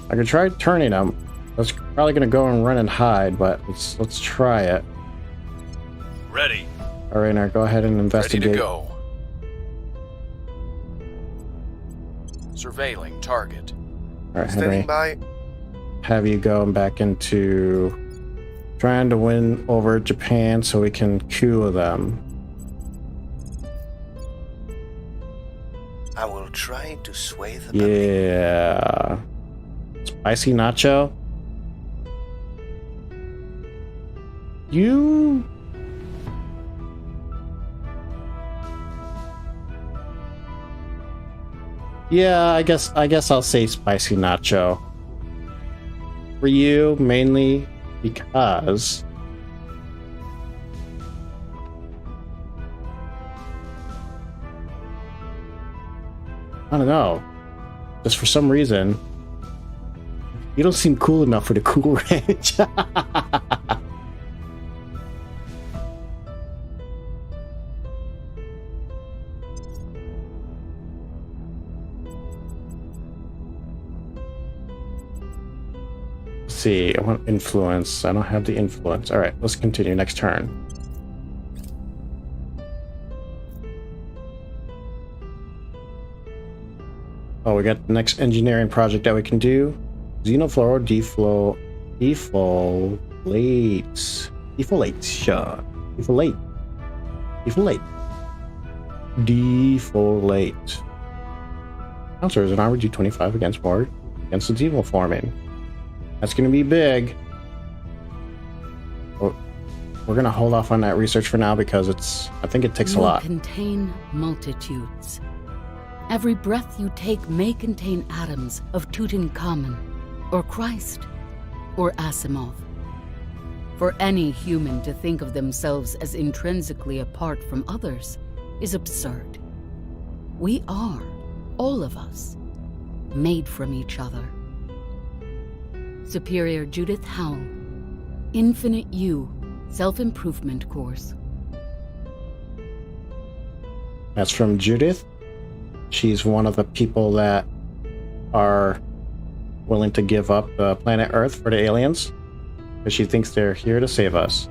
I could try turning him, That's probably gonna go and run and hide, but let's try it. Ready. All right, now go ahead and investigate. Ready to go. Surveilling target. All right, Henry, Standing by. have you go back into trying to win over Japan so we can coup them. I will try to sway the public. Yeah. Spicy nacho? You... Yeah, I guess I'll say spicy nacho. For you, mainly because I don't know. Just for some reason, you don't seem cool enough for the cool range. Let's see, I want influence. I don't have the influence. All right, let's continue. Next turn. Oh, we got the next engineering project that we can do. Xenoflow deflate. Counselors an armor D25 against the xenoforming. That's gonna be big. Oh, we're gonna hold off on that research for now because I think it takes a lot. Contain multitudes. Every breath you take may contain atoms of Tutankhamun, or Christ, or Asimov. For any human to think of themselves as intrinsically apart from others is absurd. We are, all of us, made from each other. Superior Judith Howell, Infinite You, Self-Improvement Course. That's from Judith. She's one of the people that are willing to give up planet Earth for the aliens because she thinks they're here to save us.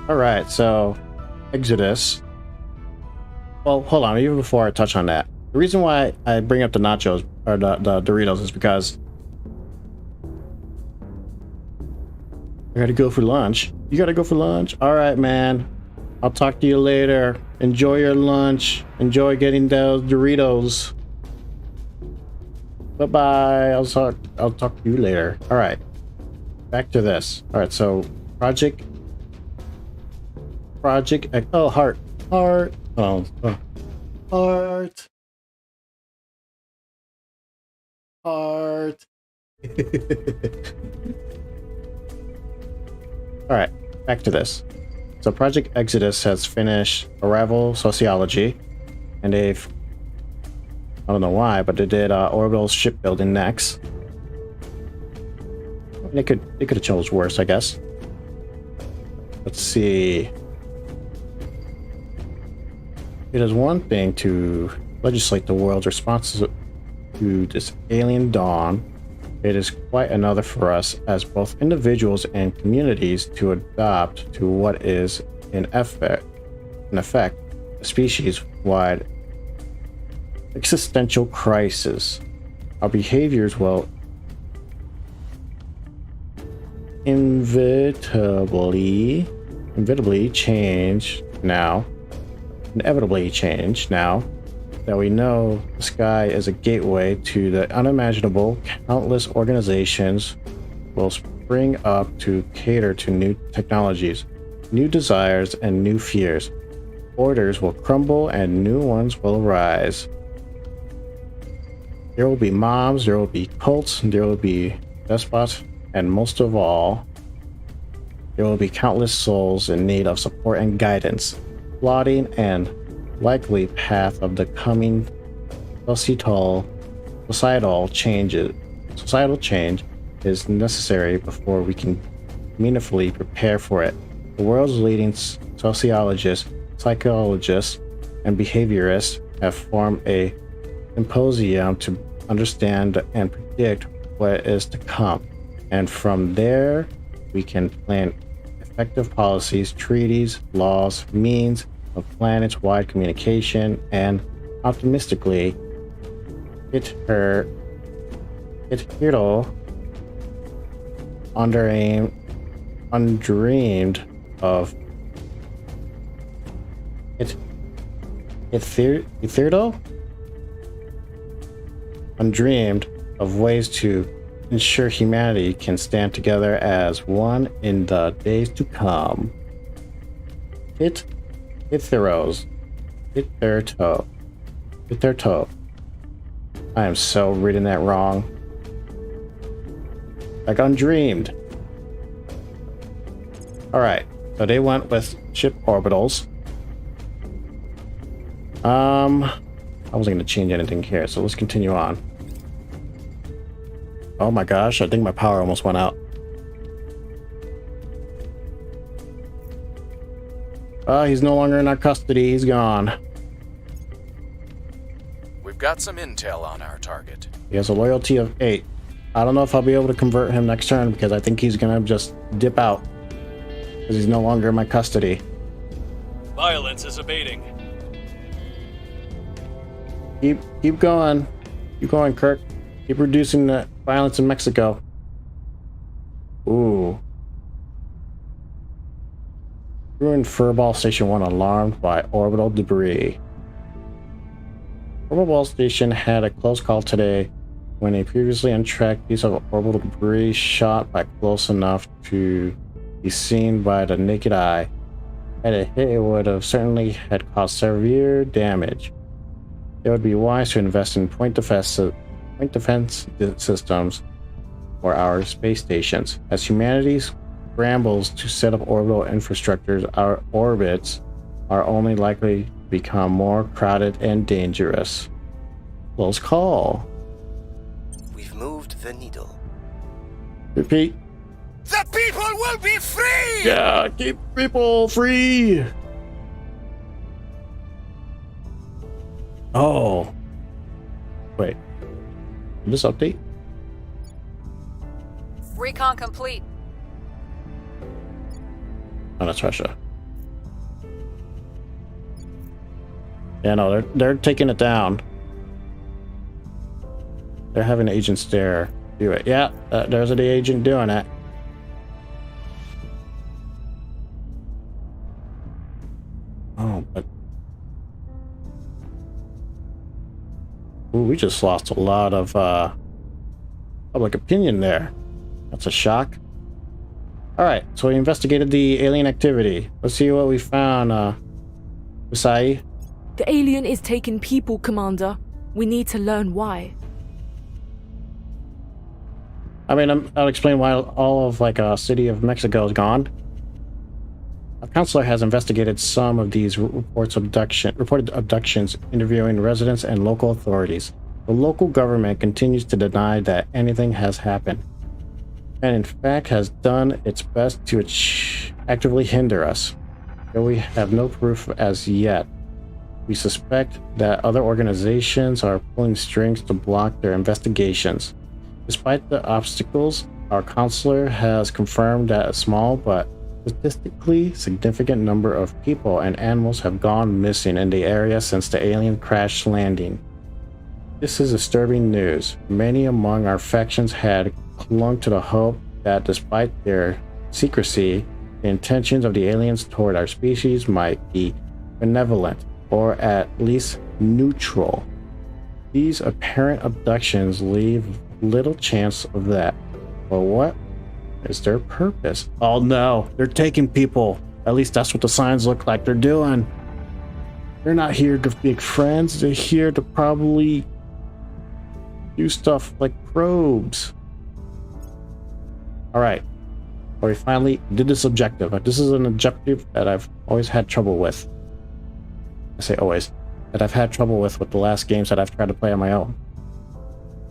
Alright, so Exodus. Well, hold on, even before I touch on that. The reason why I bring up the nachos, or the Doritos, is because I gotta go for lunch. You gotta go for lunch? Alright, man. I'll talk to you later. Enjoy your lunch. Enjoy getting those Doritos. Bye-bye. I'll talk to you later. All right. Back to this. All right, so project. Oh, heart. Oh, heart. All right, back to this. So Project Exodus has finished Arrival Sociology, and they've, I don't know why, but they did Orbital Shipbuilding next. They could have chose worse, I guess. Let's see. It is one thing to legislate the world's response to this alien dawn. It is quite another for us as both individuals and communities to adopt to what is in effect a species-wide existential crisis. Our behaviors will inevitably change now that we know the sky is a gateway to the unimaginable. Countless organizations will spring up to cater to new technologies, new desires, and new fears. Orders will crumble and new ones will rise. There will be mobs, there will be cults, there will be despots, and most of all, there will be countless souls in need of support and guidance. Plotting and likely path of the coming societal change is necessary before we can meaningfully prepare for it. The world's leading sociologists, psychologists, and behaviorists have formed a symposium to understand and predict what is to come. And from there, we can plan effective policies, treaties, laws, means of planet-wide communication, and optimistically, it undreamed of undreamed of ways to ensure humanity can stand together as one in the days to come. Hit their toe. I am so reading that wrong. Like undreamed. Alright, so they went with ship orbitals. I wasn't going to change anything here, so let's continue on. Oh my gosh, I think my power almost went out. He's no longer in our custody, he's gone. We've got some intel on our target. He has a loyalty of 8. I don't know if I'll be able to convert him next turn because I think he's gonna just dip out. Because he's no longer in my custody. Violence is abating. Keep going. Keep going, Kirk. Keep reducing the violence in Mexico. Ooh. Ruined Furball Station 1 alarmed by orbital debris. Furball Station had a close call today when a previously untracked piece of orbital debris shot by close enough to be seen by the naked eye. Had it hit, it would have certainly had caused severe damage. It would be wise to invest in point defense systems for our space stations. As humanity scrambles to set up orbital infrastructures, our orbits are only likely to become more crowded and dangerous. Close call. We've moved the needle. Repeat. The people will be free! Yeah, keep people free! Oh. Wait. Did this update? Recon complete. Oh, that's Russia. Yeah, no, they're taking it down. They're having agents there do it. Yeah, there's the agent doing it. Oh, but ooh, we just lost a lot of public opinion there. That's a shock. Alright, so we investigated the alien activity. Let's see what we found, Usai. The alien is taking people, Commander. We need to learn why. I mean, I'll explain why all of, city of Mexico is gone. A counselor has investigated some of these reported abductions, interviewing residents and local authorities. The local government continues to deny that anything has happened, and in fact has done its best to actively hinder us. Though we have no proof as yet, we suspect that other organizations are pulling strings to block their investigations. Despite the obstacles, our counselor has confirmed that a small but statistically significant number of people and animals have gone missing in the area since the alien crash landing. This is disturbing news. Many among our factions had clung to the hope that despite their secrecy, the intentions of the aliens toward our species might be benevolent or at least neutral. These apparent abductions leave little chance of that. But what is their purpose? Oh no, they're taking people. At least that's what the signs look like they're doing. They're not here to make friends. They're here to probably do stuff like probes. Alright. Well, we finally did this objective. This is an objective that I've always had trouble with. I say always. That I've had trouble with the last games that I've tried to play on my own.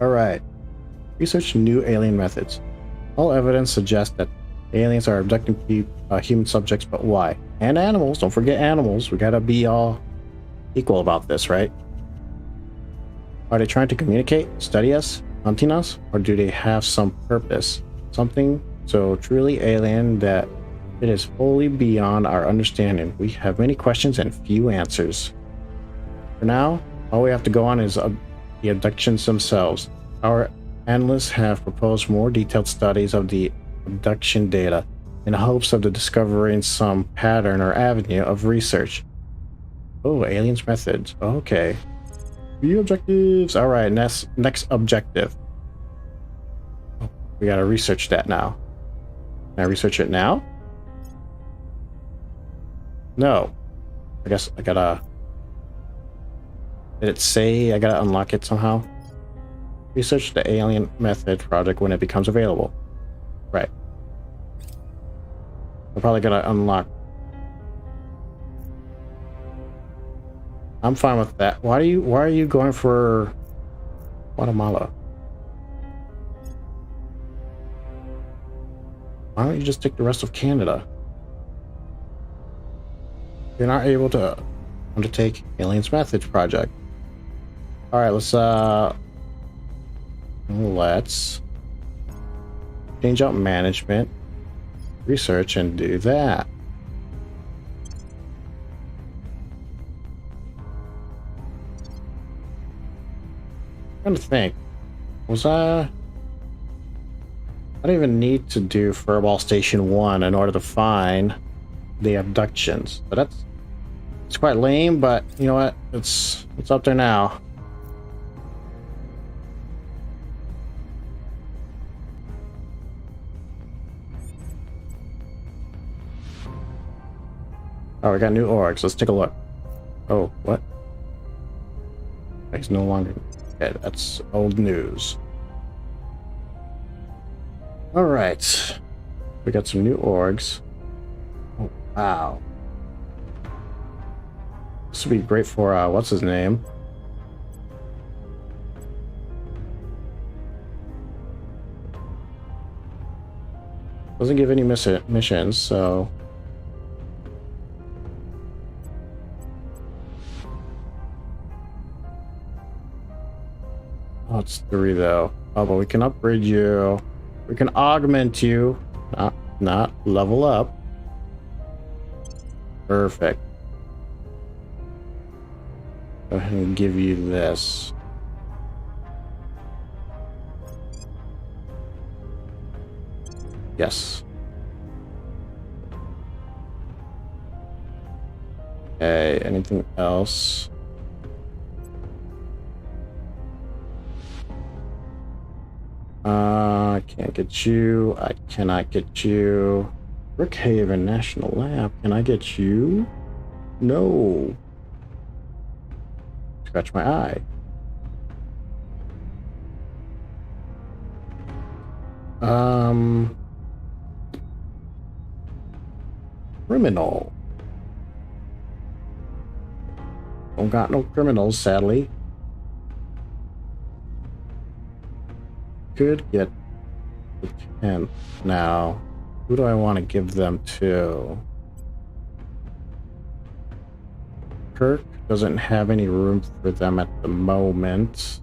Alright. Research new alien methods. All evidence suggests that aliens are abducting human subjects, but why? And animals. Don't forget animals. We gotta be all equal about this, right? Are they trying to communicate? Study us? hunting us, or do they have some purpose? Something so truly alien that it is wholly beyond our understanding. We have many questions and few answers. For now, all we have to go on is the abductions themselves. Our analysts have proposed more detailed studies of the abduction data in hopes of discovering some pattern or avenue of research. Oh, aliens methods. Okay. View objectives. All right, next objective. Oh, we gotta research that now. Can I research it now? No. I guess I gotta... Did it say I gotta unlock it somehow? Research the alien method project when it becomes available. Right. I'm probably gonna unlock... I'm fine with that. Why are you going for Guatemala? Why don't you just take the rest of Canada? You're not able to undertake Aliens Methods project. All right, let's change out management, research, and do that. I'm trying to think. I don't even need to do Furball Station 1 in order to find the abductions. But it's quite lame, but you know what? It's up there now. Oh, we got new orgs. Let's take a look. Oh, what? He's no longer... Okay, that's old news. Alright. We got some new orgs. Oh, wow. This would be great for, what's his name? Doesn't give any missions, so... Oh, it's 3 though. Oh, but we can upgrade you. We can augment you. Not level up. Perfect. Go ahead and give you this. Yes. Okay, anything else? I can't get you. I cannot get you. Brookhaven National Lab. Can I get you? No. Scratch my eye. Criminal. Don't got no criminals, sadly. Could get the 10th now. Who do I want to give them to? Kirk doesn't have any room for them at the moment.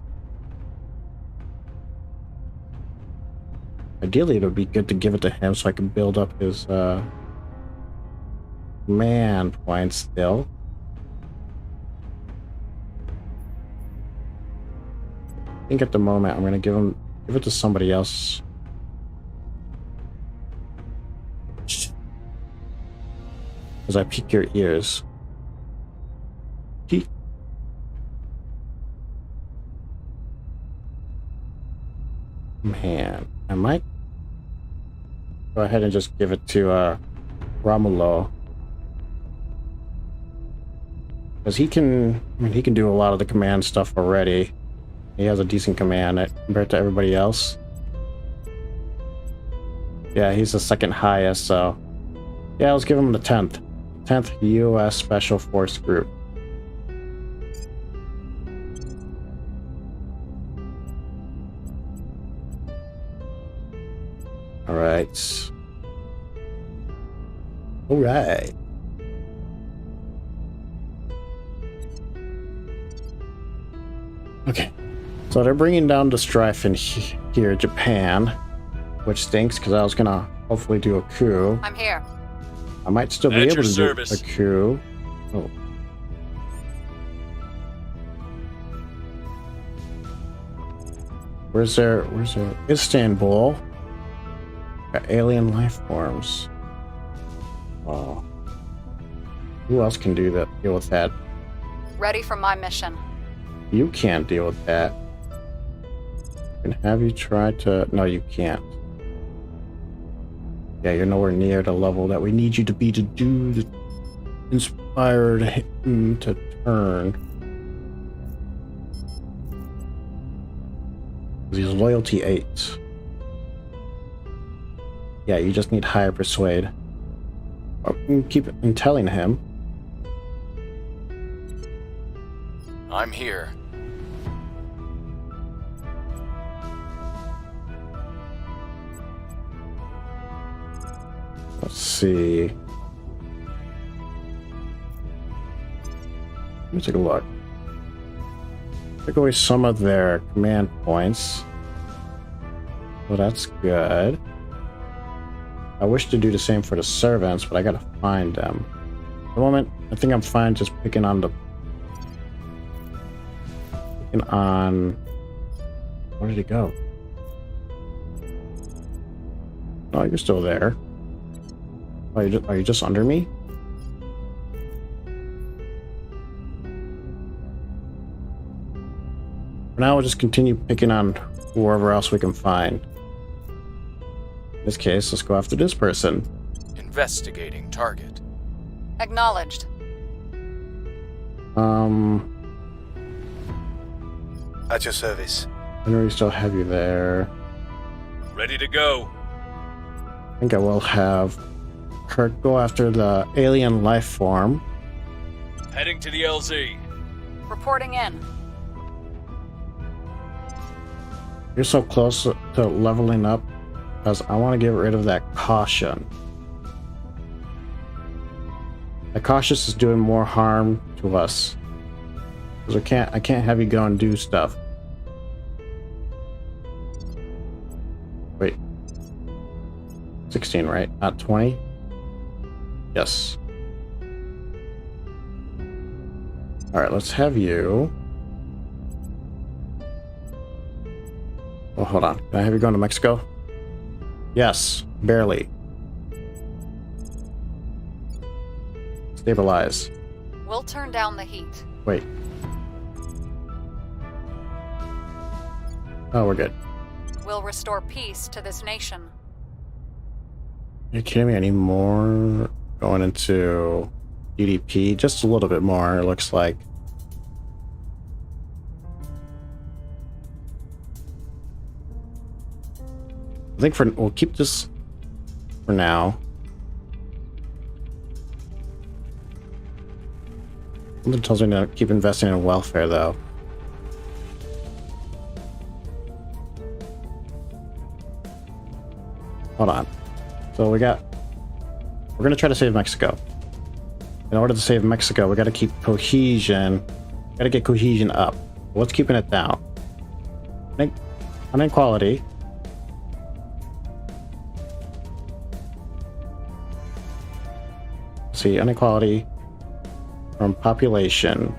Ideally, it would be good to give it to him so I can build up his man points still. I think at the moment I'm going to give it to somebody else. As I pique your ears. Man, I might go ahead and just give it to Romulo. Because he can do a lot of the command stuff already. He has a decent command compared to everybody else. Yeah, he's the second highest, so... Yeah, let's give him the 10th. 10th U.S. Special Force Group. Alright. Alright. Okay. So they're bringing down the strife in here, Japan, which stinks because I was gonna hopefully do a coup. I'm here. I might still be able to do a coup. Oh. Where's there? Istanbul. Got alien life forms. Oh. Who else can deal with that? Ready for my mission. You can't deal with that. Can have you try to... No, you can't. Yeah, you're nowhere near the level that we need you to be to do the inspired to turn. He's loyalty 8. Yeah, you just need higher persuade. Or you can keep telling him. I'm here. Let's see. Let me take a look. Take away some of their command points. Well, that's good. I wish to do the same for the servants, but I gotta find them. At the moment, I think I'm fine just picking on... Where did he go? Oh, you're still there. Oh, are you just under me? For now, we'll just continue picking on whoever else we can find. In this case, let's go after this person. Investigating target. Acknowledged. At your service. I know we still have you there. Ready to go. I think I will have Kurt go after the alien life form. Heading to the LZ. Reporting in. You're so close to leveling up because I want to get rid of that caution. The cautious is doing more harm to us. Because I can't have you go and do stuff. Wait. 16, right? Not 20? Yes. Alright, let's have you. Oh, hold on. Can I have you going to Mexico? Yes, barely. Stabilize. We'll turn down the heat. Wait. Oh, we're good. We'll restore peace to this nation. Are you kidding me? Any more going into GDP? Just a little bit more, it looks like. I think we'll keep this for now. Something tells me to keep investing in welfare, though. Hold on. So we're gonna try to save Mexico. In order to save Mexico, we gotta keep cohesion. Gotta get cohesion up. What's keeping it down? Inequality. See, inequality from population.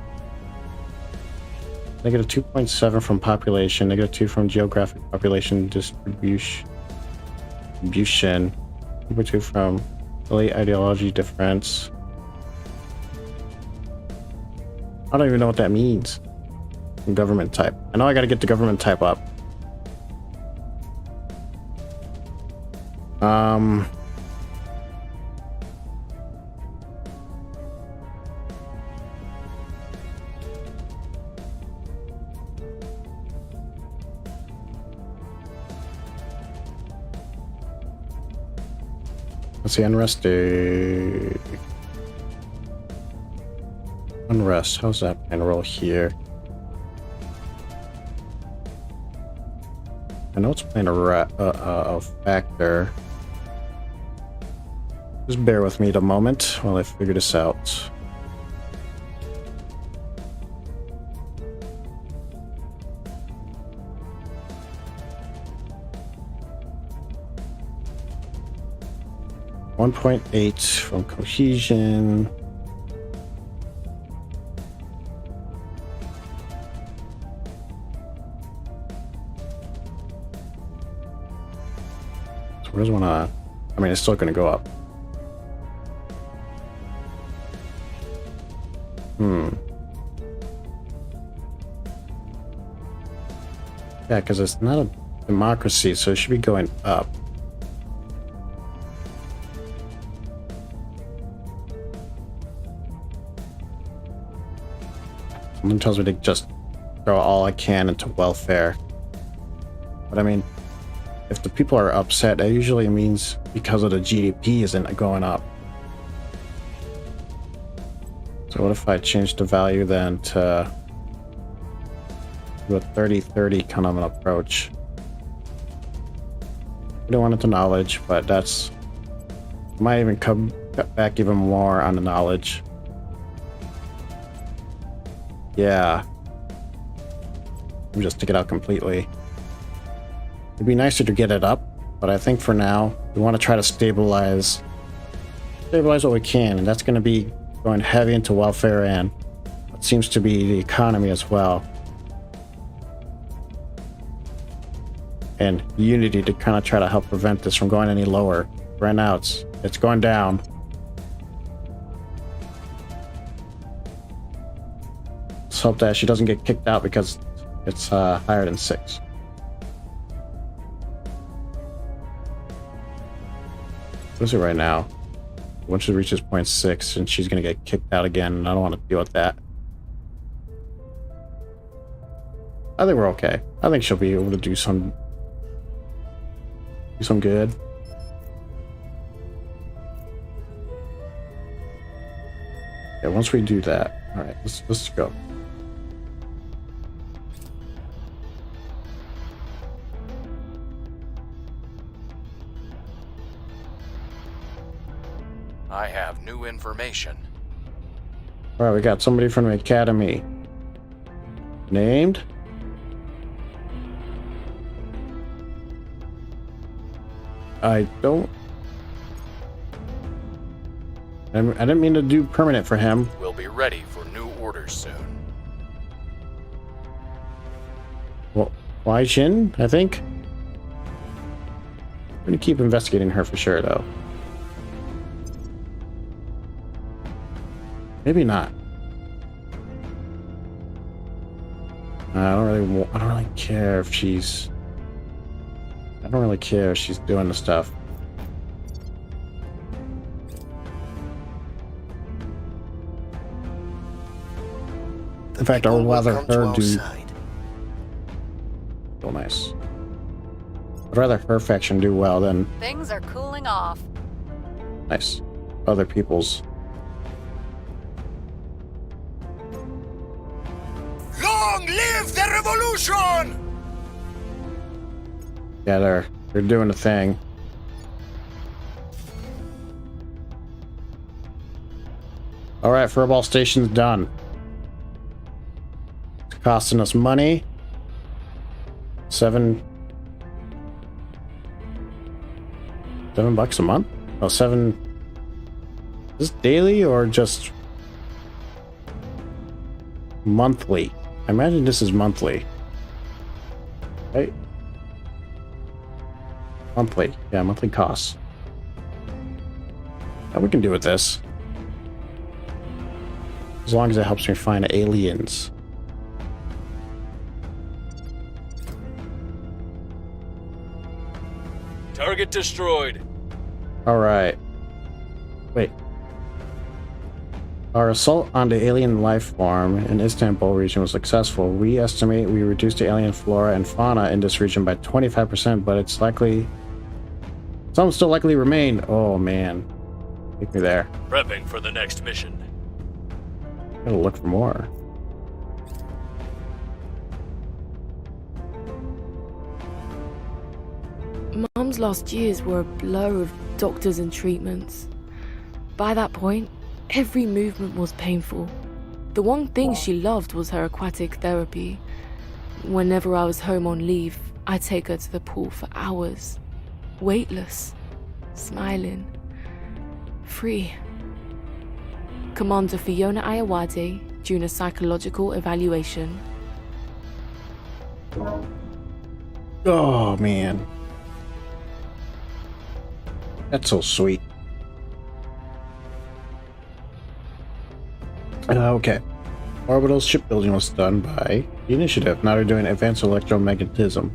Negative 2.7 from population, negative 2 from geographic population distribution. 2.2 from elite ideology difference. I don't even know what that means. Government type. I know I gotta get the government type up. Let's see, unrest. How's that playing a role here? I know it's playing a factor. Just bear with me a moment while I figure this out. 1.8 from cohesion. So where's one I mean, it's still going to go up. Yeah, because it's not a democracy, so it should be going up. Someone tells me to just throw all I can into welfare. But I mean, if the people are upset, that usually means because of the GDP isn't going up. So what if I change the value then to do a 30-30 kind of an approach? We don't want it to knowledge, but that's might even come back even more on the knowledge. Yeah. We just take it out completely. It'd be nicer to get it up, but I think for now we want to try to stabilize what we can, and that's going to be going heavy into welfare and what seems to be the economy as well. And unity to kind of try to help prevent this from going any lower. Right now it's going down. Let's hope that she doesn't get kicked out because it's higher than 6. What is it right now? Once she reaches 0.6 and she's gonna get kicked out again, and I don't want to deal with that. I think we're okay. I think she'll be able to do some good. Yeah, once we do that, all right, let's go. I have new information. All right, we got somebody from the academy. Named? I didn't mean to do permanent for him. We'll be ready for new orders soon. Well, Wai Shin, I think. I'm gonna keep investigating her for sure, though. Maybe not. I don't really care if she's. I don't really care if she's doing the stuff. In fact, I would rather her do. Oh, nice. I'd rather her faction do well than. Things are cooling off. Nice. Other people's. Long live the revolution! Yeah, they're doing the thing. All right, furball station's done. It's costing us money. $7 a month? Oh, 7. Is this daily or just monthly? I imagine this is monthly. Right? Monthly. Yeah, monthly costs. Now we can do with this. As long as it helps me find aliens. Target destroyed. Alright. Wait. Our assault on the alien life form in Istanbul region was successful. We estimate we reduced the alien flora and fauna in this region by 25%, but some still likely remain. Oh man. Take me there. Prepping for the next mission. Gotta look for more. Mum's last years were a blur of doctors and treatments. By that point, every movement was painful. The one thing she loved was her aquatic therapy. Whenever I was home on leave, I'd take her to the pool for hours, weightless, smiling. Free. Commander Fiona Ayawade, Junior Psychological Evaluation. Oh, man. That's so sweet. Okay. Orbital shipbuilding was done by the Initiative. Now they're doing advanced electromagnetism.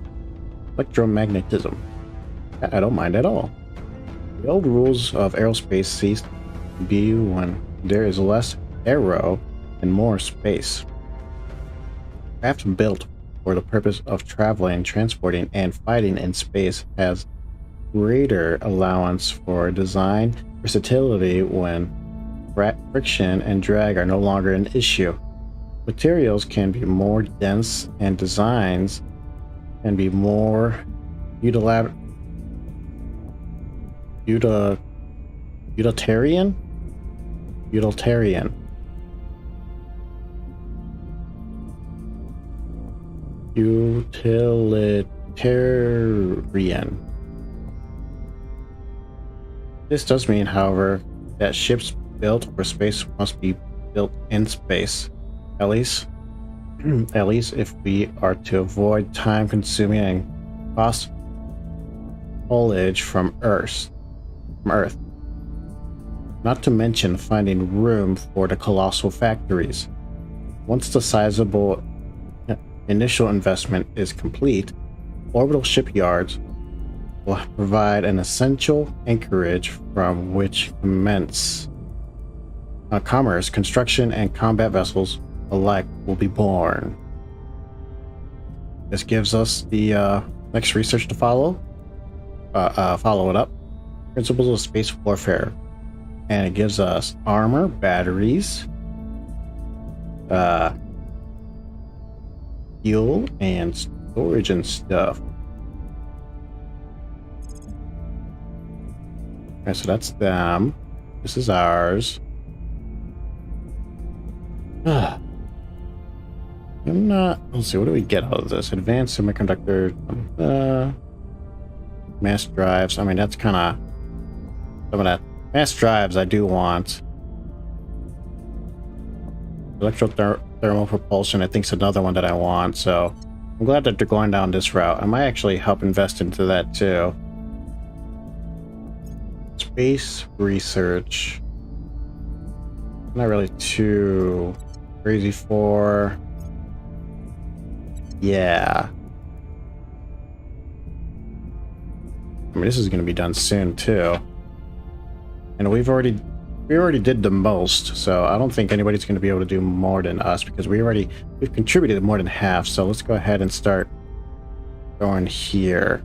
I don't mind at all. The old rules of aerospace ceased to be when there is less aero and more space. Craft built for the purpose of traveling, transporting, and fighting in space has greater allowance for design versatility when friction and drag are no longer an issue. Materials can be more dense and designs can be more utilitarian. This does mean, however, that ships built for space must be built in space. At least if we are to avoid time-consuming and cost haulage from Earth. Not to mention finding room for the colossal factories. Once the sizable initial investment is complete, orbital shipyards will provide an essential anchorage from which commerce, construction, and combat vessels alike will be born. This gives us the next research to follow it up. Principles of space warfare. And it gives us armor, batteries, fuel, and storage and stuff. Alright, so that's them. This is ours. I'm not... Let's see, what do we get out of this? Advanced semiconductor... mass drives. I mean, that's kind of... Some of that. Mass drives I do want. Electrothermal propulsion, I think, is another one that I want, so... I'm glad that they're going down this route. I might actually help invest into that, too. Space research. Not really too crazy for... Yeah. I mean, this is going to be done soon, too. And we already did the most, so I don't think anybody's going to be able to do more than us, because we've contributed more than half, so let's go ahead and start going here.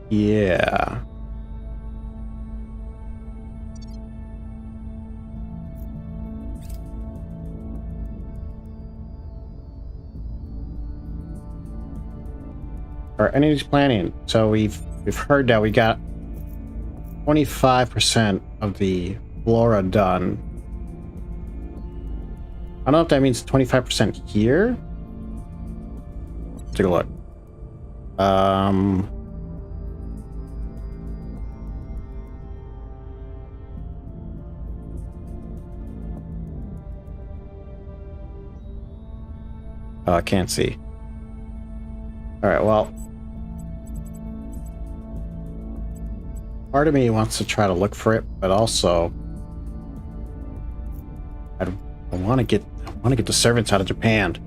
Yeah. Our energy planning. So we've heard that we got 25% of the flora done. I don't know if that means 25% here. Let's take a look. Oh, I can't see. Alright, well. Part of me wants to try to look for it, but also I want to get the servants out of Japan.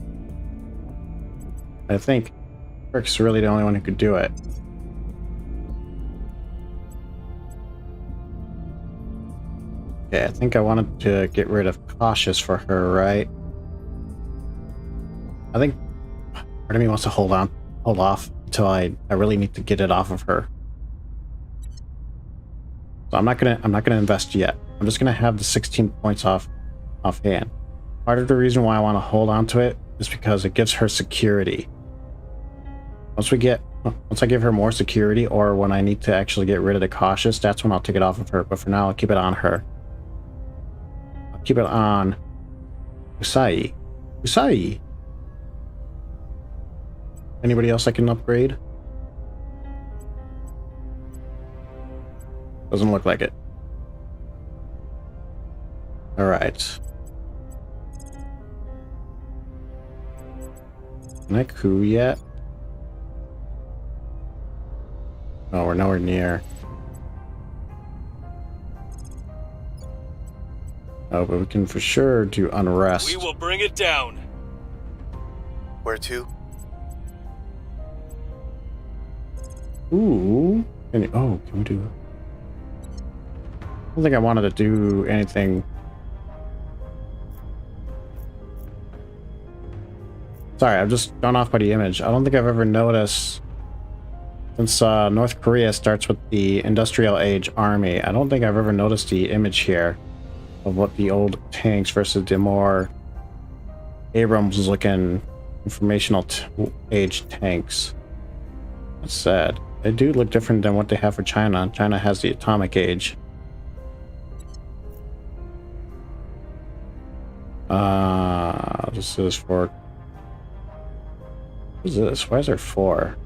I think Kirk's really the only one who could do it. Okay, I think I wanted to get rid of Cautious for her, right? I think part of me wants to hold off until I really need to get it off of her. So I'm not gonna invest yet. I'm just gonna have the 16 points offhand. Part of the reason why I want to hold on to it is because it gives her security. Once I give her more security, or when I need to actually get rid of the Cautious, that's when I'll take it off of her. But for now, I'll keep it on her. I'll keep it on Usai. Usai. Anybody else I can upgrade? Doesn't look like it. All right. Can I coup yet? No, we're nowhere near. Oh, but we can for sure do unrest. We will bring it down. Where to? Ooh. Can we do... I don't think I wanted to do anything. Sorry, I've just gone off by the image. I don't think I've ever noticed, since North Korea starts with the industrial age army, I don't think I've ever noticed the image here of what the old tanks versus the more Abrams looking informational age tanks. That's sad. They do look different than what they have for China. China has the atomic age. This is for... What is this? Why is there 4?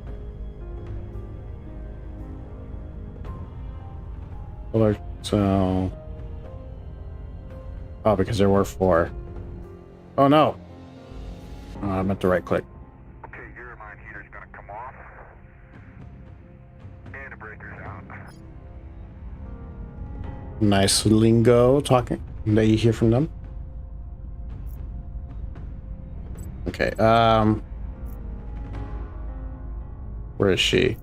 So... Oh, because there were 4. Oh no! I meant to right click. Okay, your mind heater's gonna come off. And the breaker's out. Nice lingo talking that you hear from them. Okay, where is she?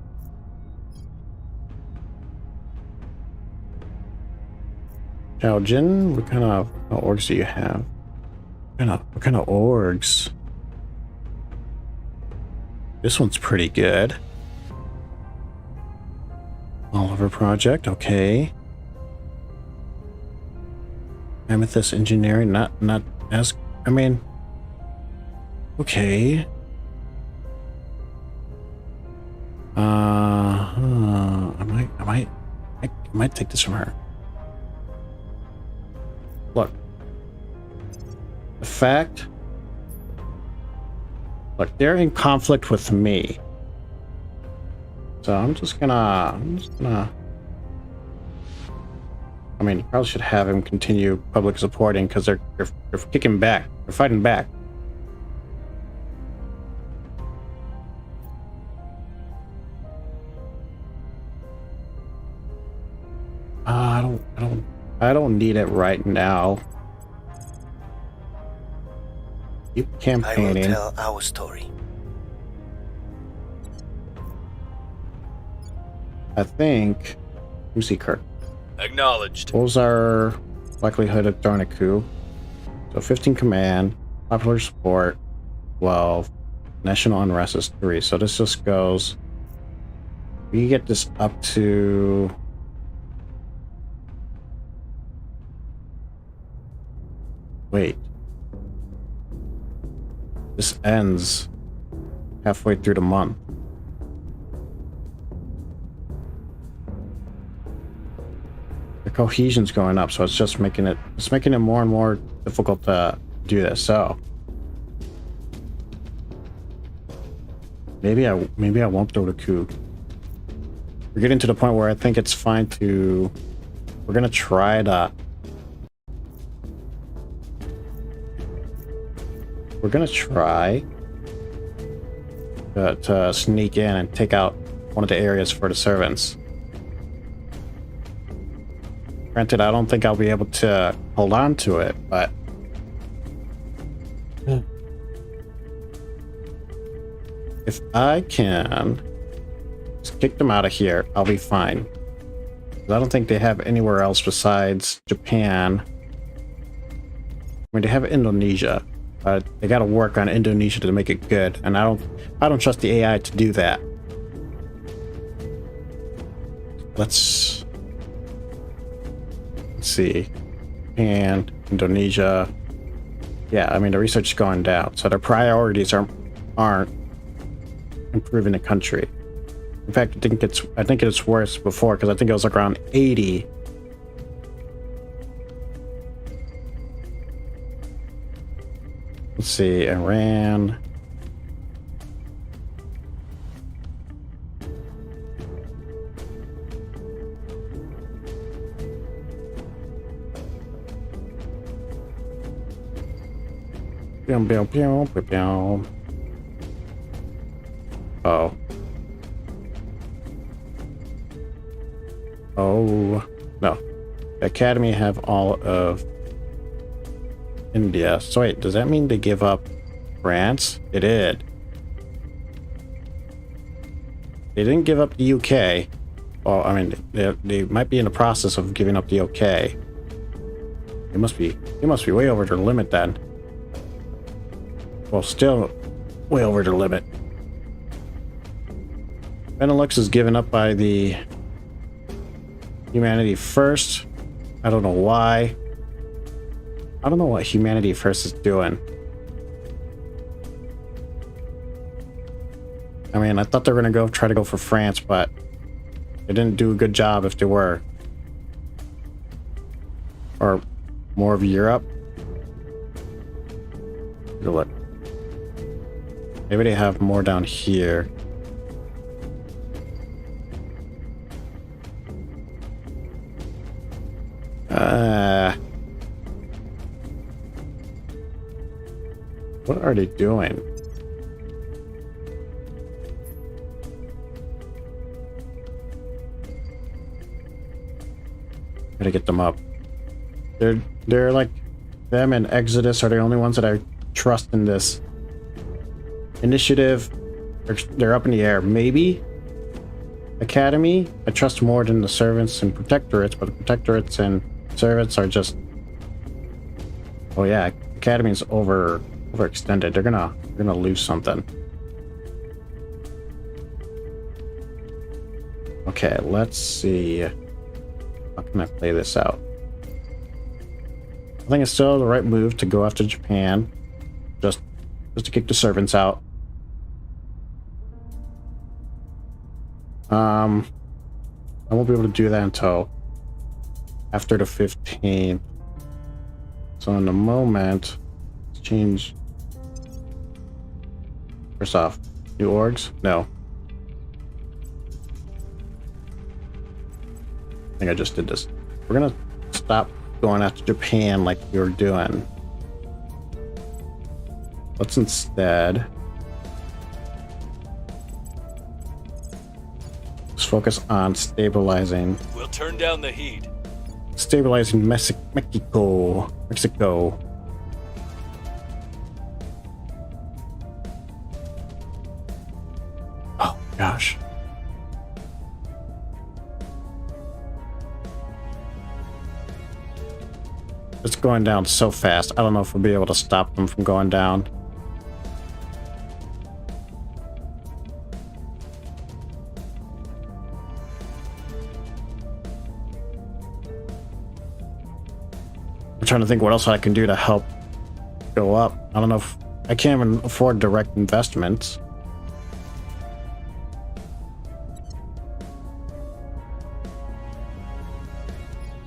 Now, Jin, what kind of orgs do you have? What kind of orgs? This one's pretty good. Oliver Project, okay. Amethyst Engineering, not as... I mean... Okay. I might take this from her. Look. The fact... Look, they're in conflict with me. So I'm just gonna... I mean, you probably should have him continue public supporting because they're kicking back. They're fighting back. I don't need it right now. Keep campaigning. I will tell our story. I think... Let me see, Kirk. Acknowledged. What was our likelihood of throwing a coup? So 15 command, popular support, 12, national unrest is 3. So this just goes... We get this up to... Wait. This ends halfway through the month. The cohesion's going up, so it's just making it more and more difficult to do this. So maybe I won't throw the coup. We're getting to the point where I think it's fine to... We're gonna try to... We're gonna try to sneak in and take out one of the areas for the servants. Granted, I don't think I'll be able to hold on to it, but... If I can just kick them out of here, I'll be fine. I don't think they have anywhere else besides Japan. I mean, they have Indonesia. But they got to work on Indonesia to make it good, and I don't trust the AI to do that. Let's see. And Indonesia. Yeah, I mean the research is going down, so their priorities aren't improving the country. In fact, I think it's worse before because I think it was like around 80. Let's see, Iran. Pew, pew, pew, pew, pew. Oh. Oh. No. The Academy have all of India. So wait, does that mean they give up France? It did. They didn't give up the UK. Well, I mean, they might be in the process of giving up the UK. They must be way over their limit then. Well, still way over their limit. Benelux is given up by the Humanity First. I don't know why. I don't know what Humanity First is doing. I mean, I thought they were gonna try to go for France, but they didn't do a good job if they were. Or more of Europe. Look. Maybe they have more down here. What are they doing? Gotta get them up. They're like, them and Exodus are the only ones that I trust in this initiative. They're up in the air. Maybe Academy I trust more than the servants and protectorates, but the protectorates and servants are just, oh yeah, Academy is overextended. They're gonna lose something. Okay, let's see. How can I play this out? I think it's still the right move to go after Japan, just to kick the servants out. I won't be able to do that until after the 15th. So in the moment, let's change. First off, new orgs? No. I think I just did this. We're gonna stop going after Japan like we were doing. Let's instead just focus on stabilizing. We'll turn down the heat. Stabilizing Mexico. Oh gosh. It's going down so fast. I don't know if we'll be able to stop them from going down. I'm trying to think what else I can do to help go up. I don't know if I can't even afford direct investments.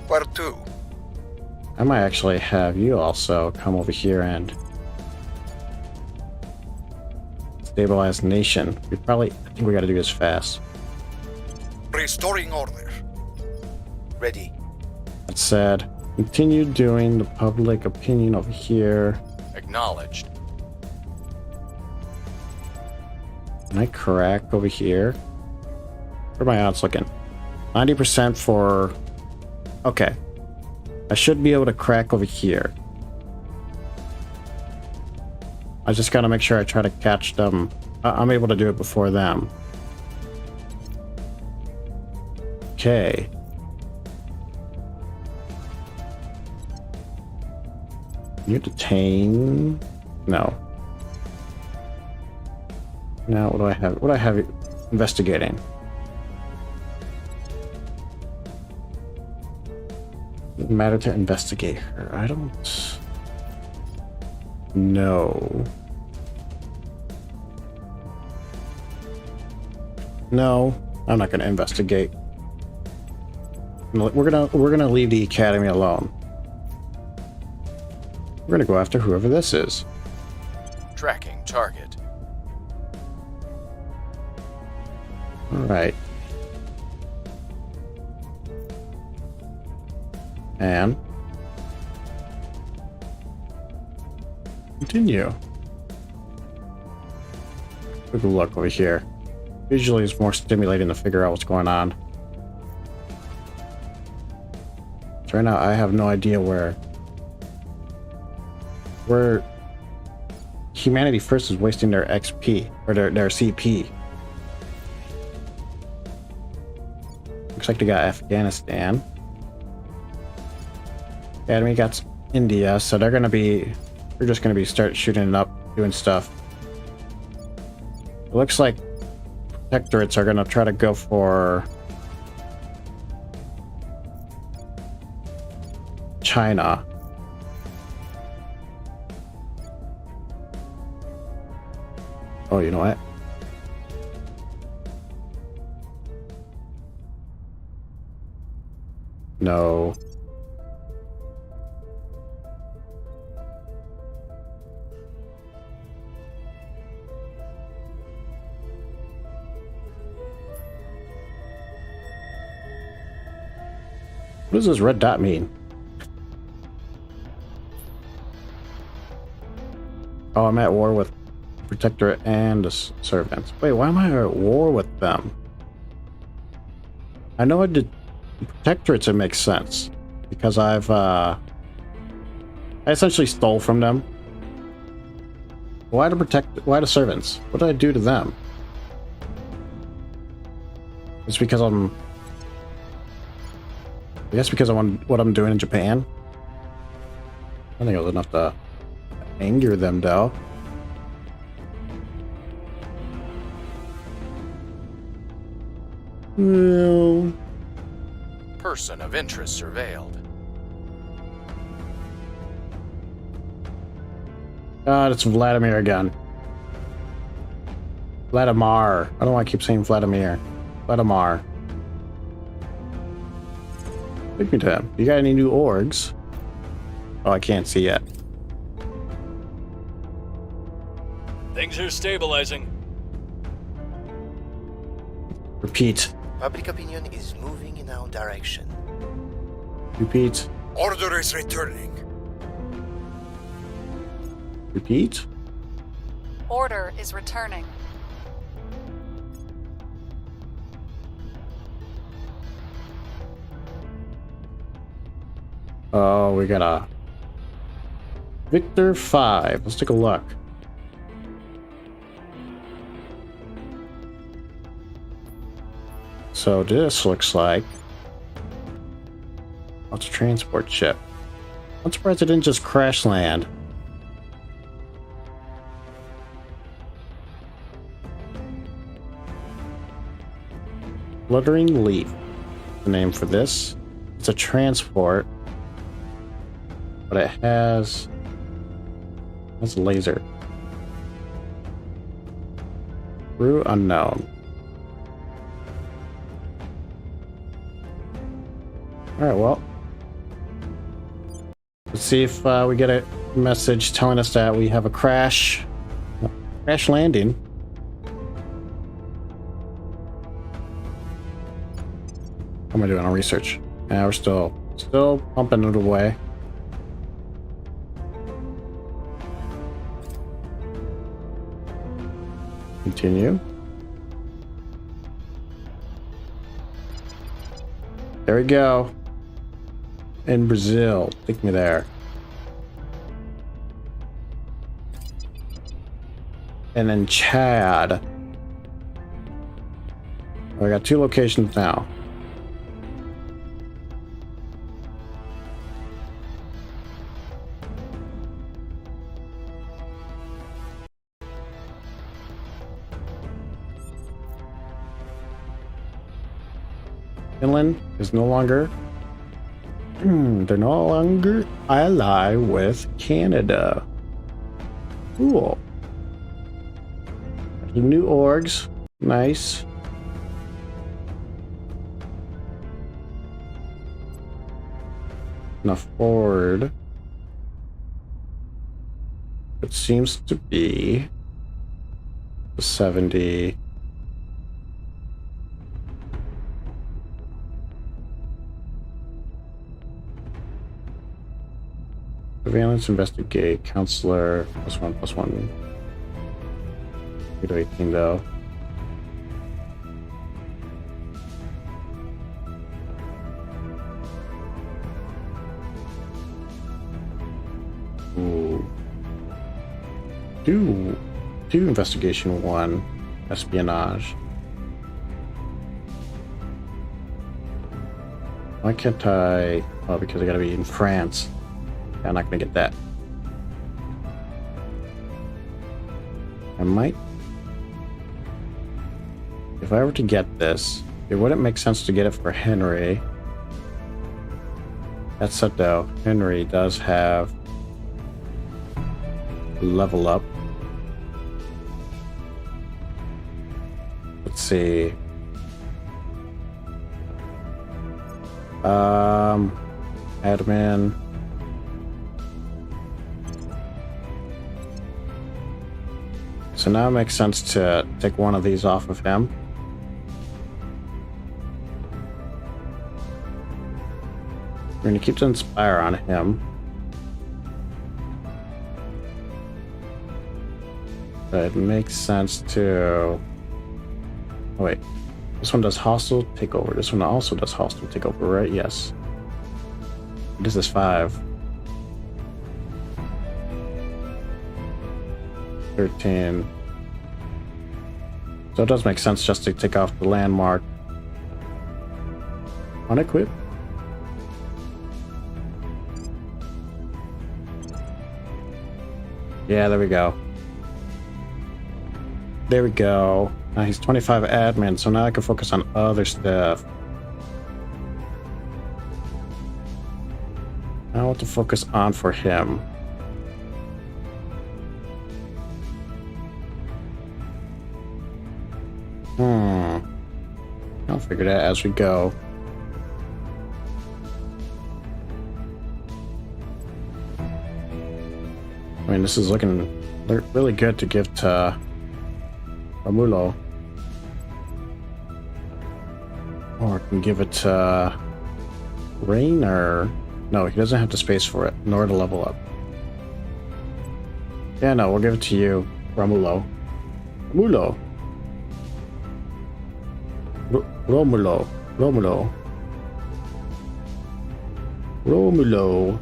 Where to? I might actually have you also come over here and stabilize nation. I think we gotta do this fast. Restoring order. Ready. That said, continue doing the public opinion over here. Acknowledged. Can I crack over here? Where are my odds looking? 90% for... Okay. I should be able to crack over here. I just gotta make sure I try to catch them. I'm able to do it before them. Okay. You detain? No. Now what do I have? What do I have investigating? Doesn't matter to investigate her. I don't know. No, I'm not going to investigate. We're gonna leave the academy alone. We're gonna go after whoever this is. Tracking target. All right. And Continue. Take a look over here. Visually, it's more stimulating to figure out what's going on. So right now, I have no idea where Humanity First is wasting their XP or their CP. Looks like they got Afghanistan. Academy got India, so they're just gonna be start shooting it up, doing stuff. It looks like protectorates are gonna try to go for China. Oh, you know what? No. What does this red dot mean? Oh, I'm at war with the Protectorate and the Servants. Wait, why am I at war with them? I know I did Protectorates, it makes sense. Because I essentially stole from them. Why the Servants? What did I do to them? It's because I guess because of what I'm doing in Japan. I don't think it was enough to anger them, though. No. Person of interest surveilled. God, it's Vladimir again. Vladimir. I don't know why I keep saying Vladimir. Vladimir. Take me to him. You got any new orgs? Oh, I can't see yet. Things are stabilizing. Repeat. Public opinion is moving in our direction. Repeat. Order is returning. Repeat. Order is returning. Oh, we got a Victor 5. Let's take a look. So this looks like it's a transport ship. I'm surprised it didn't just crash land. Fluttering Leaf, the name for this. It's a transport, but it has a laser. Crew unknown. All right, well, let's see if we get a message telling us that we have a crash landing. How am I doing on research? Yeah, we're still pumping it away. Continue. There we go. In Brazil. Take me there. And then Chad. We got 2 locations now. Finland is no longer they're no longer ally with Canada. Cool. New orgs. Nice. Enough forward. It seems to be the 70. Surveillance, investigate, counselor, +1/+1. 3 to 18 though. Ooh. Do investigation 1, espionage. Why can't I? Oh, because I gotta be in France. I'm not gonna get that. I might. If I were to get this, it wouldn't make sense to get it for Henry. That said though, Henry does have level up. Let's see. Admin. So now it makes sense to take one of these off of him. We're going to keep the Inspire on him. But it makes sense to... Oh wait, this one does hostile takeover. This one also does hostile takeover, right? Yes. This is 5. 13. So it does make sense just to take off the landmark. Unequip. Yeah, there we go. There we go. Now he's 25 admin, so now I can focus on other stuff. Now what to focus on for him? I'll figure that as we go. I mean, this is looking really good to give to Romulo. Or I can give it to Rainer. No, he doesn't have the space for it, nor to level up. Yeah, no, we'll give it to you, Romulo. Romulo. Romulo. Romulo. Romulo. I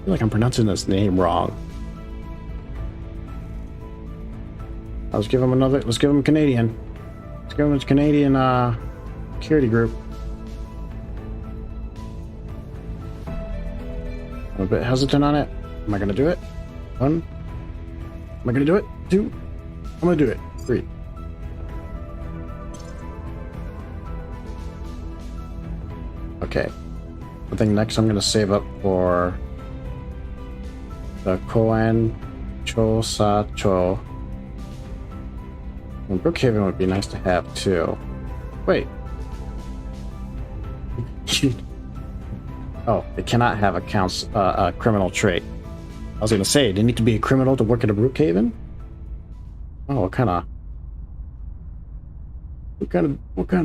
feel like I'm pronouncing his name wrong. Let's give him another. Let's give him Canadian. Let's give him a Canadian security group. I'm a bit hesitant on it. Am I gonna do it? 1. Am I gonna do it? 2. I'm gonna do it. 3. Okay. I think next I'm gonna save up for the Koan Cho Sa Cho. And Brookhaven would be nice to have too. Wait. Oh, they cannot have a criminal trait. I was gonna say, they need to be a criminal to work at a Brookhaven? Oh, what kind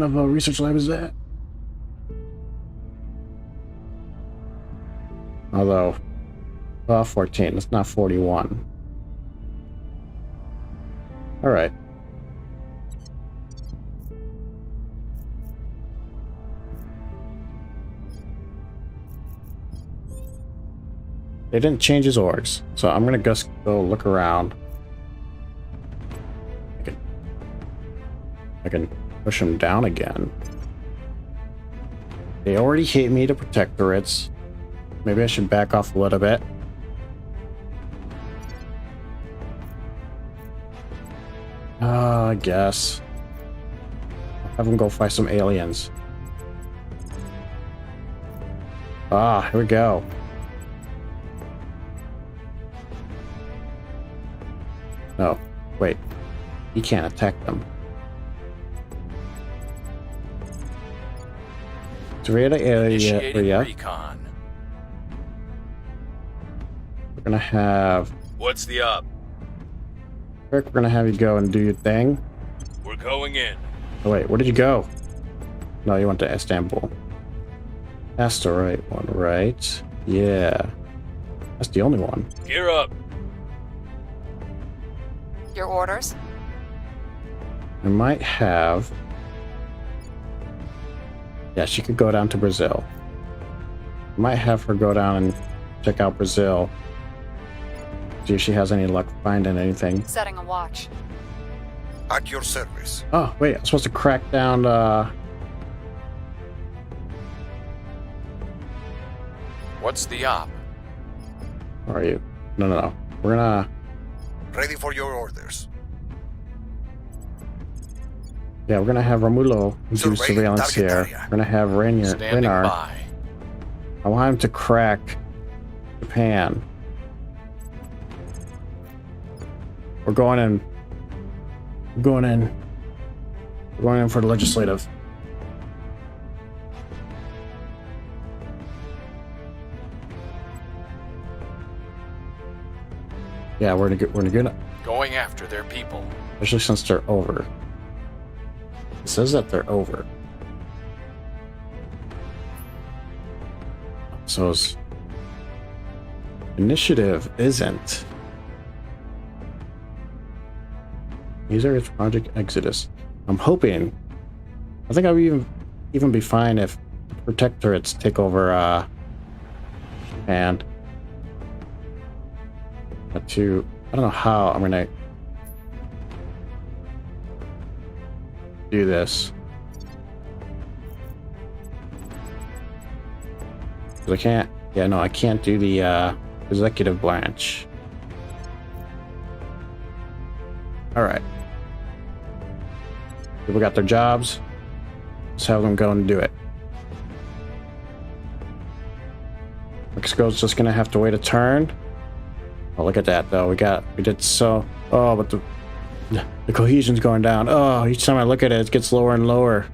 of research lab is that? Although, 14, it's not 41. Alright. They didn't change his orgs, so I'm gonna just go look around. I can push him down again. They already hit me, the protectorates. Maybe I should back off a little bit. I guess. Have him go fight some aliens. Ah, here we go. No, wait. He can't attack them. Survey the area. Recon. We're gonna have... What's the up? Rick, we're gonna have you go and do your thing. We're going in. Oh wait, where did you go? No, you went to Istanbul. That's the right one, right? Yeah. That's the only one. Gear up. Your orders? I might have... Yeah, she could go down to Brazil. I might have her go down and check out Brazil. See if she has any luck finding anything. Setting a watch. At your service. Oh, wait, I'm supposed to crack down What's the op? Where are you? No. We're gonna... Ready for your orders. Yeah, we're gonna have Romulo do Survey surveillance target here. area. We're gonna have Standing Raynar. by. I want him to crack Japan. We're going in. We're going in. We're going in for the legislative. Yeah, we're gonna Going after their people. especially since they're over. It says that they're over. So initiative isn't. User is Project Exodus. I'm hoping. I think I would even be fine if protectorates take over Japan. But I don't know how I'm gonna do this. I can't. Yeah, no, I can't do the executive branch. All right. People got their jobs. Let's have them go and do it. Mexico's just gonna have to wait a turn. Oh, look at that though. We did so. Oh, but the cohesion's going down. Oh, each time I look at it, it gets lower and lower.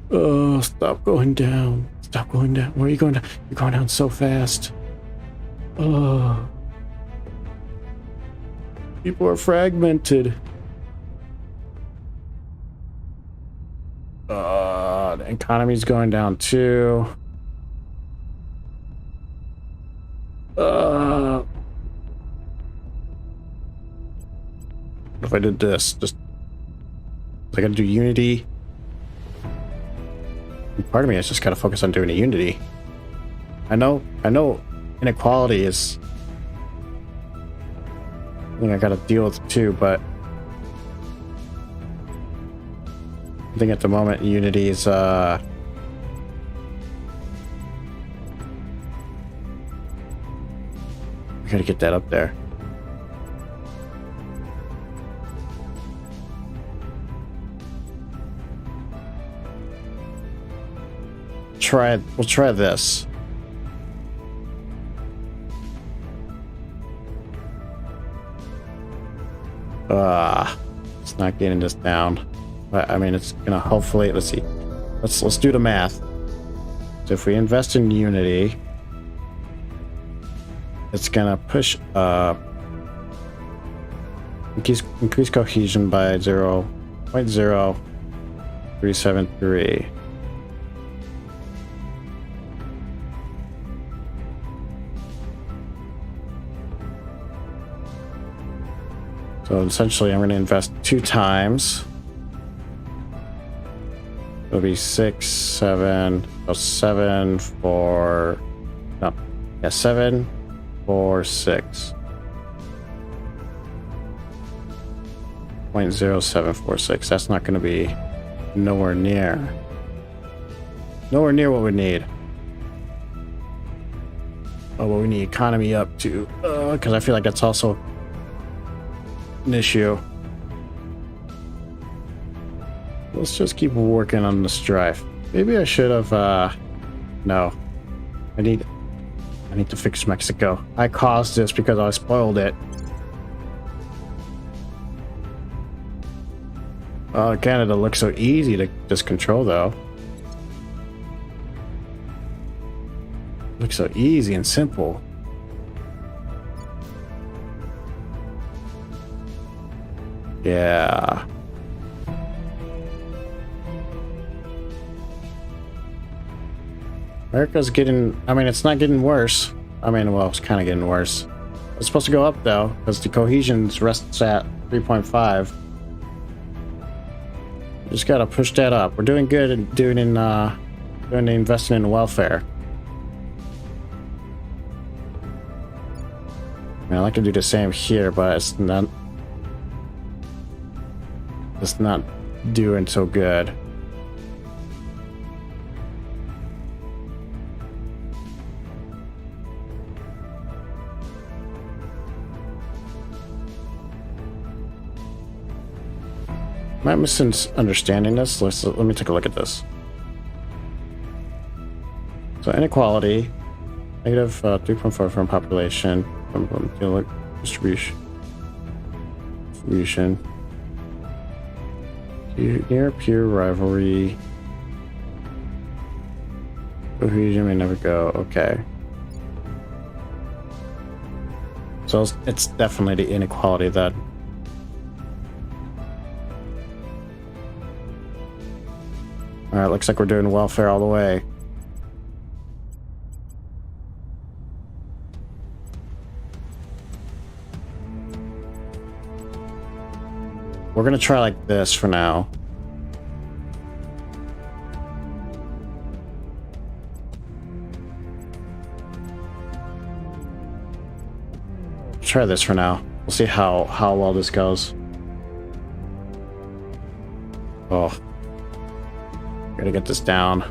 Oh, stop going down. Stop going down. Where are you going down? You're going down so fast. Oh. People are fragmented. The economy's going down too. What if I did this? Just I gotta do Unity. And part of me is just gotta focus on doing a Unity. I know inequality is something I gotta deal with too, but I think at the moment Unity is I gotta get that up there. We'll try this. It's not getting this down. But I mean, it's gonna hopefully, let's see. Let's do the math. So if we invest in Unity, it's gonna push increase cohesion by 0.0373. So essentially, I'm going to invest 2 times. It'll be 6, 7, so 7 for, no, yeah, 7 for 6. 0.0746. That's not going to be nowhere near what we need. Oh, well, we need economy up too, because I feel like that's also an issue. Let's just keep working on the strife. Maybe I should have no. I need to fix Mexico. I caused this because I spoiled it. Canada looks so easy to just control though. Looks so easy and simple. Yeah. America's getting, I mean, it's not getting worse. I mean, well, it's kind of getting worse. It's supposed to go up though, because the cohesion rests at 3.5. Just gotta push that up. We're doing good at doing investing in welfare. I mean, I like to do the same here, but it's not doing so good. Am I misunderstanding this? Let me take a look at this. So inequality, negative 3.4 from population, from distribution. Near peer rivalry. Cohesion may never go. Okay. So it's definitely the inequality that. Alright, looks like we're doing welfare all the way. We're gonna try like this for now. Try this for now. We'll see how well this goes. Oh. Gotta get this down.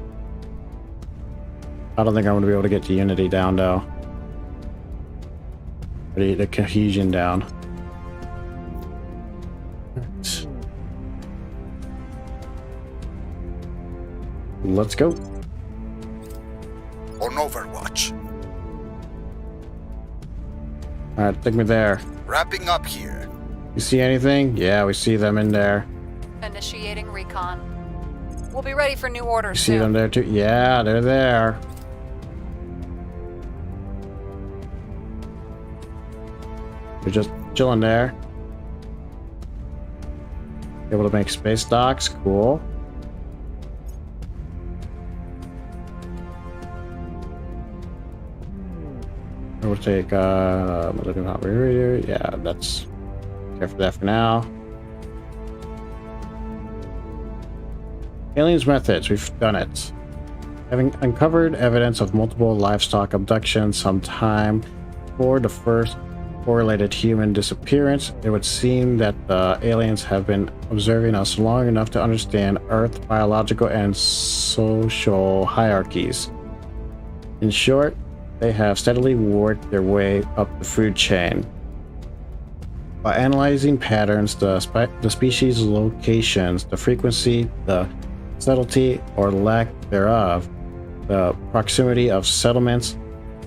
I don't think I'm gonna be able to get the unity down though. The cohesion down. Let's go. On Overwatch. Alright, take me there. Wrapping up here. You see anything? Yeah, we see them in there. Initiating recon. We'll be ready for new orders You see them there too? Yeah, they're there. They're just chilling there. Able to make space docks, cool. We'll take living hot radiator. Yeah, that's care for that for now. Aliens methods, we've done it. Having uncovered evidence of multiple livestock abductions sometime before the first correlated human disappearance, it would seem that the aliens have been observing us long enough to understand Earth's biological and social hierarchies. In short, they have steadily worked their way up the food chain. By analyzing patterns, the species locations, the frequency, the subtlety or lack thereof, the proximity of settlements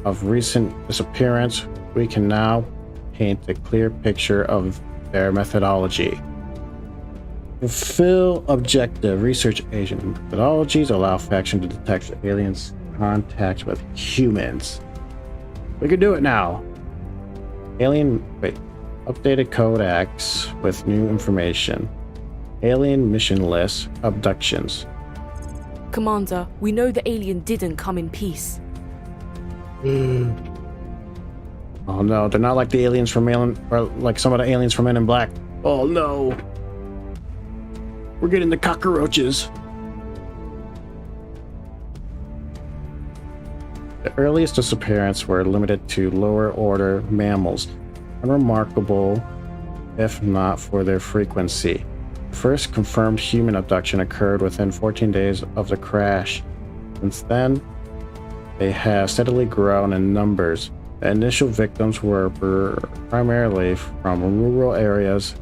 of recent disappearance, we can now paint a clear picture of their methodology. Fulfill objective research agent methodologies allow faction to detect aliens' contact with humans. We can do it now. Updated codex with new information. Alien mission list, abductions. Commander, we know the alien didn't come in peace. Oh no, they're not like the aliens from like some of the aliens from Men in Black. Oh no. We're getting the cockroaches. The earliest disappearances were limited to lower order mammals, unremarkable if not for their frequency. The first confirmed human abduction occurred within 14 days of the crash. Since then, they have steadily grown in numbers. The initial victims were primarily from rural areas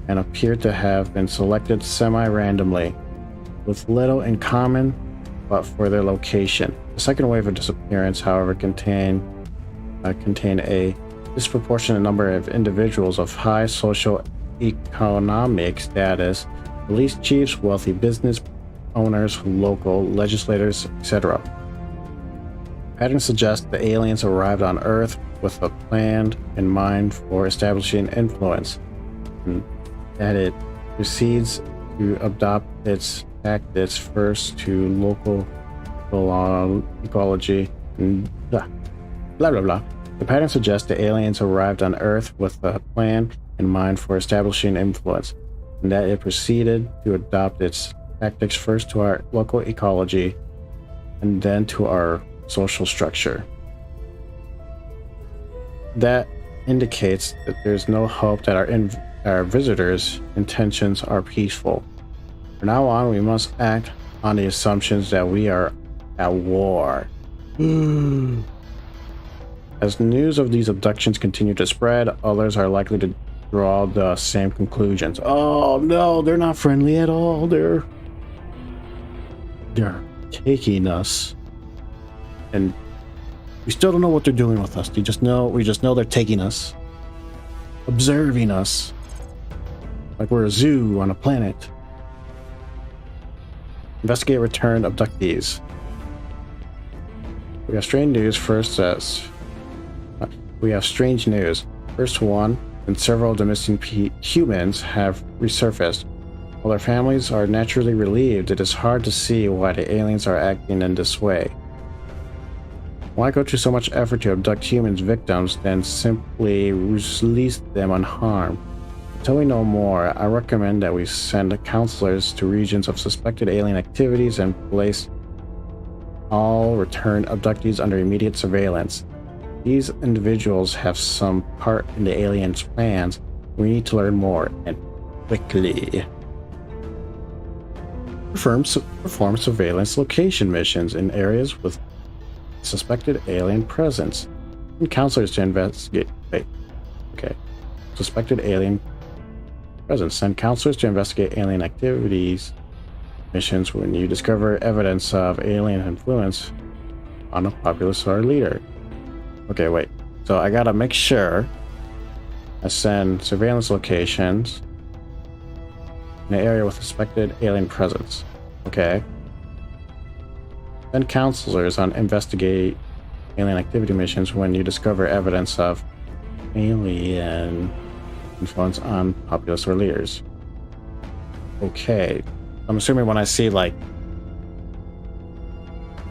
and appear to have been selected semi-randomly, with little in common but for their location. The second wave of disappearance, however, contained a disproportionate number of individuals of high social economic status, police chiefs, wealthy business owners, local legislators, etc. Patterns suggest the aliens arrived on Earth with a plan in mind for establishing influence, and that it proceeds to adopt its tactics first to ecology, and blah, blah, blah, blah. The pattern suggests the aliens arrived on Earth with a plan in mind for establishing influence, and that it proceeded to adopt its tactics first to our local ecology and then to our social structure. That indicates that there's no hope that our visitors' intentions are peaceful. From now on, we must act on the assumptions that we are at war. As news of these abductions continue to spread, others are likely to draw the same conclusions. Oh no, they're not friendly at all. They're taking us, and we still don't know what they're doing with us. We just know they're taking us, observing us, like we're a zoo on a planet. Investigate returned abductees. We have strange news. First one, and several of the missing humans have resurfaced. While their families are naturally relieved, it is hard to see why the aliens are acting in this way. Why go through so much effort to abduct humans victims, then simply release them unharmed? Until we know more, I recommend that we send counselors to regions of suspected alien activities and place all returned abductees under immediate surveillance. These individuals have some part in the aliens' plans. We need to learn more, and quickly. Perform surveillance location missions in areas with suspected alien presence. And counselors to investigate. Suspected alien presence. Send counselors to investigate alien activities missions when you discover evidence of alien influence on a populace or leader. Okay, wait. So I gotta make sure I send surveillance locations in an area with suspected alien presence. Okay. Send counselors on investigate alien activity missions when you discover evidence of alien influence on populace or leaders. Okay. I'm assuming when I see like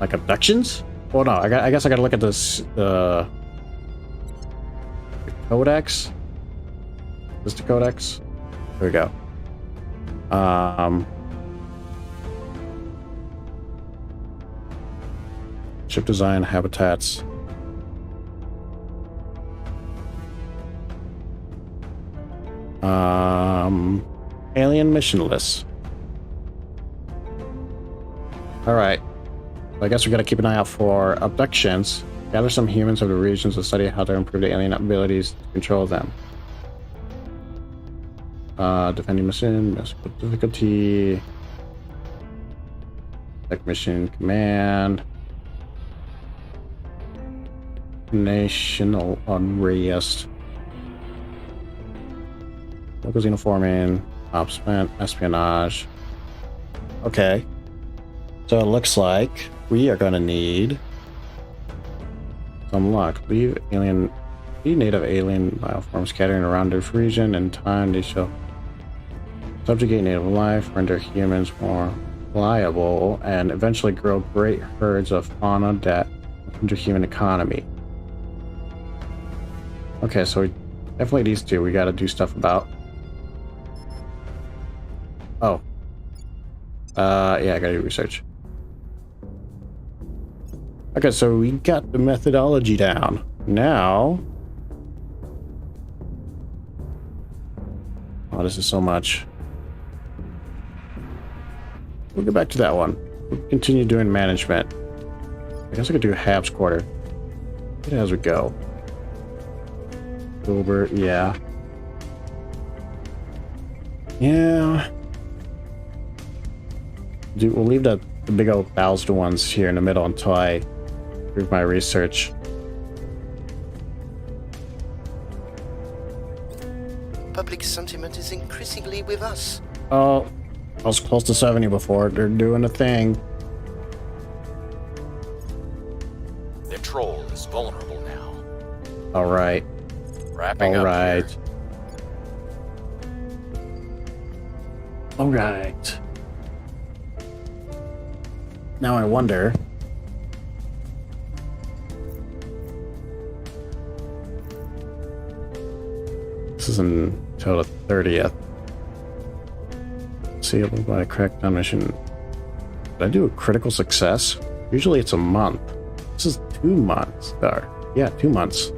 abductions? Oh no, I guess I gotta look at this the codex. Is this the codex? There we go. Ship design, habitats. Alien mission list. All right. I guess we gotta keep an eye out for abductions. Gather some humans of the regions to study how to improve the alien abilities to control them. Defending mission, difficulty, tech mission command, national unrest, local xenoforming, espionage. Okay, so it looks like we are gonna need some luck. Leave native alien bioforms scattering around this region. In time, they shall subjugate native life, render humans more reliable, and eventually grow great herds of fauna that hinder human economy. Okay, so definitely these two we gotta do stuff about. Oh. Yeah, I gotta do research. Okay, so we got the methodology down. Now... oh, this is so much. We'll go back to that one. We'll continue doing management. I guess I could do Hab's quarter. As we go. Gilbert, yeah. Yeah. We'll leave the big old Bowser ones here in the middle until I prove my research. Public sentiment is increasingly with us. Oh, I was close to 70 before. They're doing a thing. The troll is vulnerable now. All right. Wrapping All up right. here. All right. Now I wonder, This is until the 30th. Seeable by a crackdown mission. Did I do a critical success? Usually it's a month. This is 2 months. Yeah, 2 months.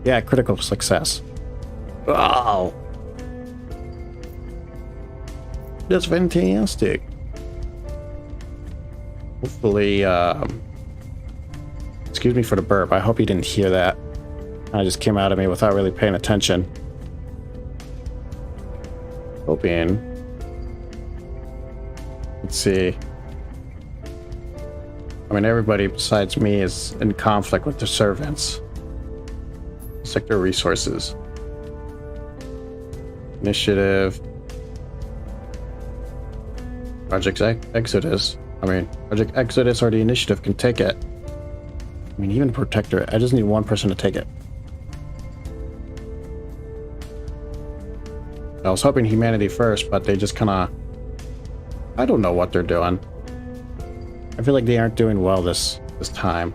Yeah, critical success. Wow. That's fantastic. Hopefully, excuse me for the burp. I hope you didn't hear that. I just came out of me without really paying attention. Hoping. Let's see. I mean, everybody besides me is in conflict with the servants. Sector resources. Initiative. Project Exodus. I mean, Project Exodus or the Initiative can take it. I mean, even Protector. I just need one person to take it. I was hoping Humanity first, but they just kind of... I don't know what they're doing. I feel like they aren't doing well this time.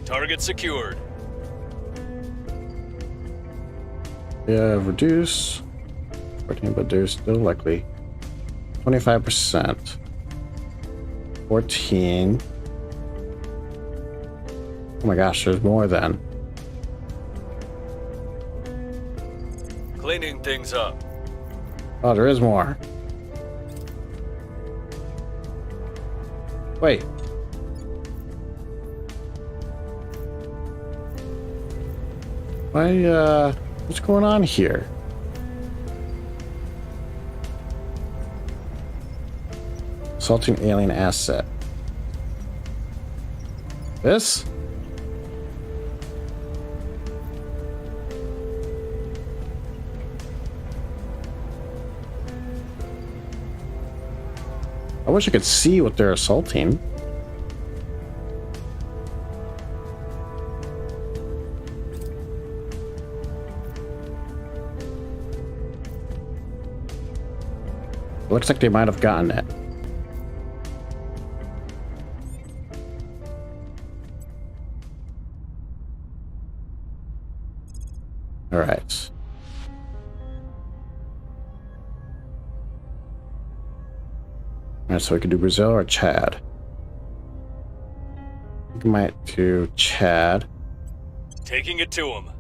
Target secured. Yeah, reduce. 14, but there's still likely 25%. 14. Oh my gosh, there's more then. Cleaning things up. Oh, there is more. Wait. What's going on here? Assaulting alien asset. This? I wish I could see what they're assaulting. Looks like they might have gotten it. All right. All right, so we could do Brazil or Chad. We might do Chad. Taking it to him.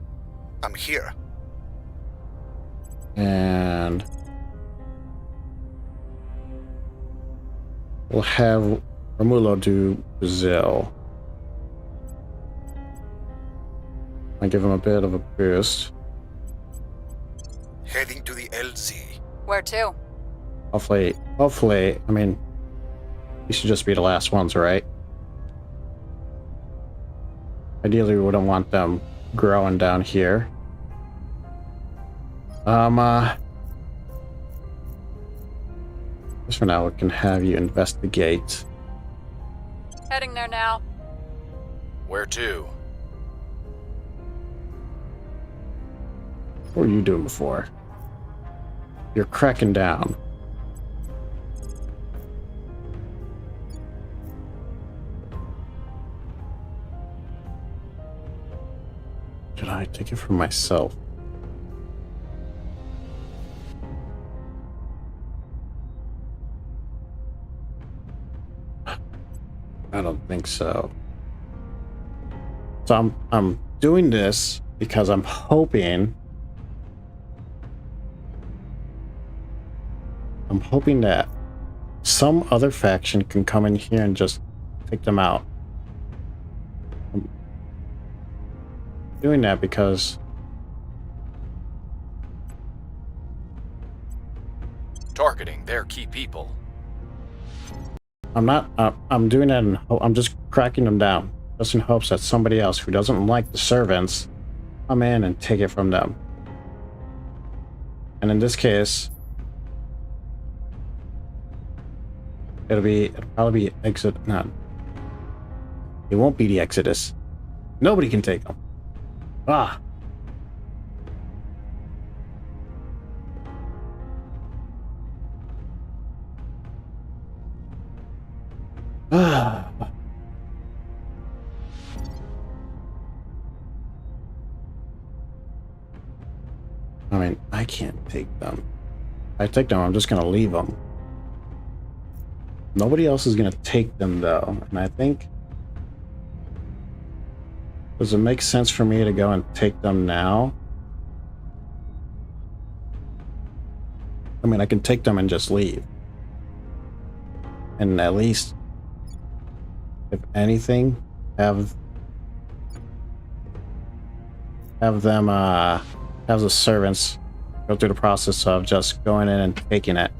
I'm here. And we'll have Romulo do Brazil. I give him a bit of a boost. Heading to the LZ. Where to? Hopefully, I mean, these should just be the last ones, right? Ideally, we wouldn't want them growing down here. Just for now, we can have you investigate. Heading there now. Where to? What were you doing before? You're cracking down. Should I take it for myself? I don't think so. So I'm doing this because I'm hoping that some other faction can come in here and just take them out. I'm doing that because Targeting their key people. I'm not. I'm doing that. I'm just cracking them down, just in hopes that somebody else who doesn't like the servants come in and take it from them. And in this case, it'll probably be exit. Not. It won't be the Exodus. Nobody can take them. Ah. I mean, I can't take them. If I take them, I'm just gonna leave them. Nobody else is gonna take them though, and I think, does it make sense for me to go and take them now? I mean, I can take them and just leave. And at least, if anything, have them, have the servants go through the process of just going in and taking it.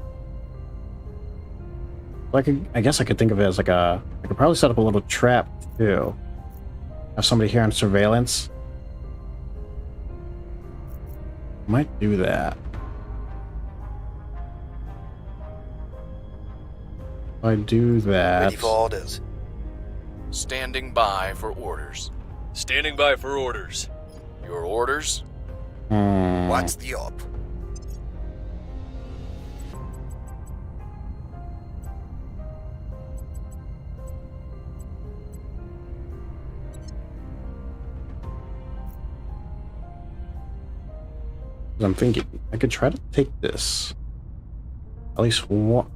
I guess I could think of it as like I could probably set up a little trap too. Have somebody here on surveillance. Might do that. If I do that. Ready for orders. Standing by for orders. Standing by for orders. Your orders? What's the op? I'm thinking I could try to take this. At least one.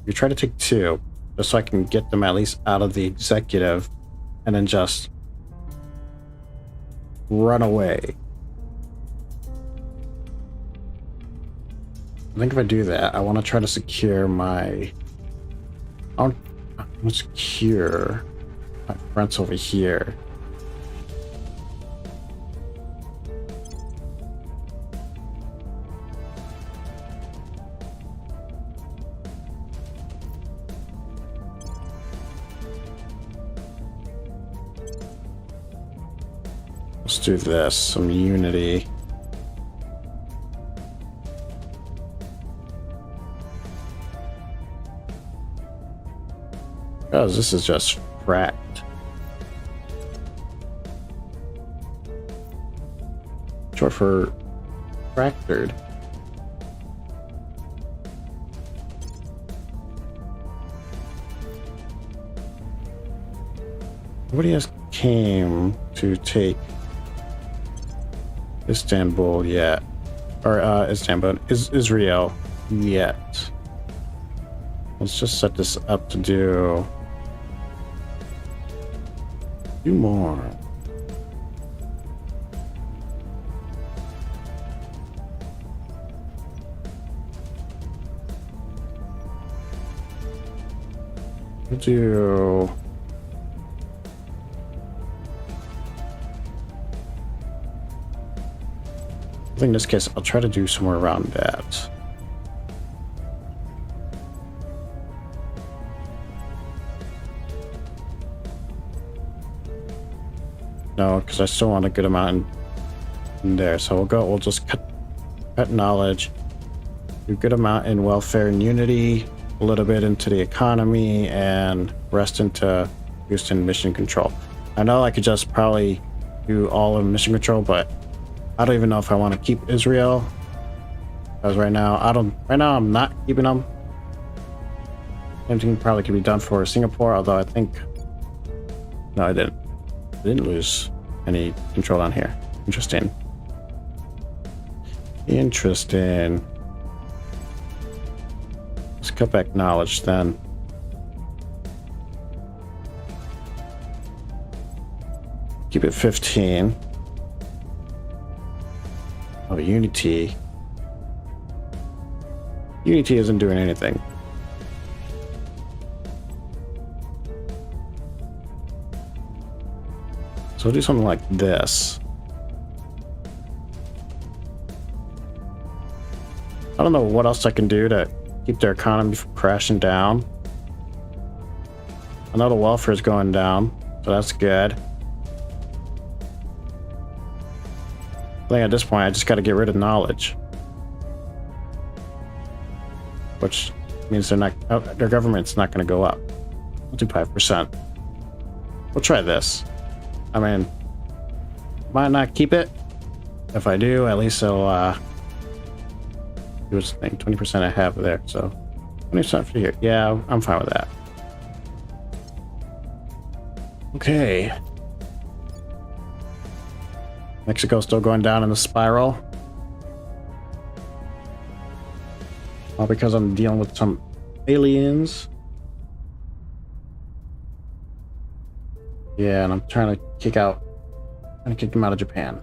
You try to take two, just so I can get them at least out of the executive, and then just run away. I think if I do that, I want to try to secure my. I want to secure my fronts over here. Let's do this, some unity. Oh, this is just fracked. Short for fractured. Nobody else came to take Istanbul yet, or Israel yet. Let's just set this up to do more. We'll do. I think in this case, I'll try to do somewhere around that. No, because I still want a good amount in there. So we'll just cut knowledge, do a good amount in welfare and unity, a little bit into the economy, and rest into Houston mission control. I know I could just probably do all of mission control, but I don't even know if I want to keep Israel, because right now I'm not keeping them. Same thing probably could be done for Singapore, although I think no, I didn't lose any control on here. Interesting. Let's cut back knowledge then. Keep it 15. Oh, Unity. Unity isn't doing anything. So we'll do something like this. I don't know what else I can do to keep their economy from crashing down. I know the welfare is going down, so that's good. I think at this point I just got to get rid of knowledge, which means their government's not going to go up. We'll do 5%. We'll try this. I mean, might not keep it. If I do, at least it'll do its thing. 20% I have there, so 20% for here. Yeah, I'm fine with that. Okay. Mexico's still going down in the spiral. All because I'm dealing with some aliens. Yeah, and I'm trying to kick them out of Japan.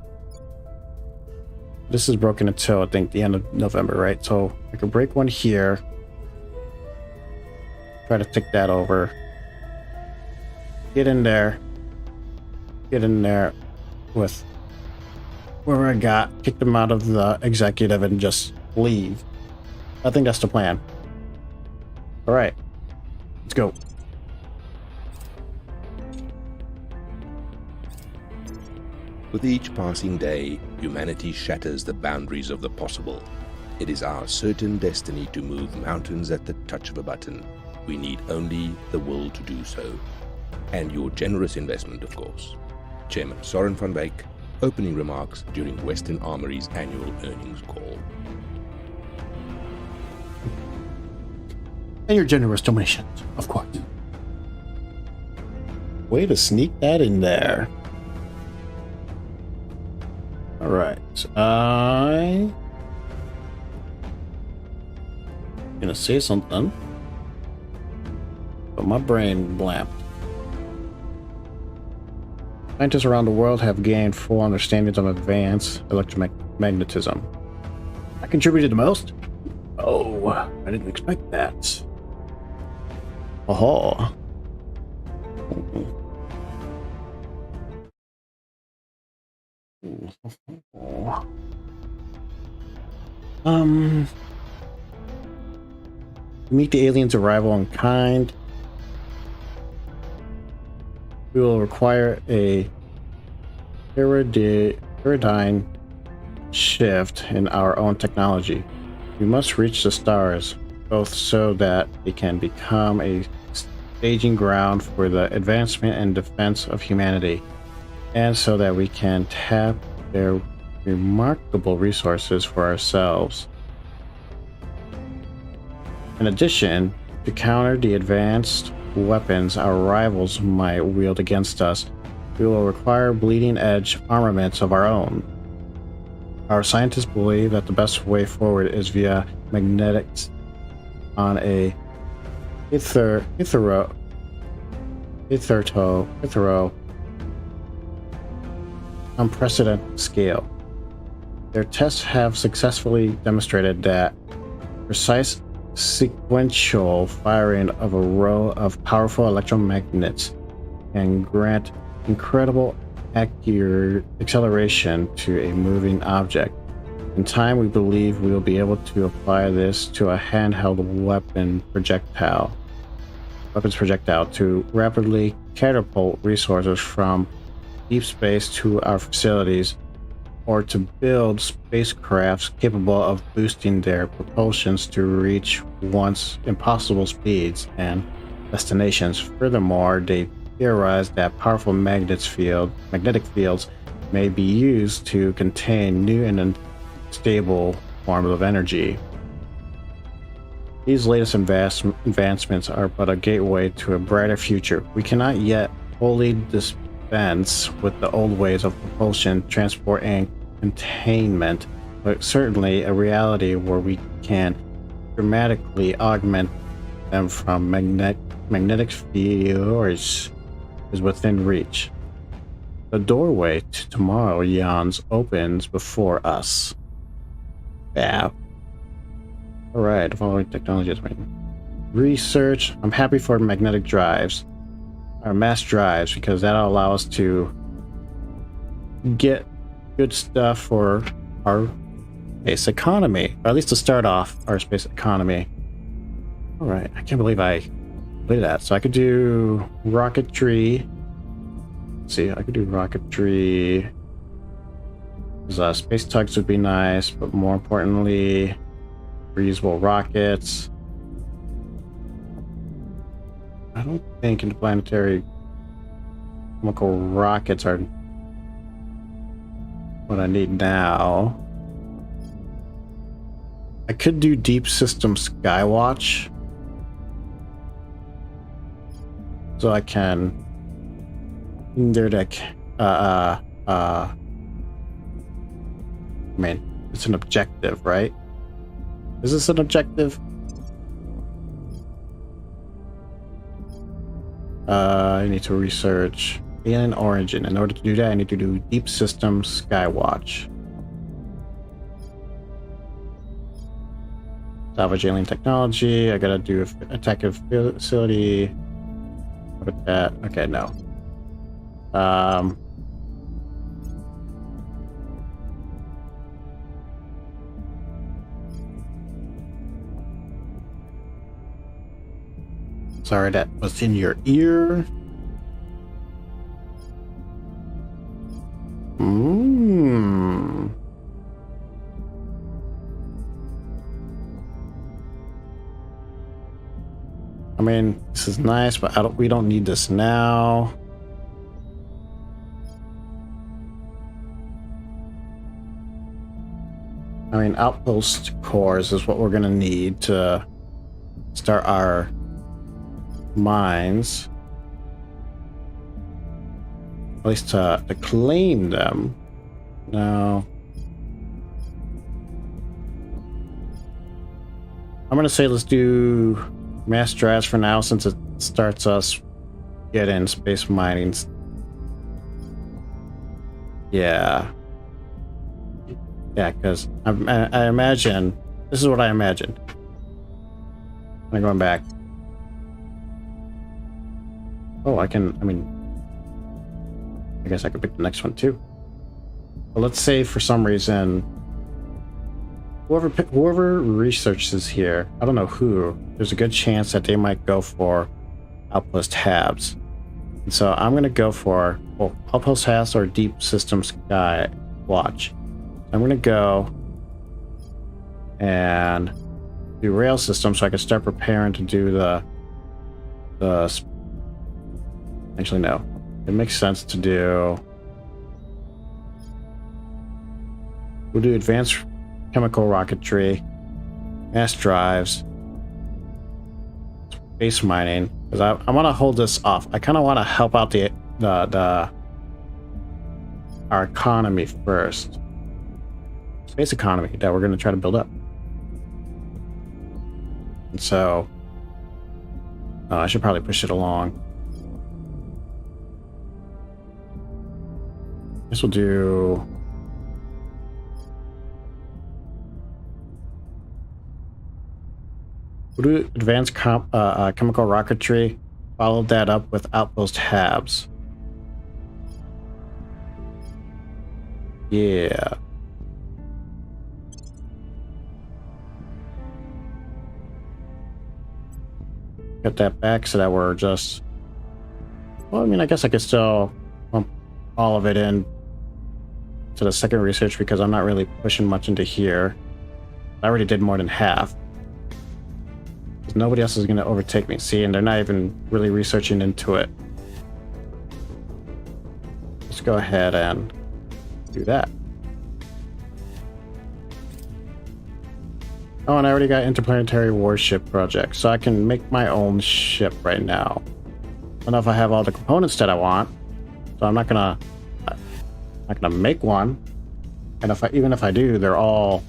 This is broken until I think the end of November, right? So I could break one here. Try to take that over. Get in there with where I got, kick them out of the executive and just leave. I think that's the plan. All right, let's go. With each passing day, humanity shatters the boundaries of the possible. It is our certain destiny to move mountains at the touch of a button. We need only the will to do so. And your generous investment, of course. Chairman Soren van Wyk, opening remarks during Western Armory's annual earnings call. And your generous donations, of course. Way to sneak that in there. All right, I'm gonna say something, but my brain blamped. Scientists around the world have gained full understandings of advanced electromagnetism. I contributed the most? Oh, I didn't expect that. Oh. Meet the aliens' arrival in kind. We will require a paradigm shift in our own technology. We must reach the stars, both so that they can become a staging ground for the advancement and defense of humanity, and so that we can tap their remarkable resources for ourselves. In addition, to counter the advanced weapons our rivals might wield against us, we will require bleeding-edge armaments of our own. Our scientists believe that the best way forward is via magnetics on a hetero unprecedented scale. Their tests have successfully demonstrated that precise sequential firing of a row of powerful electromagnets can grant incredible accurate acceleration to a moving object. In time, we believe we will be able to apply this to a handheld weapons projectile to rapidly catapult resources from deep space to our facilities, or to build spacecrafts capable of boosting their propulsions to reach once impossible speeds and destinations. Furthermore, they theorize that powerful magnetic fields may be used to contain new and unstable forms of energy. These latest advancements are but a gateway to a brighter future. We cannot yet wholly dispense with the old ways of propulsion, transport, and containment, but certainly a reality where we can dramatically augment them from magnetic fields is within reach. The doorway to tomorrow opens before us. Yeah. Alright, the following technology is research. I'm happy for magnetic drives, or mass drives, because that'll allow us to get good stuff for our space economy, or at least to start off our space economy. Alright, I can't believe I did that. So I could do rocketry. Let's see, I could do rocketry. Space tugs would be nice, but more importantly, reusable rockets. I don't think interplanetary chemical rockets are what I need now. I could do deep system skywatch, so I can They're like, I mean, it's an objective, right? Is this an objective? I need to research alien origin. In order to do that, I need to do deep system skywatch. Salvage alien technology. I gotta do attack a facility. With that, okay, no. Sorry, that was in your ear. I mean, this is nice, but we don't need this now. I mean, outpost cores is what we're gonna need to start our mines. At least to claim them. No. I'm gonna say let's do mass drives for now, since it starts us getting space mining. Yeah. Yeah, because I imagine, this is what I imagined. I'm going back. Oh, I mean, I guess I could pick the next one too. But let's say for some reason, whoever researches here, I don't know who, there's a good chance that they might go for outpost tabs. And so I'm going to go for outpost tabs or deep system sky watch. I'm going to go and do rail system so I can start preparing to do the actually no, it makes sense to do, we'll do advanced chemical rocketry, mass drives, space mining, because I want to hold this off. I kind of want to help out our economy first, space economy that we're going to try to build up. And so I should probably push it along. This will do. We'll do advanced chemical rocketry. Follow that up with outpost tabs. Yeah. Get that back so that we're just. Well, I mean, I guess I could still pump all of it in to the second research because I'm not really pushing much into here. I already did more than half. Nobody else is going to overtake me. See, and they're not even really researching into it. Let's go ahead and do that. Oh, and I already got interplanetary warship project, so I can make my own ship right now. I don't know if I have all the components that I want, so I'm not gonna make one. And even if I do, they're all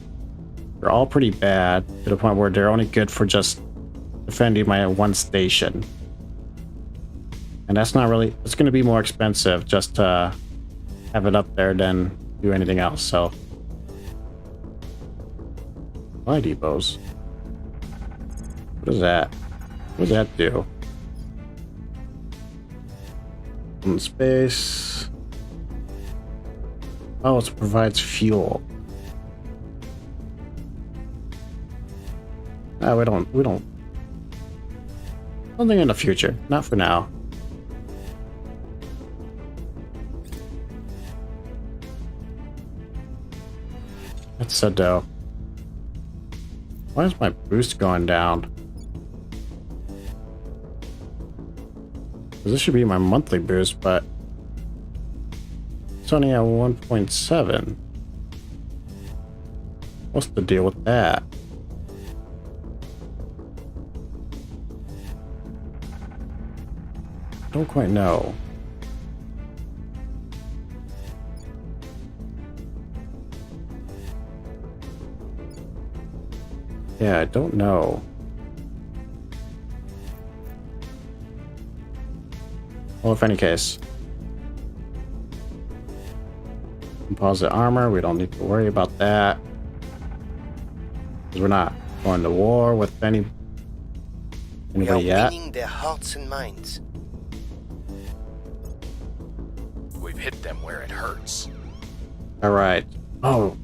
pretty bad to the point where they're only good for just defending my one station. And that's not really, it's going to be more expensive just to have it up there than do anything else. So why depots? What is that? What does that do? In space. Oh, it provides fuel. No, we don't. Something in the future, not for now. That said though, why is my boost going down? This should be my monthly boost, but it's only at 1.7. What's the deal with that? Don't quite know. Yeah, I don't know. Well, if any case. Composite armor, we don't need to worry about that. Because we're not going to war with We are anybody yet. winning their hearts and minds. We've hit them where it hurts. Alright. Oh.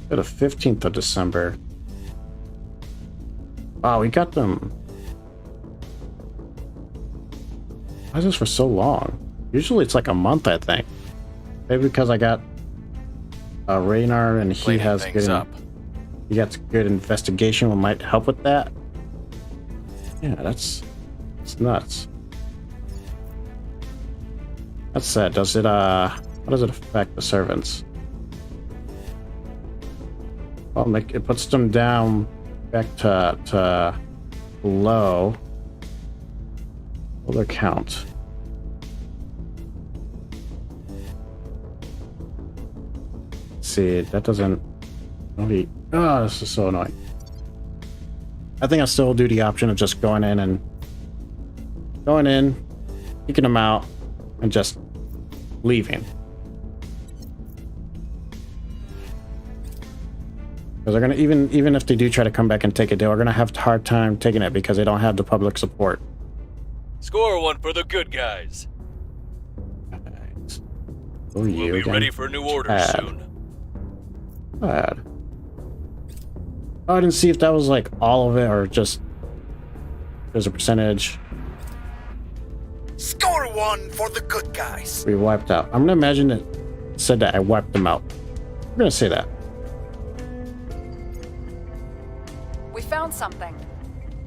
The 15th of December. Wow, we got them. Why is this for so long? Usually it's like a month, I think. Maybe because I got Raynar and he Cleaning has things good, up. he got good investigation, what might help with that. Yeah, it's nuts. That's sad. Does it how does it affect the servants? Well, it puts them down back to low. What their count? Let's see, that doesn't really. Oh, this is so annoying. I think I'll still do the option of just going in, kicking them out, and just leaving. Because they're gonna even if they do try to come back and take it, they're gonna have a hard time taking it because they don't have the public support. Score one for the good guys. Right. Who are you We'll be again? ready for new orders Bad. soon. Bad. Oh, I didn't see if that was like all of it or just there's a percentage Score one for the good guys. we wiped out. I'm gonna imagine it said that I wiped them out. I'm gonna say that. We found something.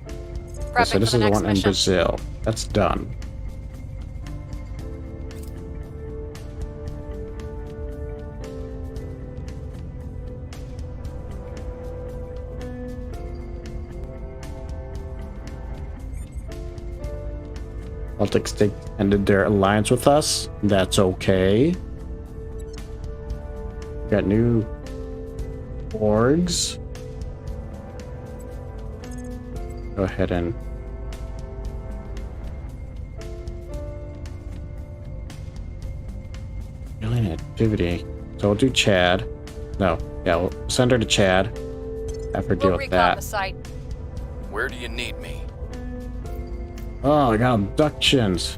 Okay, so Prepping this for is the the next one in mission. Brazil. That's done. Baltics they ended their alliance with us. That's okay. Got new orgs. Go ahead and alien activity. So we'll do Chad. No, yeah, we'll send her to Chad. Have her deal We'll with recon that. the site. Where do you need me? Oh, I got abductions.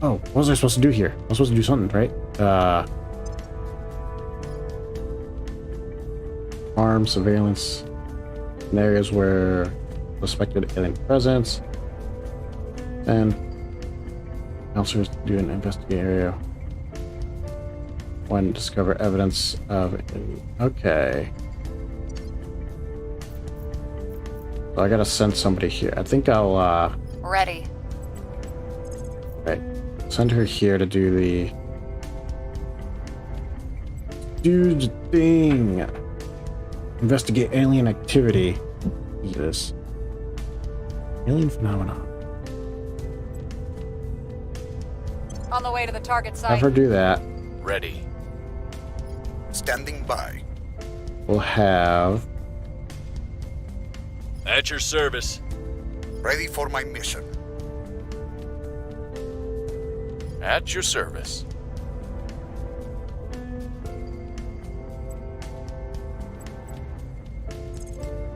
Oh, what was I supposed to do here? I was supposed to do something, right? Armed surveillance in areas where suspected alien presence. And officers do an investigate area when discover evidence of. Okay. So I gotta send somebody here. I think I'll Ready. right. Send her here to do the thing. Investigate alien activity. What is this? Alien phenomenon. On the way to the target Have site. her do that. Ready. Standing by. We'll have At your service. Ready for my mission. At your service.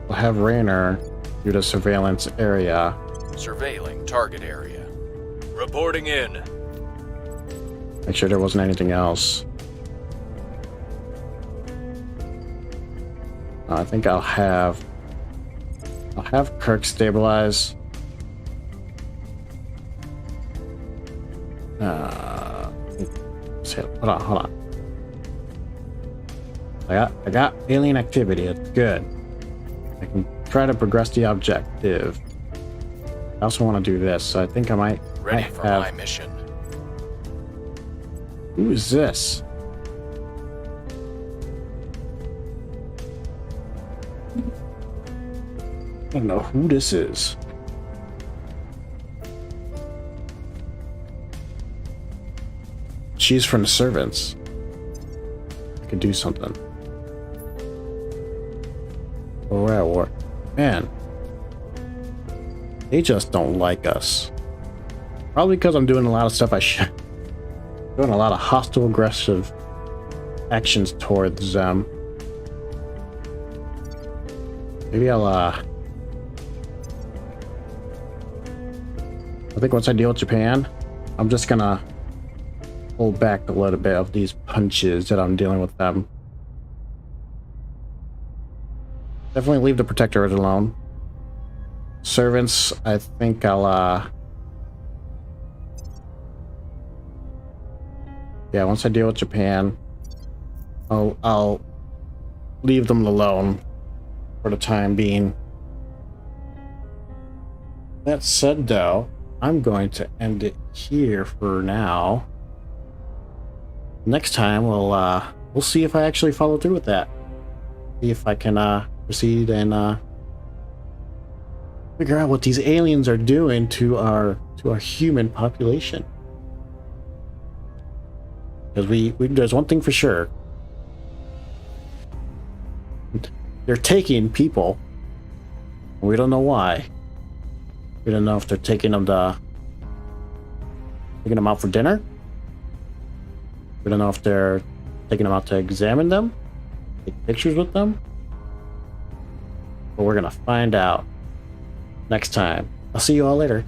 Raynar do the surveillance area. Surveilling target area. Reporting in. Make sure there wasn't anything else. I think I'll have Kirk stabilize. Hold on. I got alien activity. It's good. I can try to progress the objective. I also want to do this, so I think I might. Ready for have. my mission. Who is this? I don't know who this is. She's from the servants. I could do something. Or we're at war. Man. They just don't like us. Probably because I'm doing a lot of stuff I should. Doing a lot of hostile, aggressive actions towards them. Maybe I'll, I think once I deal with Japan, I'm just gonna hold back a little bit of these punches that I'm dealing with them. Definitely leave the protectors alone. Servants, I think I'll, yeah, once I deal with Japan, I'll leave them alone for the time being. That said, though, I'm going to end it here for now. Next time, we'll see if I actually follow through with that. See if I can proceed and figure out what these aliens are doing to our human population. Because there's one thing for sure. They're taking people. We don't know why. We don't know if they're taking them out for dinner. We don't know if they're taking them out to examine them, take pictures with them. But we're gonna find out next time. I'll see you all later.